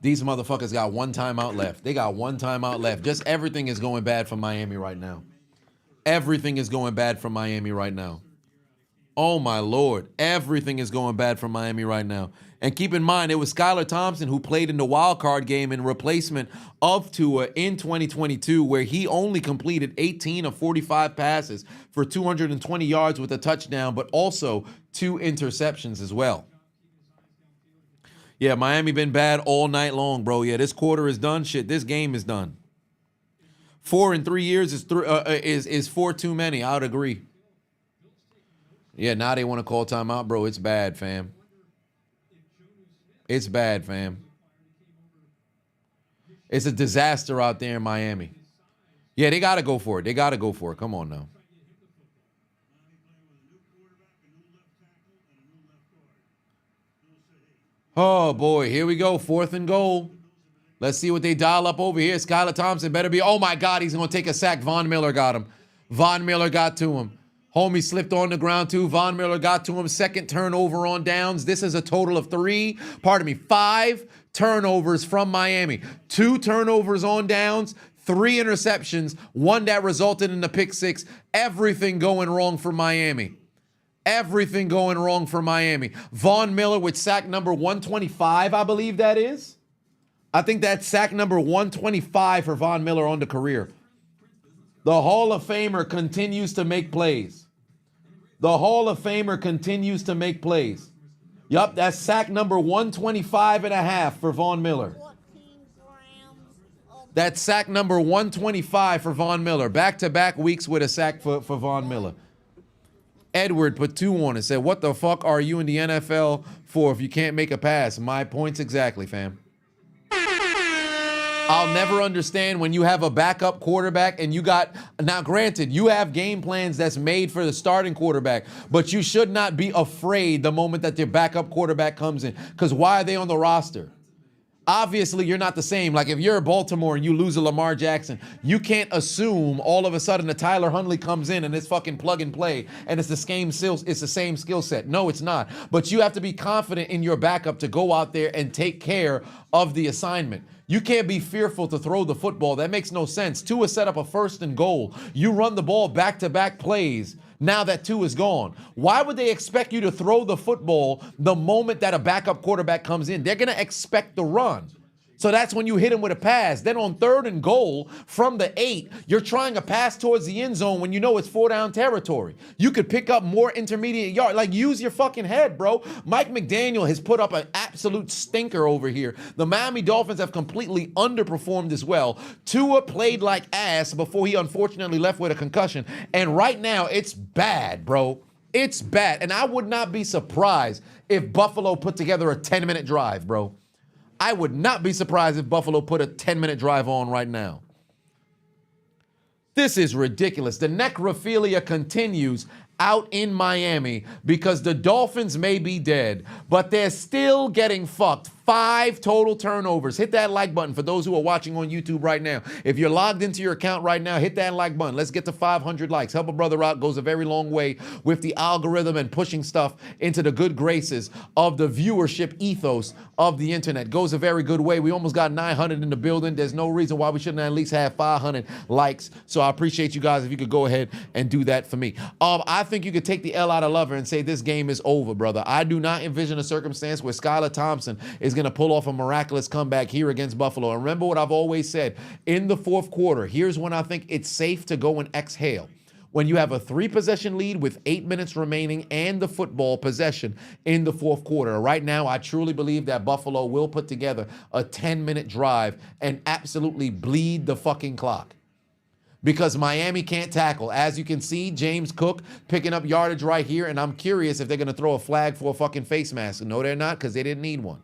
These motherfuckers got 1 timeout left. They got 1 timeout left. Just everything is going bad for Miami right now. Everything is going bad for Miami right now. Oh, my Lord. Everything is going bad for Miami right now. And keep in mind, it was Skylar Thompson who played in the wild card game in replacement of Tua in 2022, where he only completed 18 of 45 passes for 220 yards with a touchdown, but also 2 interceptions as well. Yeah, Miami been bad all night long, bro. Yeah, this quarter is done. Shit, this game is done. 4 in 3 years is 4 too many. I would agree. Yeah, now they want to call timeout, bro. It's bad, fam. It's bad, fam. It's a disaster out there in Miami. Yeah, they got to go for it. They got to go for it. Come on now. Oh, boy. Here we go. 4th and goal. Let's see what they dial up over here. Skylar Thompson better be. Oh, my God. He's going to take a sack. Von Miller got him. Von Miller got to him. Homie slipped on the ground too. Von Miller got to him. 2nd turnover on downs. This is a total of 5 turnovers from Miami. 2 turnovers on downs, 3 interceptions, 1 that resulted in the pick 6. Everything going wrong for Miami. Everything going wrong for Miami. Von Miller with sack number 125, I believe that is. I think that's sack number 125 for Von Miller on the career. The Hall of Famer continues to make plays. The Hall of Famer continues to make plays. Yup, that's sack number 125.5 for Von Miller. That's sack number 125 for Von Miller. Back-to-back weeks with a sack for Von Miller. Edward put 2 on it. Said, what the fuck are you in the NFL for if you can't make a pass? My points exactly, fam. I'll never understand when you have a backup quarterback and you got, now granted, you have game plans that's made for the starting quarterback, but you should not be afraid the moment that your backup quarterback comes in. Because why are they on the roster? Obviously, you're not the same. Like if you're Baltimore and you lose a Lamar Jackson, you can't assume all of a sudden a Tyler Huntley comes in and it's fucking plug and play and it's the same skill set. No, it's not. But you have to be confident in your backup to go out there and take care of the assignment. You can't be fearful to throw the football. That makes no sense. Tua set up a 1st and goal. You run the ball back-to-back plays now that 2 is gone. Why would they expect you to throw the football the moment that a backup quarterback comes in? They're going to expect the run. So that's when you hit him with a pass. Then on 3rd and goal from the 8, you're trying a pass towards the end zone when you know it's 4-down territory. You could pick up more intermediate yard. Like, use your fucking head, bro. Mike McDaniel has put up an absolute stinker over here. The Miami Dolphins have completely underperformed as well. Tua played like ass before he unfortunately left with a concussion. And right now, it's bad, bro. It's bad. And I would not be surprised if Buffalo put together a 10-minute drive, bro. I would not be surprised if Buffalo put a 10-minute drive on right now. This is ridiculous. The necrophilia continues out in Miami because the Dolphins may be dead, but they're still getting fucked. 5 total turnovers. Hit that like button for those who are watching on YouTube right now. If you're logged into your account right now, hit that like button. Let's get to 500 likes. Help a brother out goes a very long way with the algorithm and pushing stuff into the good graces of the viewership ethos of the internet. Goes a very good way. We almost got 900 in the building. There's no reason why we shouldn't at least have 500 likes. So I appreciate you guys if you could go ahead and do that for me. I think you could take the L out of Lover and say this game is over, brother. I do not envision a circumstance where Skylar Thompson is going to pull off a miraculous comeback here against Buffalo. And remember what I've always said, in the 4th quarter, here's when I think it's safe to go and exhale. When you have a 3-possession lead with 8 minutes remaining and the football possession in the 4th quarter. Right now, I truly believe that Buffalo will put together a 10-minute drive and absolutely bleed the fucking clock. Because Miami can't tackle. As you can see, James Cook picking up yardage right here, and I'm curious if they're going to throw a flag for a fucking face mask. No, they're not, because they didn't need one.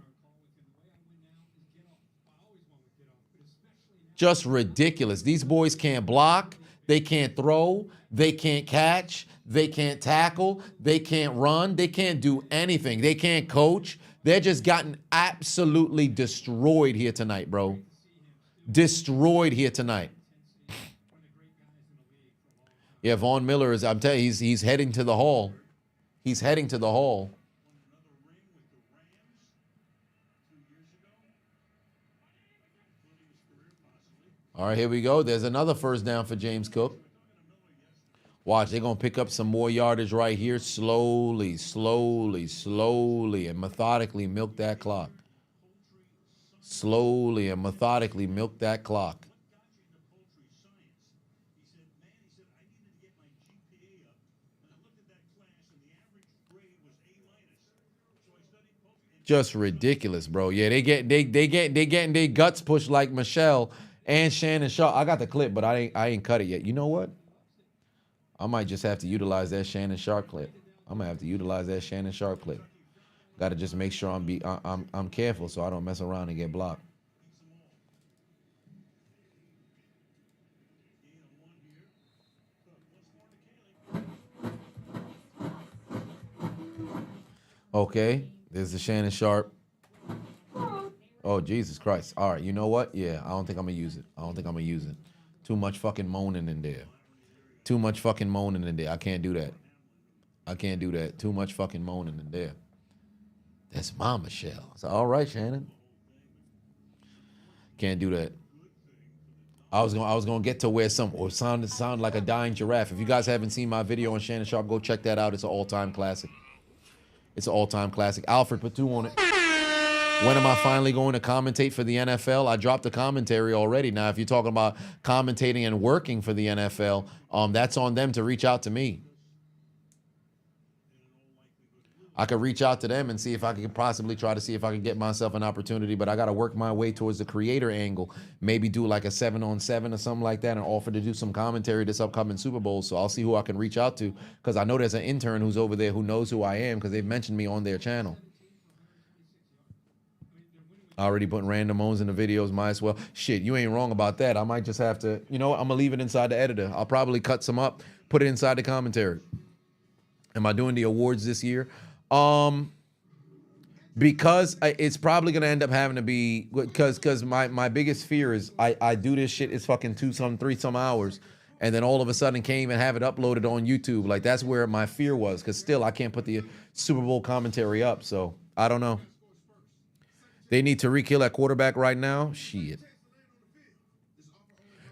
Just ridiculous. These boys can't block. They can't throw. They can't catch. They can't tackle. They can't run. They can't do anything. They can't coach. They're just gotten absolutely destroyed here tonight, bro. Destroyed here tonight. Yeah, Von Miller is, I'm telling you, he's heading to the hall. He's heading to the hall. All right, here we go. There's another 1st down for James Cook. Watch, they're going to pick up some more yardage right here. Slowly, slowly, slowly, and methodically milk that clock. Slowly and methodically milk that clock. Just ridiculous, bro. Yeah, they getting their guts pushed like Michelle and Shannon Sharp. I got the clip, but I ain't cut it yet. You know what? I might just have to utilize that Shannon Sharp clip. I'm gonna have to utilize that Shannon Sharp clip. Got to just make sure I'm careful so I don't mess around and get blocked. Okay, there's the Shannon Sharp. Oh, Jesus Christ. All right, you know what? Yeah, I don't think I'm going to use it. I don't think I'm going to use it. Too much fucking moaning in there. Too much fucking moaning in there. I can't do that. I can't do that. Too much fucking moaning in there. That's my Michelle. I said, all right, Shannon. Can't do that. I was gonna get to where sound like a dying giraffe. If you guys haven't seen my video on Shannon Sharp, go check that out. It's an all-time classic. It's an all-time classic. Alfred, put 2 on it. When am I finally going to commentate for the NFL? I dropped the commentary already. Now, if you're talking about commentating and working for the NFL, that's on them to reach out to me. I could reach out to them and see if I could possibly try to see if I can get myself an opportunity, but I got to work my way towards the creator angle. Maybe do like a 7-on-7 or something like that and offer to do some commentary this upcoming Super Bowl. So I'll see who I can reach out to because I know there's an intern who's over there who knows who I am because they've mentioned me on their channel. Already putting random owns in the videos, might as well. Shit, you ain't wrong about that. I might just have to, you know what? I'm going to leave it inside the editor. I'll probably cut some up, put it inside the commentary. Am I doing the awards this year? Because it's probably gonna end up having to be because my biggest fear is I do this shit. It's fucking 3 some hours, and then all of a sudden can't even have it uploaded on YouTube. Like that's where my fear was. Because still I can't put the Super Bowl commentary up. So I don't know. They need to re-kill at quarterback right now. Shit.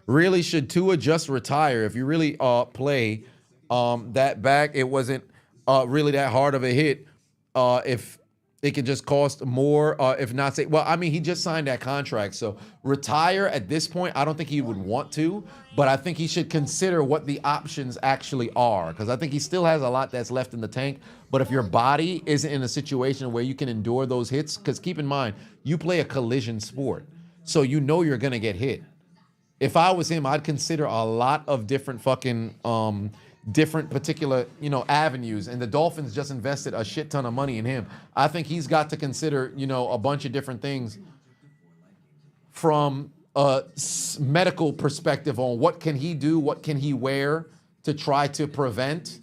Really, should Tua just retire? If you really play that back, it wasn't really that hard of a hit. If it could just cost more, if not say, well, I mean, he just signed that contract. So retire at this point, I don't think he would want to, but I think he should consider what the options actually are. Because I think he still has a lot that's left in the tank. But if your body isn't in a situation where you can endure those hits, because keep in mind, you play a collision sport. So you know you're going to get hit. If I was him, I'd consider a lot of different fucking different particular, avenues. And the Dolphins just invested a shit ton of money in him. I think he's got to consider, a bunch of different things from a medical perspective on what can he do, what can he wear to try to prevent,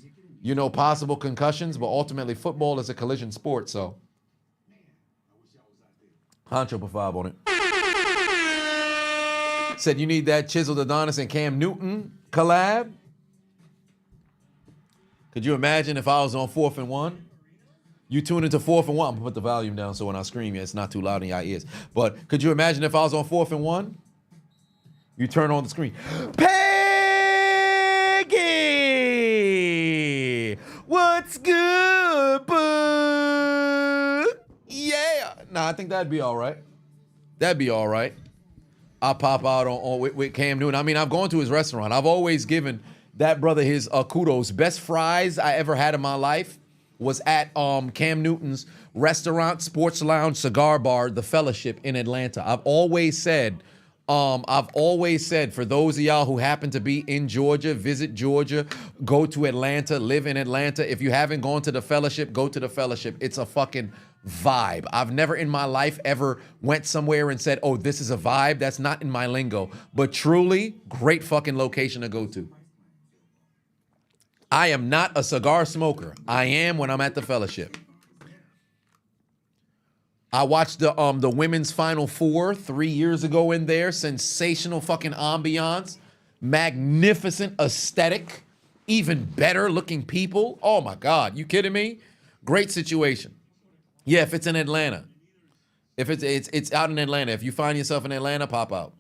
possible concussions. But ultimately, football is a collision sport, so. Honcho put 5 on it. Said you need that Chiseled Adonis and Cam Newton collab. Could you imagine if I was on 4th and 1? You tune into 4th and 1. I'm going to put the volume down so when I scream, it's not too loud in your ears. But could you imagine if I was on 4th and 1? You turn on the screen. Peggy! What's good, bud? Yeah. Nah, I think that'd be all right. That'd be all right. I'll pop out with Cam Newton. I mean, I've gone to his restaurant. I've always given that brother his kudos. Best fries I ever had in my life was at Cam Newton's restaurant, sports lounge, cigar bar, The Fellowship in Atlanta. I've always said for those of y'all who happen to be in Georgia, visit Georgia, go to Atlanta, live in Atlanta. If you haven't gone to The Fellowship, go to The Fellowship. It's a fucking vibe. I've never in my life ever went somewhere and said, oh, this is a vibe. That's not in my lingo. But truly, great fucking location to go to. I am not a cigar smoker. I am when I'm at The Fellowship. I watched the women's Final Four 3 years ago in there. Sensational fucking ambiance. Magnificent aesthetic. Even better looking people. Oh my God, you kidding me? Great situation. Yeah, if it's in Atlanta. If it's out in Atlanta. If you find yourself in Atlanta, pop out.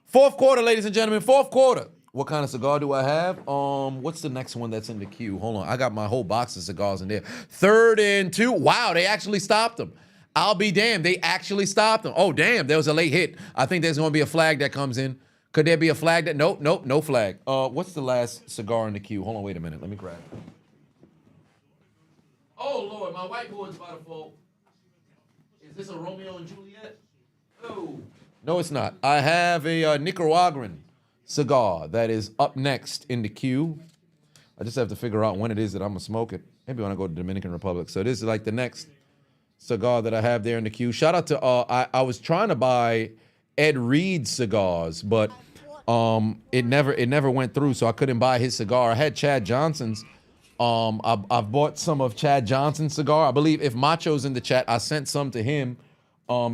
Fourth quarter, ladies and gentlemen. Fourth quarter. What kind of cigar do I have? What's the next one that's in the queue? Hold on. I got my whole box of cigars in there. 3rd and 2. Wow, they actually stopped them. I'll be damned. They actually stopped them. Oh, damn. There was a late hit. I think there's going to be a flag that comes in. Could there be a flag that? Nope, no flag. What's the last cigar in the queue? Hold on, wait a minute. Let me grab it. Oh, Lord, my whiteboard's about to fall. Is this a Romeo and Juliet? Oh. No, it's not. I have a Nicaraguan cigar that is up next in the queue. I just have to figure out when it is that I'm going to smoke it. Maybe when I go to the Dominican Republic. So this is like the next cigar that I have there in the queue. Shout out to, I was trying to buy Ed Reed cigars, but it never went through, so I couldn't buy his cigar. I had Chad Johnson's. I've bought some of Chad Johnson's cigar. I believe if Macho's in the chat, I sent some to him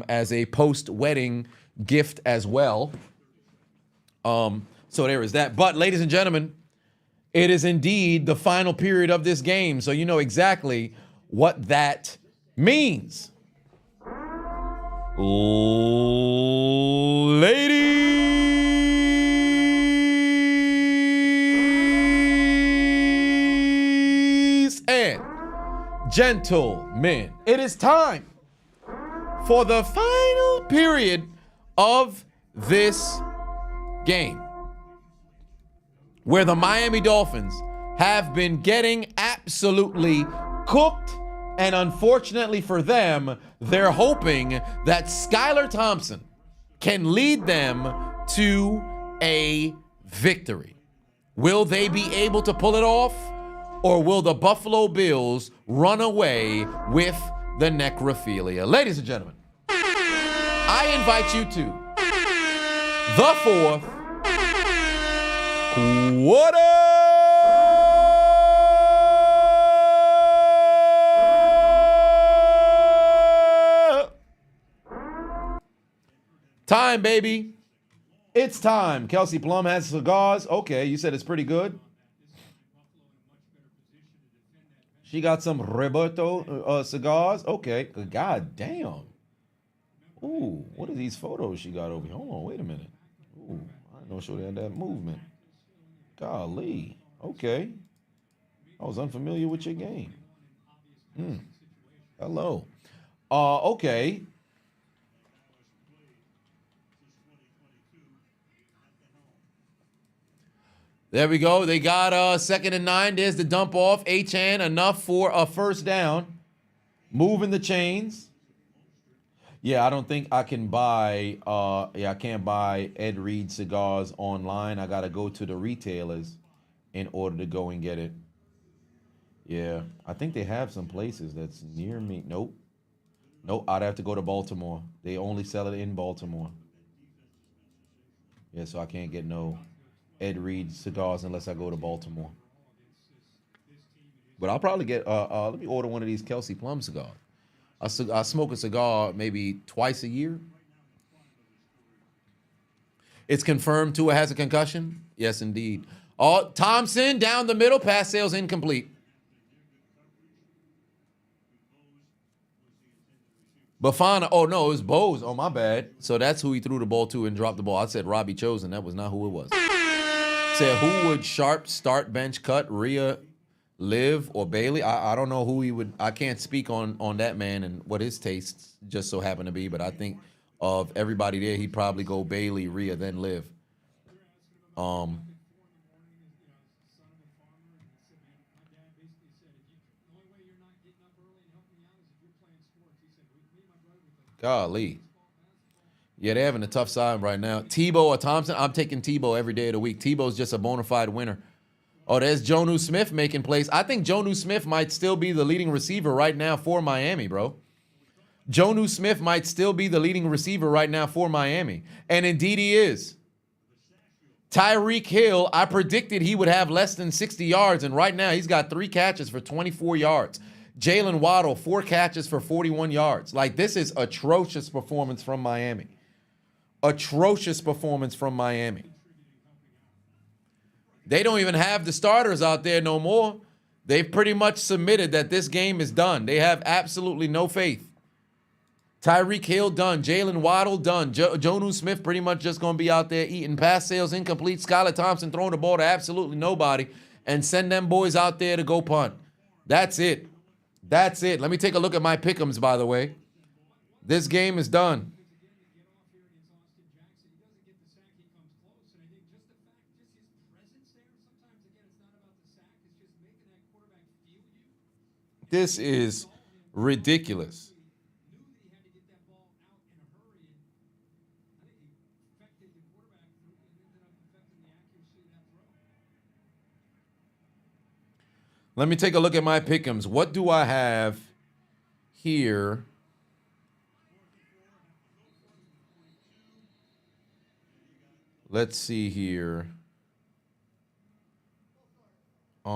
as a post-wedding gift as well. So there is that. But ladies and gentlemen, it is indeed the final period of this game. So you know exactly what that means. Ladies and gentlemen, it is time for the final period of this game, where the Miami Dolphins have been getting absolutely cooked, and unfortunately for them, they're hoping that Skylar Thompson can lead them to a victory. Will they be able to pull it off, or will the Buffalo Bills run away with the necrophilia? Ladies and gentlemen, I invite you to the fourth quarter. Time, baby. It's time. Kelsey Plum has cigars. Okay, you said it's pretty good. She got some Roberto cigars. Okay. God damn. Ooh, what are these photos she got over here? Hold on, wait a minute. Ooh, I didn't know she had that movement. Golly. Okay. I was unfamiliar with your game. Hello. Okay. There we go. They got 2nd and 9. There's the dump off. H-Chan, enough for a first down. Moving the chains. Yeah, I don't think I can buy, I can't buy Ed Reed cigars online. I got to go to the retailers in order to go and get it. Yeah, I think they have some places that's near me. Nope. I'd have to go to Baltimore. They only sell it in Baltimore. Yeah, so I can't get no Ed Reed cigars unless I go to Baltimore. But I'll probably get, let me order one of these Kelsey Plum cigars. I smoke a cigar maybe twice a year. It's confirmed Tua has a concussion. Yes, indeed. Thompson down the middle. Pass sales incomplete. Bafana. Oh, no, it was Bose. Oh, my bad. So that's who he threw the ball to and dropped the ball. I said Robbie Chosen. That was not who it was. Said who would Sharp start, bench, cut, Rhea, Liv, or Bailey? I don't know who he would. I can't speak on that man and what his tastes just so happen to be, but I think of everybody there, he'd probably go Bailey, Rhea, then Liv. Golly. Yeah, they're having a tough time right now. Tebow or Thompson? I'm taking Tebow every day of the week. Tebow's just a bona fide winner. Oh, there's Jonnu Smith making plays. I think Jonnu Smith might still be the leading receiver right now for Miami, bro. Jonnu Smith might still be the leading receiver right now for Miami. And indeed he is. Tyreek Hill, I predicted he would have less than 60 yards, and right now he's got 3 catches for 24 yards. Jalen Waddle, 4 catches for 41 yards. Like, this is atrocious performance from Miami. Atrocious performance from Miami. They don't even have the starters out there no more. They've pretty much submitted that this game is done. They have absolutely no faith. Tyreek Hill done. Jalen Waddle done. Jonnu Smith pretty much just going to be out there eating pass sales incomplete. Skylar Thompson throwing the ball to absolutely nobody and send them boys out there to go punt. That's it. That's it. Let me take a look at my pick'ems, by the way. This game is done. This is ridiculous. Let me take a look at my pick'ems. What do I have here? Let's see here. I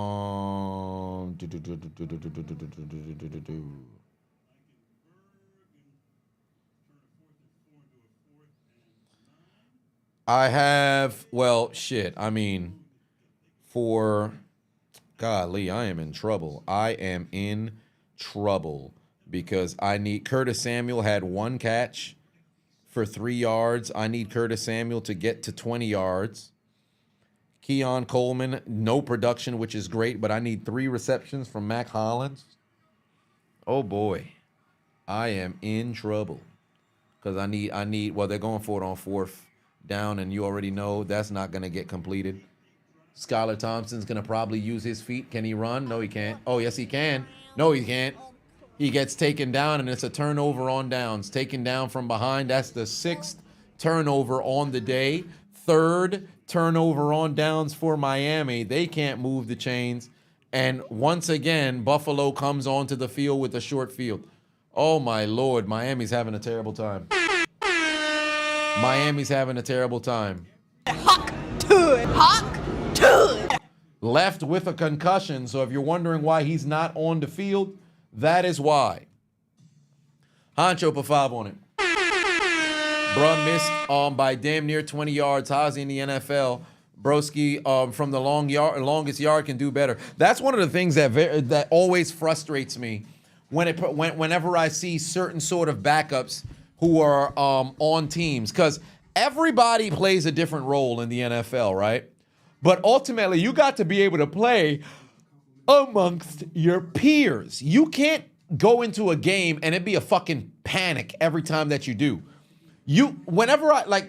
have, well, shit. I mean, for, golly, I am in trouble. I am in trouble because I need, Curtis Samuel had 1 catch for 3 yards. I need Curtis Samuel to get to 20 yards. Keon Coleman, no production, which is great, but I need 3 receptions from Mac Hollins. Oh boy, I am in trouble because I need. Well, they're going for it on 4th down, and you already know that's not going to get completed. Skylar Thompson's going to probably use his feet. Can he run? No, he can't. Oh, yes, he can. No, he can't. He gets taken down, and it's a turnover on downs. Taken down from behind. That's the 6th turnover on the day. 3rd turnover on downs for Miami. They can't move the chains. And once again, Buffalo comes onto the field with a short field. Oh, my Lord. Miami's having a terrible time. Miami's having a terrible time. Hawk to it. Hawk to it. Left with a concussion. So if you're wondering why he's not on the field, that is why. Honcho put 5 on it. Bruh missed by damn near 20 yards. How's he in the NFL? Broski from the longest yard can do better. That's one of the things that always frustrates me whenever I see certain sort of backups who are on teams, because everybody plays a different role in the NFL, right? But ultimately, you got to be able to play amongst your peers. You can't go into a game and it be a fucking panic every time that you do.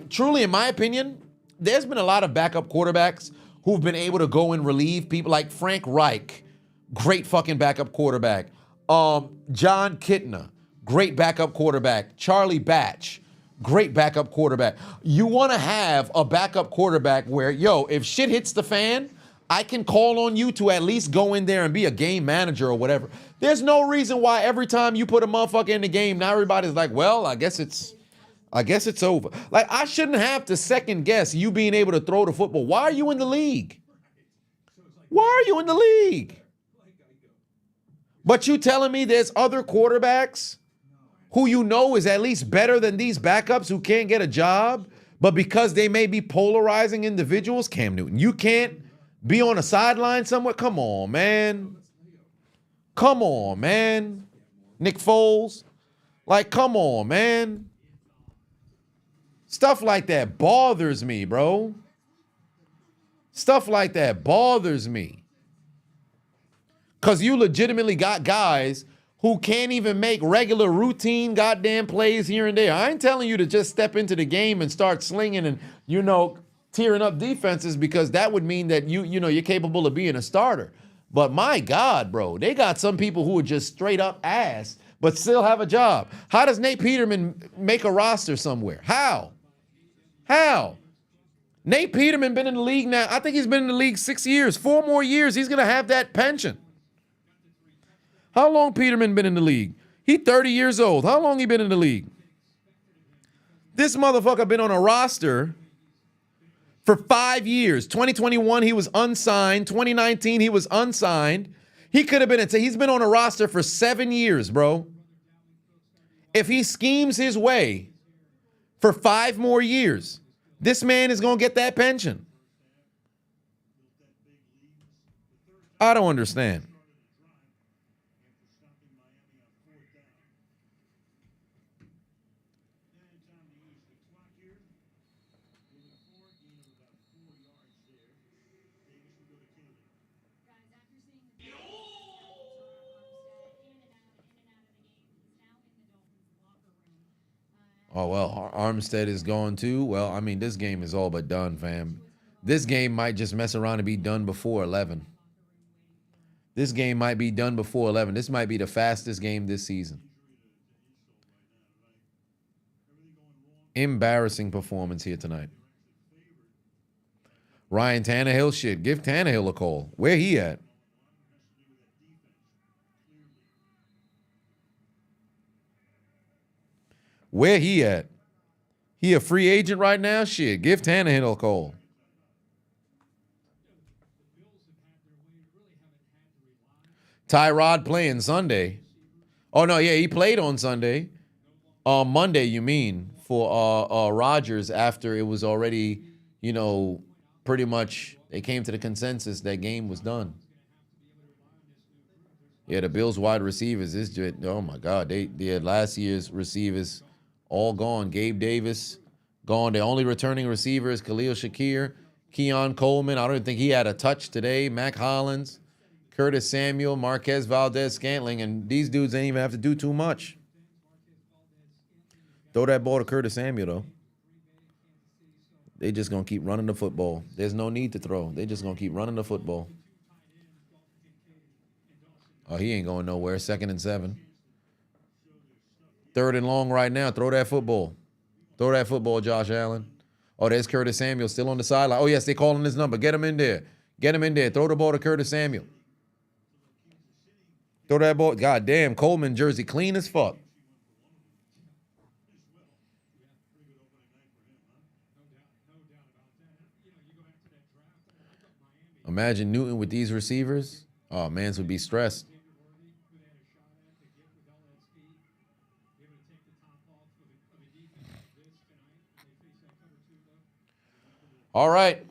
Truly, in my opinion, there's been a lot of backup quarterbacks who've been able to go and relieve people, like Frank Reich, great fucking backup quarterback. John Kitna, great backup quarterback. Charlie Batch, great backup quarterback. You want to have a backup quarterback where, if shit hits the fan, I can call on you to at least go in there and be a game manager or whatever. There's no reason why every time you put a motherfucker in the game, now everybody's like, well, I guess it's over. Like, I shouldn't have to second guess you being able to throw the football. Why are you in the league? Why are you in the league? But you telling me there's other quarterbacks who you know is at least better than these backups who can't get a job, but because they may be polarizing individuals, Cam Newton, you can't be on a sideline somewhere? Come on, man. Come on, man. Nick Foles. Like, come on, man. Stuff like that bothers me, bro. Stuff like that bothers me. Because you legitimately got guys who can't even make regular routine goddamn plays here and there. I ain't telling you to just step into the game and start slinging and, tearing up defenses, because that would mean that you're capable of being a starter. But my God, bro, they got some people who are just straight up ass but still have a job. How does Nate Peterman make a roster somewhere? How? Nate Peterman been in the league now. I think he's been in the league 6 years. 4 more years, he's going to have that pension. How long Peterman been in the league? He 30 years old. How long he been in the league? This motherfucker been on a roster for 5 years. 2021, he was unsigned. 2019, he was unsigned. He could have been, he's been on a roster for 7 years, bro. If he schemes his way for 5 more years, this man is going to get that pension. I don't understand. Oh, well, Armstead is gone too. Well, I mean, this game is all but done, fam. This game might just mess around and be done before 11. This game might be done before 11. This might be the fastest game this season. Embarrassing performance here tonight. Ryan Tannehill, shit. Give Tannehill a call. Where he at? Where he at? He a free agent right now? Shit. Give Tannehill a call. Tyrod playing Sunday. Oh, no, yeah, he played on Sunday. Monday, you mean, for Rodgers after it was already, you know, pretty much they came to the consensus that game was done. Yeah, the Bills wide receivers is just, oh my God, they had last year's receivers all gone. Gabe Davis gone. The only returning receiver is Khalil Shakir, Keon Coleman. I don't think he had a touch today. Mac Hollins, Curtis Samuel, Marquez Valdez-Scantling, and these dudes ain't even have to do too much. Throw that ball to Curtis Samuel, though. They just going to keep running the football. There's no need to throw. They just going to keep running the football. Oh, he ain't going nowhere. 2nd and 7. 3rd and long right now. Throw that football. Throw that football, Josh Allen. Oh, there's Curtis Samuel still on the sideline. Oh, yes, they calling his number. Get him in there. Get him in there. Throw the ball to Curtis Samuel. Throw that ball. God damn, Coleman jersey clean as fuck. Imagine Newton with these receivers. Oh, mans would be stressed. All right.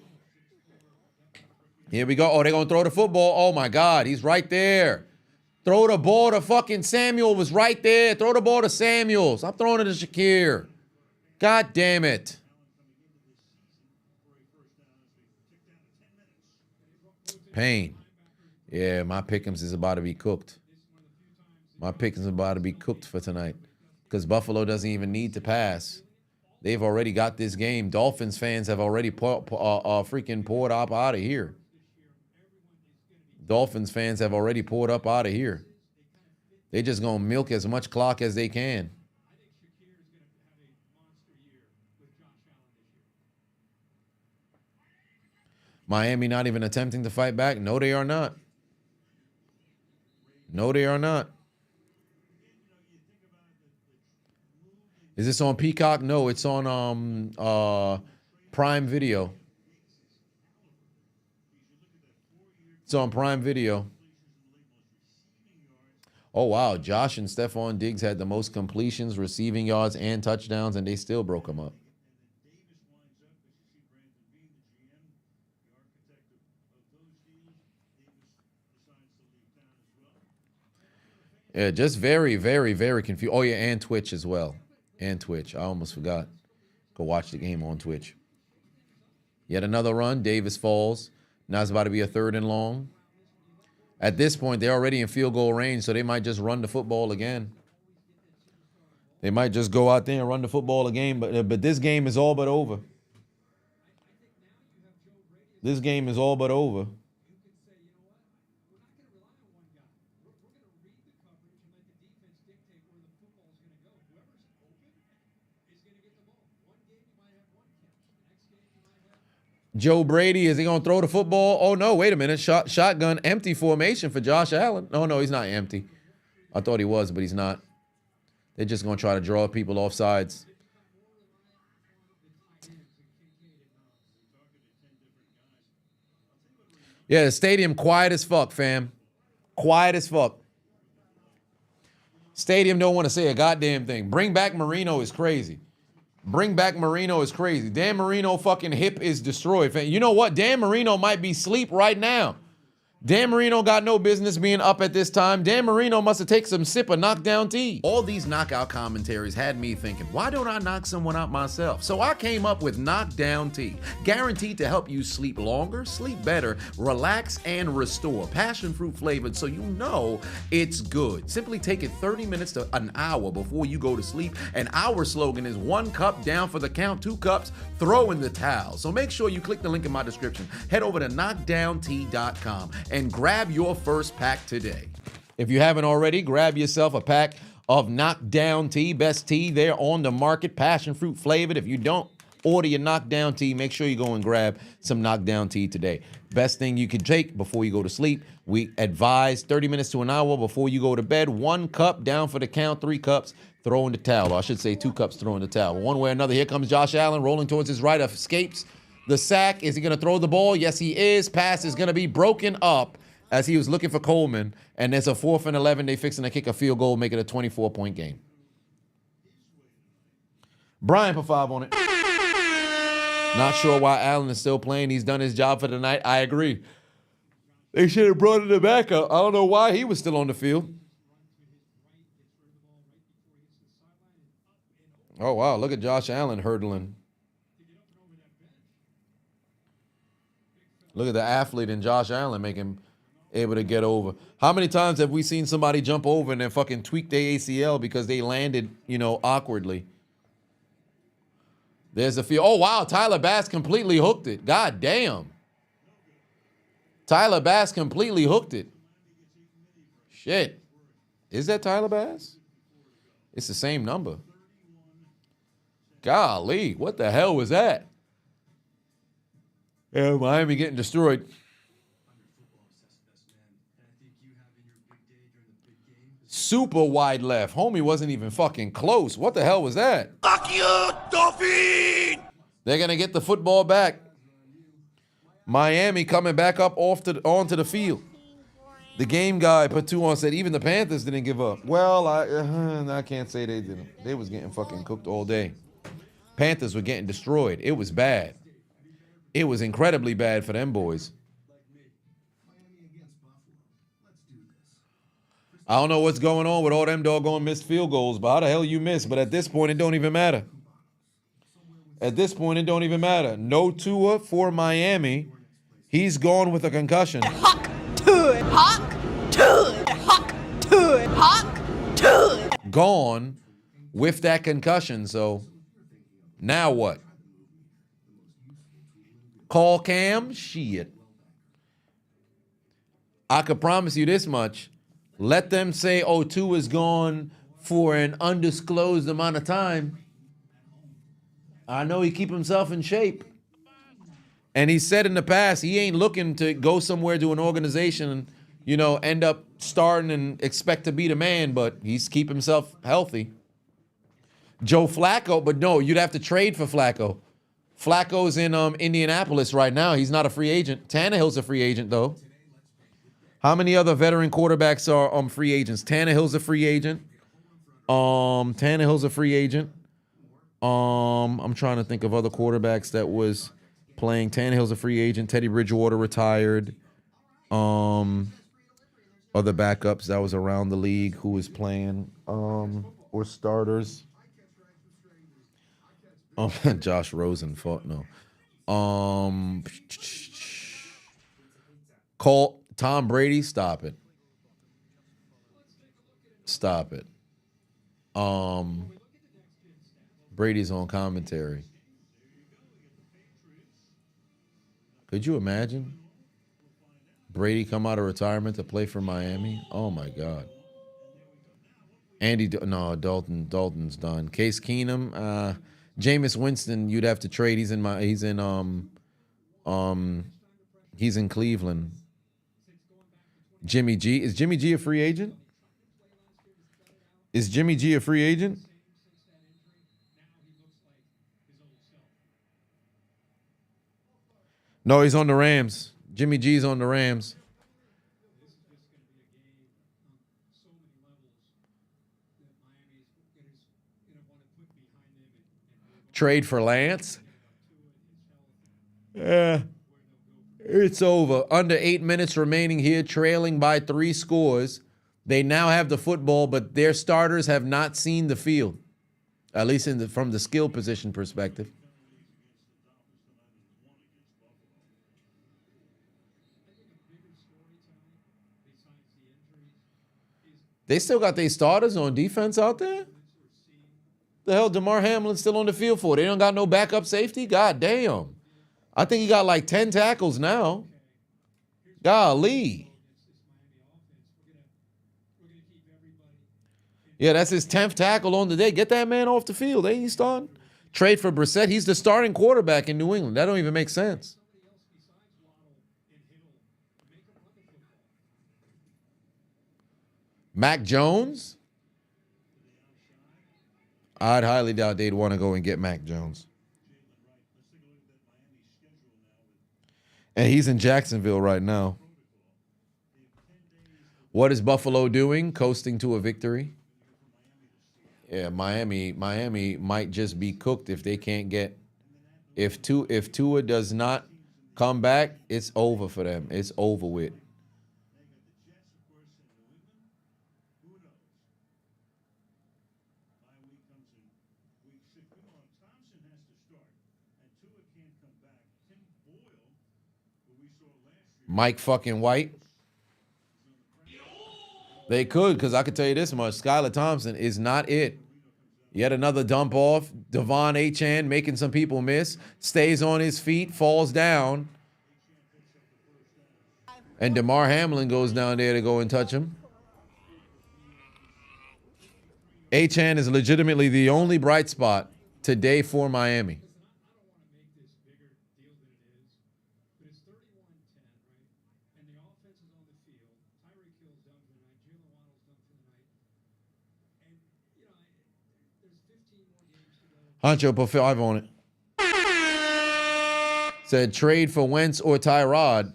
Here we go. Oh, they're going to throw the football. Oh, my God. He's right there. Throw the ball to fucking Samuel was right there. Throw the ball to Samuels. I'm throwing it to Shakir. God damn it. Pain. Yeah, my pick'ems is about to be cooked. My pick'ems is about to be cooked for tonight because Buffalo doesn't even need to pass. They've already got this game. Dolphins fans have already freaking poured up out of here. Dolphins fans have already poured up out of here. They just going to milk as much clock as they can. Miami not even attempting to fight back? No, they are not. No, they are not. Is this on Peacock? No, it's on Prime Video. It's on Prime Video. Oh, wow. Josh and Stephon Diggs had the most completions, receiving yards, and touchdowns, and they still broke them up. Yeah, just very, very, very confused. Oh, yeah, and Twitch as well. And Twitch. I almost forgot. Go watch the game on Twitch. Yet another run. Davis falls. Now it's about to be a 3rd and long. At this point, they're already in field goal range, so they might just run the football again. They might just go out there and run the football again, but this game is all but over. This game is all but over. Joe Brady, is he going to throw the football? Oh, no, wait a minute. Shotgun, empty formation for Josh Allen. No, he's not empty. I thought he was, but he's not. They're just going to try to draw people off sides. Yeah, the stadium quiet as fuck, fam. Quiet as fuck. Stadium don't want to say a goddamn thing. Bring back Marino is crazy. Bring back Marino is crazy. Dan Marino fucking hip is destroyed. You know what? Dan Marino might be asleep right now. Dan Marino got no business being up at this time. Dan Marino must have taken some sip of knockdown tea. All these knockout commentaries had me thinking, why don't I knock someone out myself? So I came up with knockdown tea, guaranteed to help you sleep longer, sleep better, relax, and restore. Passion fruit flavored, so you know it's good. Simply take it 30 minutes to an hour before you go to sleep. And our slogan is 1 cup down for the count, 2 cups, throw in the towel. So make sure you click the link in my description. Head over to knockdowntea.com and grab your first pack today. If you haven't already, grab yourself a pack of Knockdown Tea, best tea there on the market, passion fruit flavored. If you don't order your Knockdown Tea, make sure you go and grab some Knockdown Tea today. Best thing you can take before you go to sleep. We advise 30 minutes to an hour before you go to bed. 1 cup down for the count, 3 cups, throw in the towel. Or I should say 2 cups, throw in the towel. One way or another, here comes Josh Allen rolling towards his right, escapes the sack. Is he going to throw the ball? Yes, he is. Pass is going to be broken up as he was looking for Coleman. And there's a 4th and 11. They fixing to kick a field goal, make it a 24-point game. Brian put 5 on it. Not sure why Allen is still playing. He's done his job for the night. I agree. They should have brought in the backup. I don't know why he was still on the field. Oh, wow. Look at Josh Allen hurdling. Look at the athlete in Josh Allen making him able to get over. How many times have we seen somebody jump over and then fucking tweak their ACL because they landed, awkwardly? There's a few. Oh, wow. Tyler Bass completely hooked it. God damn. Tyler Bass completely hooked it. Shit. Is that Tyler Bass? It's the same number. Golly. What the hell was that? Yeah, Miami getting destroyed. Super wide left. Homie wasn't even fucking close. What the hell was that? Fuck you, Dolphin! They're going to get the football back. Miami coming back up onto the field. The game guy put 2 on, said even the Panthers didn't give up. Well, I can't say they didn't. They was getting fucking cooked all day. Panthers were getting destroyed. It was bad. It was incredibly bad for them boys. I don't know what's going on with all them doggone missed field goals, but how the hell you miss? But at this point, it don't even matter. At this point, it don't even matter. No Tua for Miami. He's gone with a concussion. Hawk to it, hawk to it, hawk to it, hawk to it. Gone with that concussion, so now what? Call Cam? Shit. I could promise you this much. Let them say, oh, Tua is gone for an undisclosed amount of time. I know he keep himself in shape. And he said in the past, he ain't looking to go somewhere to an organization and, end up starting and expect to be the man, but he's keep himself healthy. Joe Flacco, but no, you'd have to trade for Flacco. Flacco's in Indianapolis right now. He's not a free agent. Tannehill's a free agent, though. How many other veteran quarterbacks are free agents? Tannehill's a free agent. Tannehill's a free agent. I'm trying to think of other quarterbacks that was playing. Tannehill's a free agent. Teddy Bridgewater retired. Other backups that was around the league who was playing or starters. Josh Rosen fought no. Tom Brady, stop it. Stop it. Brady's on commentary. Could you imagine? Brady come out of retirement to play for Miami? Oh my God. Dalton's done. Case Keenum, Jameis Winston, you'd have to trade. He's in Cleveland. Jimmy G. Is Jimmy G a free agent? Is Jimmy G a free agent? No, he's on the Rams. Jimmy G's on the Rams. Trade for Lance? Yeah. It's over. Under 8 minutes remaining here, trailing by 3 scores. They now have the football, but their starters have not seen the field, at least from the skill position perspective. They still got their starters on defense out there? The hell DeMar Hamlin's still on the field for? They don't got no backup safety? God damn. I think he got like 10 tackles now. Golly. Yeah, that's his 10th tackle on the day. Get that man off the field. They ain't starting. Trade for Brissett. He's the starting quarterback in New England. That don't even make sense. Mac Jones? I'd highly doubt they'd want to go and get Mac Jones. And he's in Jacksonville right now. What is Buffalo doing? Coasting to a victory. Yeah, Miami might just be cooked if they can't get. If Tua does not come back, it's over for them. It's over with. Mike fucking White. They could, because I could tell you this much. Skylar Thompson is not it. Yet another dump off. Devon Achane making some people miss. Stays on his feet, falls down. And DeMar Hamlin goes down there to go and touch him. Achane is legitimately the only bright spot today for Miami. Honcho put 5 on it. Said trade for Wentz or Tyrod.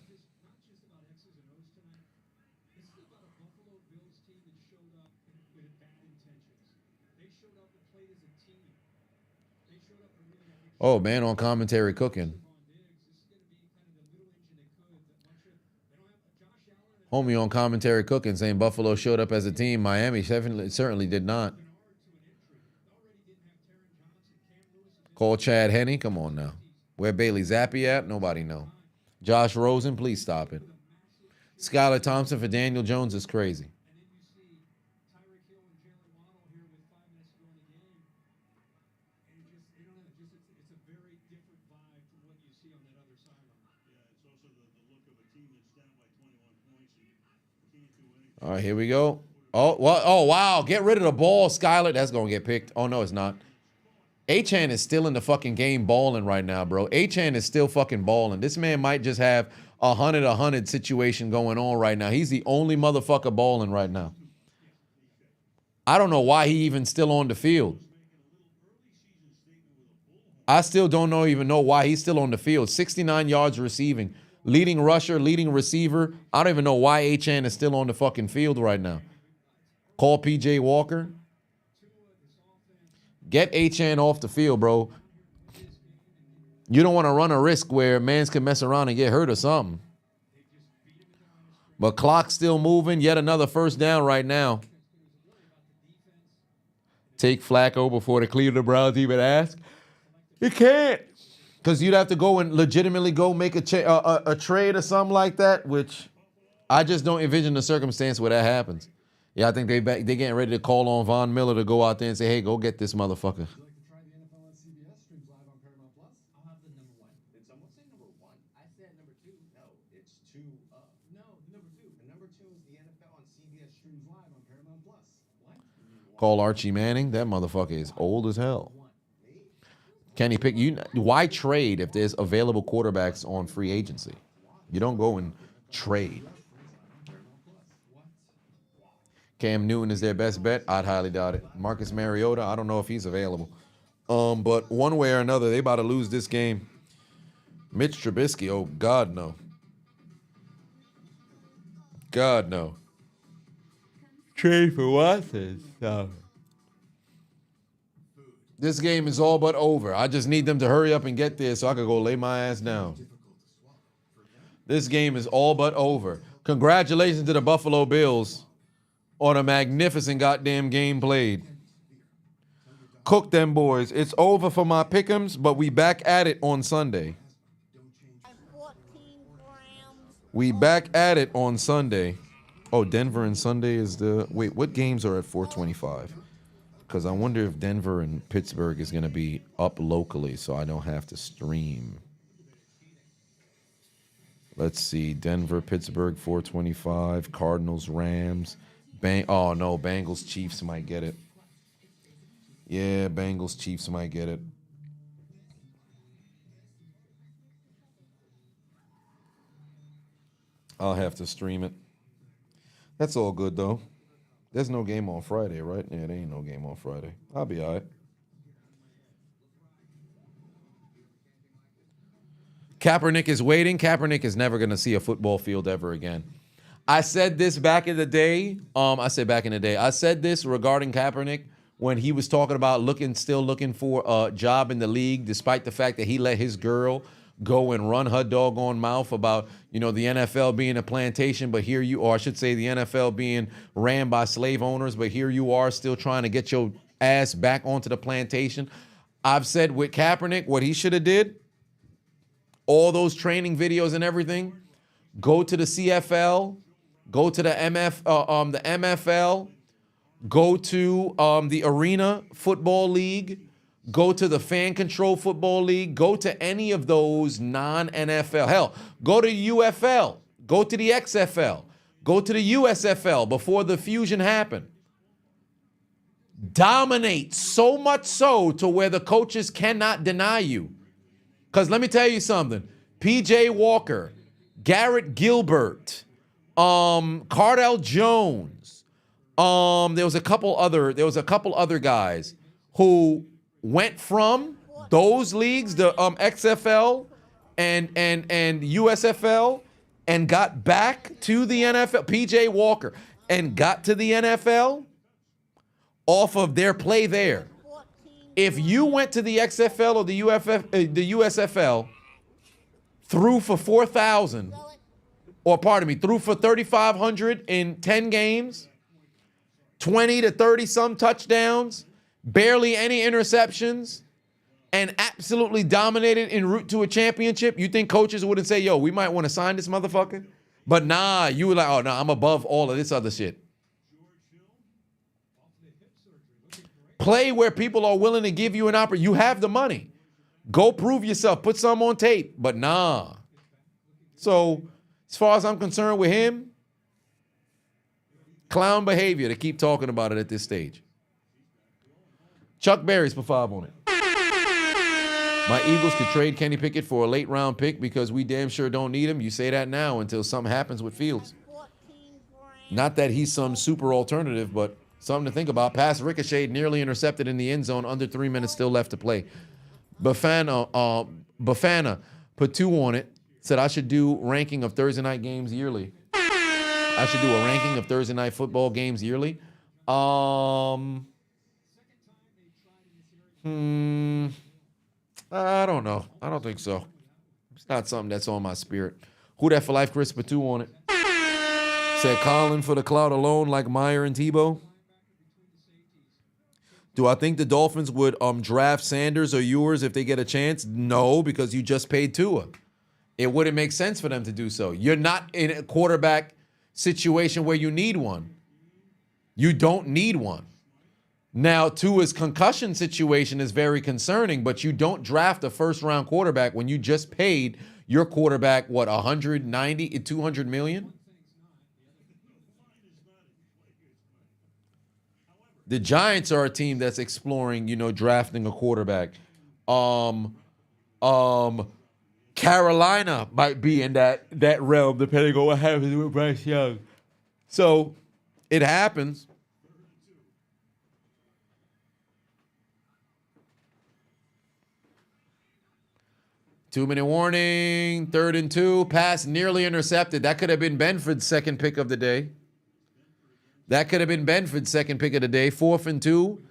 Oh, man on commentary cooking. Homie on commentary cooking saying Buffalo showed up as a team. Miami certainly did not. Call Chad Henne. Come on now. Where Bailey Zappi at? Nobody know. Josh Rosen, please stop it. Skylar Thompson for Daniel Jones is crazy. All right, here we go. Oh, what? Oh, wow. Get rid of the ball, Skylar. That's going to get picked. Oh, no, it's not. Achane is still in the fucking game balling right now, bro. Achane is still fucking balling. This man might just have a 100 situation going on right now. He's the only motherfucker balling right now. I don't know why he even still on the field. I still don't even know why he's still on the field. 69 yards receiving. Leading rusher, leading receiver. I don't even know why Achane is still on the fucking field right now. Call P.J. Walker. Get Achane off the field, bro. You don't want to run a risk where mans can mess around and get hurt or something. But clock's still moving. Yet another first down right now. Take Flacco before the Cleveland Browns even ask. You can't. Because you'd have to go and legitimately go make a trade or something like that, which I just don't envision the circumstance where that happens. Yeah, I think they getting ready to call on Von Miller to go out there and say, hey, go get this motherfucker. Call Archie Manning. That motherfucker is old as hell. Can he pick you? Why trade if there's available quarterbacks on free agency? You don't go and trade. Cam Newton is their best bet. I'd highly doubt it. Marcus Mariota, I don't know if he's available. But one way or another, they about to lose this game. Mitch Trubisky, oh God, no. God, no. Trade for Watson. This game is all but over. I just need them to hurry up and get there so I could go lay my ass down. This game is all but over. Congratulations to the Buffalo Bills on a magnificent goddamn game played. Cook them boys. It's over for my pick'ems, but we back at it on Sunday. We back at it on Sunday. Oh, Denver and Sunday is the... Wait, what games are at 4:25? Because I wonder if Denver and Pittsburgh is going to be up locally so I don't have to stream. Let's see. Denver, Pittsburgh, 4:25. Cardinals, Rams. Oh, no. Bengals, Chiefs might get it. Yeah, Bengals, Chiefs might get it. I'll have to stream it. That's all good, though. There's no game on Friday, right? Yeah, there ain't no game on Friday. I'll be all right. Kaepernick is waiting. Kaepernick is never going to see a football field ever again. I said this back in the day. I said this regarding Kaepernick when he was talking about still looking for a job in the league, despite the fact that he let his girl go and run her doggone mouth about, the NFL being a plantation, but here you are, I should say the NFL being ran by slave owners, but here you are still trying to get your ass back onto the plantation. I've said with Kaepernick, what he should have did, all those training videos and everything, go to the CFL, go to the MFL, go to the Arena Football League, go to the Fan Control Football League, go to any of those non-NFL. Hell, go to UFL, go to the XFL, go to the USFL before the fusion happened. Dominate so much so to where the coaches cannot deny you. Because let me tell you something. P.J. Walker, Garrett Gilbert, Cardell Jones, there was a couple other guys who went from those leagues, the XFL and USFL, and got back to the NFL. P.J. Walker, and got to the NFL off of their play there. If you went to the XFL or the USFL, threw for 4,000, threw for 3,500 in 10 games, 20 to 30 some touchdowns, barely any interceptions, and absolutely dominated en route to a championship, you think coaches wouldn't say, yo, we might want to sign this motherfucker? But nah, you were like, oh, no, I'm above all of this other shit. Play where people are willing to give you an opportunity. You have the money. Go prove yourself. Put some on tape. But nah. So, as far as I'm concerned with him, clown behavior to keep talking about it at this stage. Chuck Berry's for 5 on it. My Eagles could trade Kenny Pickett for a late round pick because we damn sure don't need him. You say that now until something happens with Fields. Not that he's some super alternative, but something to think about. Pass ricocheted, nearly intercepted in the end zone, under 3 minutes still left to play. Bafana put 2 on it, said I should do ranking of Thursday night games yearly. I should do a ranking of Thursday night football games yearly. I don't know. I don't think so. It's not something that's on my spirit. Who that for life, Chris, put 2 on it. Said Colin for the cloud alone, like Meyer and Tebow. Do I think the Dolphins would draft Sanders or Ewers if they get a chance? No, because you just paid Tua. It wouldn't make sense for them to do so. You're not in a quarterback situation where you need one. You don't need one. Now, Tua's concussion situation is very concerning, but you don't draft a first-round quarterback when you just paid your quarterback, what, 190, 200 million? The Giants are a team that's exploring, drafting a quarterback. Carolina might be in that realm, depending on what happens with Bryce Young. So it happens. Two-minute warning, 3rd and 2, pass nearly intercepted. That could have been Benford's second pick of the day. 4th and 2.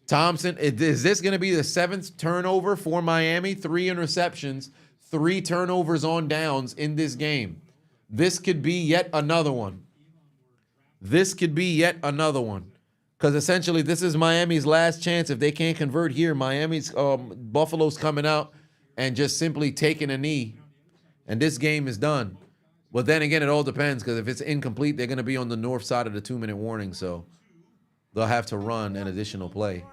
Thompson, is this going to be the 7th turnover for Miami? 3 interceptions, 3 turnovers on downs in this game. This could be yet another one. This could be yet another one. Because essentially, this is Miami's last chance. If they can't convert here, Buffalo's coming out and just simply taking a knee. And this game is done. But then again, it all depends. Because if it's incomplete, they're going to be on the north side of the 2-minute warning. So they'll have to run an additional play.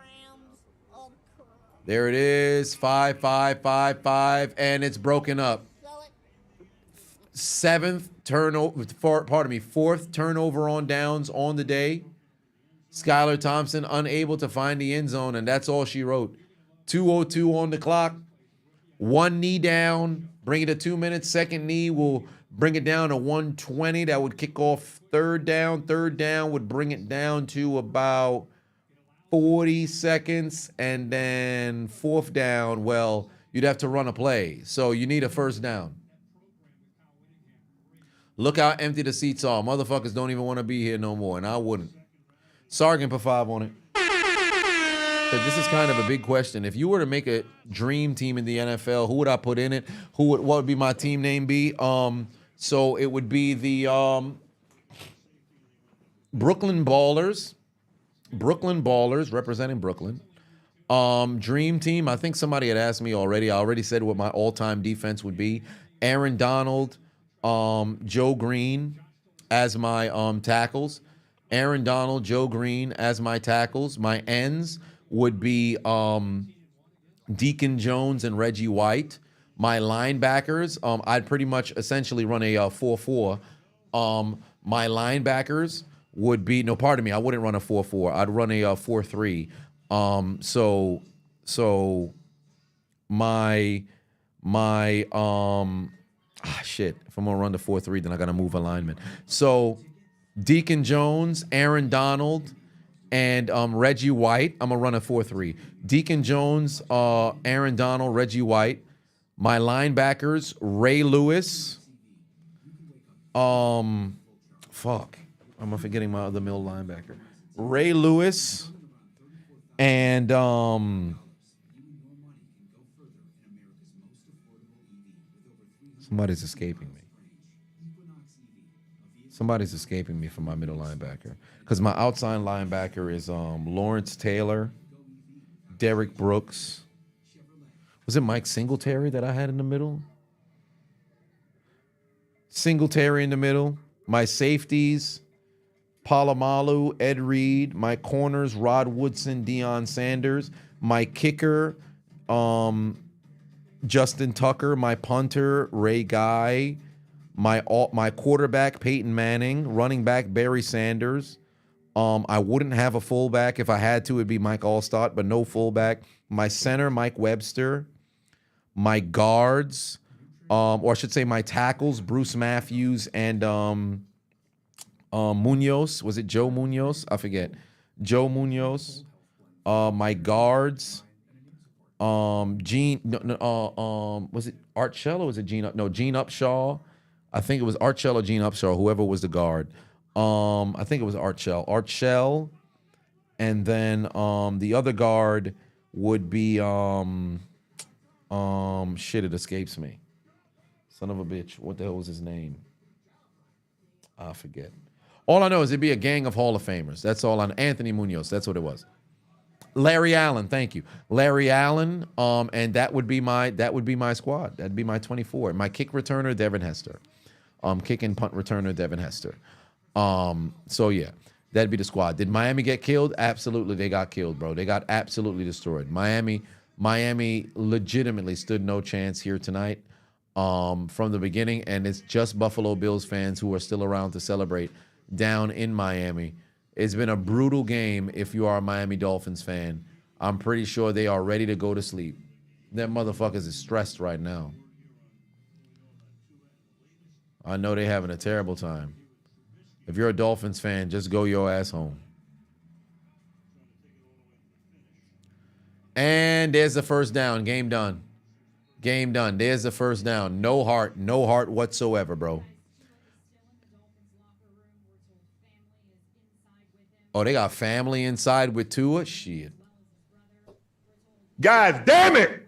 There it is. 5, 5, 5, 5. And it's broken up. 4th turnover on downs on the day. Skylar Thompson unable to find the end zone, and that's all she wrote. 2:02 on the clock. 1 knee down. Bring it to 2 minutes. Second knee will bring it down to 1:20. That would kick off third down. Third down would bring it down to about 40 seconds. And then 4th down, well, you'd have to run a play. So you need a first down. Look how empty the seats are. Motherfuckers don't even want to be here no more, and I wouldn't. Sargent put 5 on it. So this is kind of a big question. If you were to make a dream team in the NFL, who would I put in it? What would be my team name be? So it would be the Brooklyn Ballers. Brooklyn Ballers representing Brooklyn. Dream team. I think somebody had asked me already. I already said what my all-time defense would be. Aaron Donald, Joe Green as my tackles. Aaron Donald, Joe Green as my tackles. My ends would be Deacon Jones and Reggie White. My linebackers, I'd pretty much essentially run a 4-4. My linebackers would be, no, pardon me, I wouldn't run a 4-4. I'd run a 4-3. So my shit. If I'm gonna run the 4-3, then I gotta move alignment. So Deacon Jones, Aaron Donald, and Reggie White. I'm gonna run a 4-3. Deacon Jones, Aaron Donald, Reggie White. My linebackers, Ray Lewis. I'm forgetting my other middle linebacker. Ray Lewis and somebody's escaping me. Somebody's escaping me from my middle linebacker. Because my outside linebacker is Lawrence Taylor, Derek Brooks. Was it Mike Singletary that I had in the middle? Singletary in the middle. My safeties, Palomalu, Ed Reed. My corners, Rod Woodson, Deion Sanders. My kicker, Justin Tucker. My punter, Ray Guy. My quarterback, Peyton Manning. Running back, Barry Sanders. I wouldn't have a fullback. If I had to, it'd be Mike Allstott, but no fullback. My center, Mike Webster. My guards, or I should say my tackles, Bruce Matthews and Munoz. Was it Joe Munoz? I forget. Joe Munoz. My guards, Gene. Was it Art Shell or was it Gene? No, Gene Upshaw. I think it was Art Shell or Gene Upshaw, whoever was the guard. I think it was Art Shell. Art Shell, and then the other guard would be shit, it escapes me. Son of a bitch. What the hell was his name? I forget. All I know is it'd be a gang of Hall of Famers. That's all I know. Anthony Munoz. That's what it was. Larry Allen. Thank you. Larry Allen. And that would be my squad. That'd be my 24. My kick returner, Devin Hester. Kick and punt returner, Devin Hester. So yeah, that'd be the squad. Did Miami get killed? Absolutely, they got killed, bro. They got absolutely destroyed. Miami legitimately stood no chance here tonight from the beginning, and it's just Buffalo Bills fans who are still around to celebrate down in Miami. It's been a brutal game if you are a Miami Dolphins fan. I'm pretty sure they are ready to go to sleep. Them motherfuckers is stressed right now. I know they're having a terrible time. If you're a Dolphins fan, just go your ass home. And there's the first down. Game done. Game done. There's the first down. No heart whatsoever, bro. Oh, they got family inside with Tua? Shit. God damn it!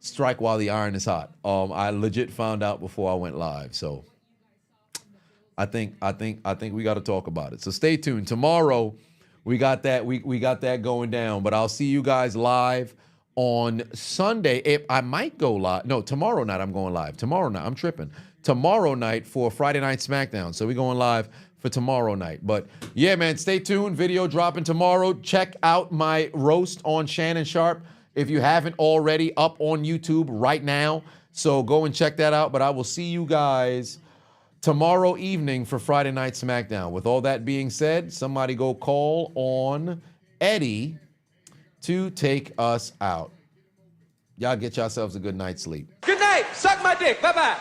strike while the iron is hot. I legit found out before I went live, so I think we got to talk about it. So stay tuned. Tomorrow we got that we got that going down, but I'll see you guys live on Sunday. If I might go live. No, tomorrow night I'm going live. Tomorrow night, I'm tripping. Tomorrow night for Friday Night SmackDown. So we're going live for tomorrow night. But yeah, man, stay tuned. Video dropping tomorrow. Check out my roast on Shannon Sharp if you haven't already, up on YouTube right now. So go and check that out. But I will see you guys tomorrow evening for Friday Night SmackDown. With all that being said, somebody go call on Eddie to take us out. Y'all get yourselves a good night's sleep. Good night. Suck my dick. Bye-bye.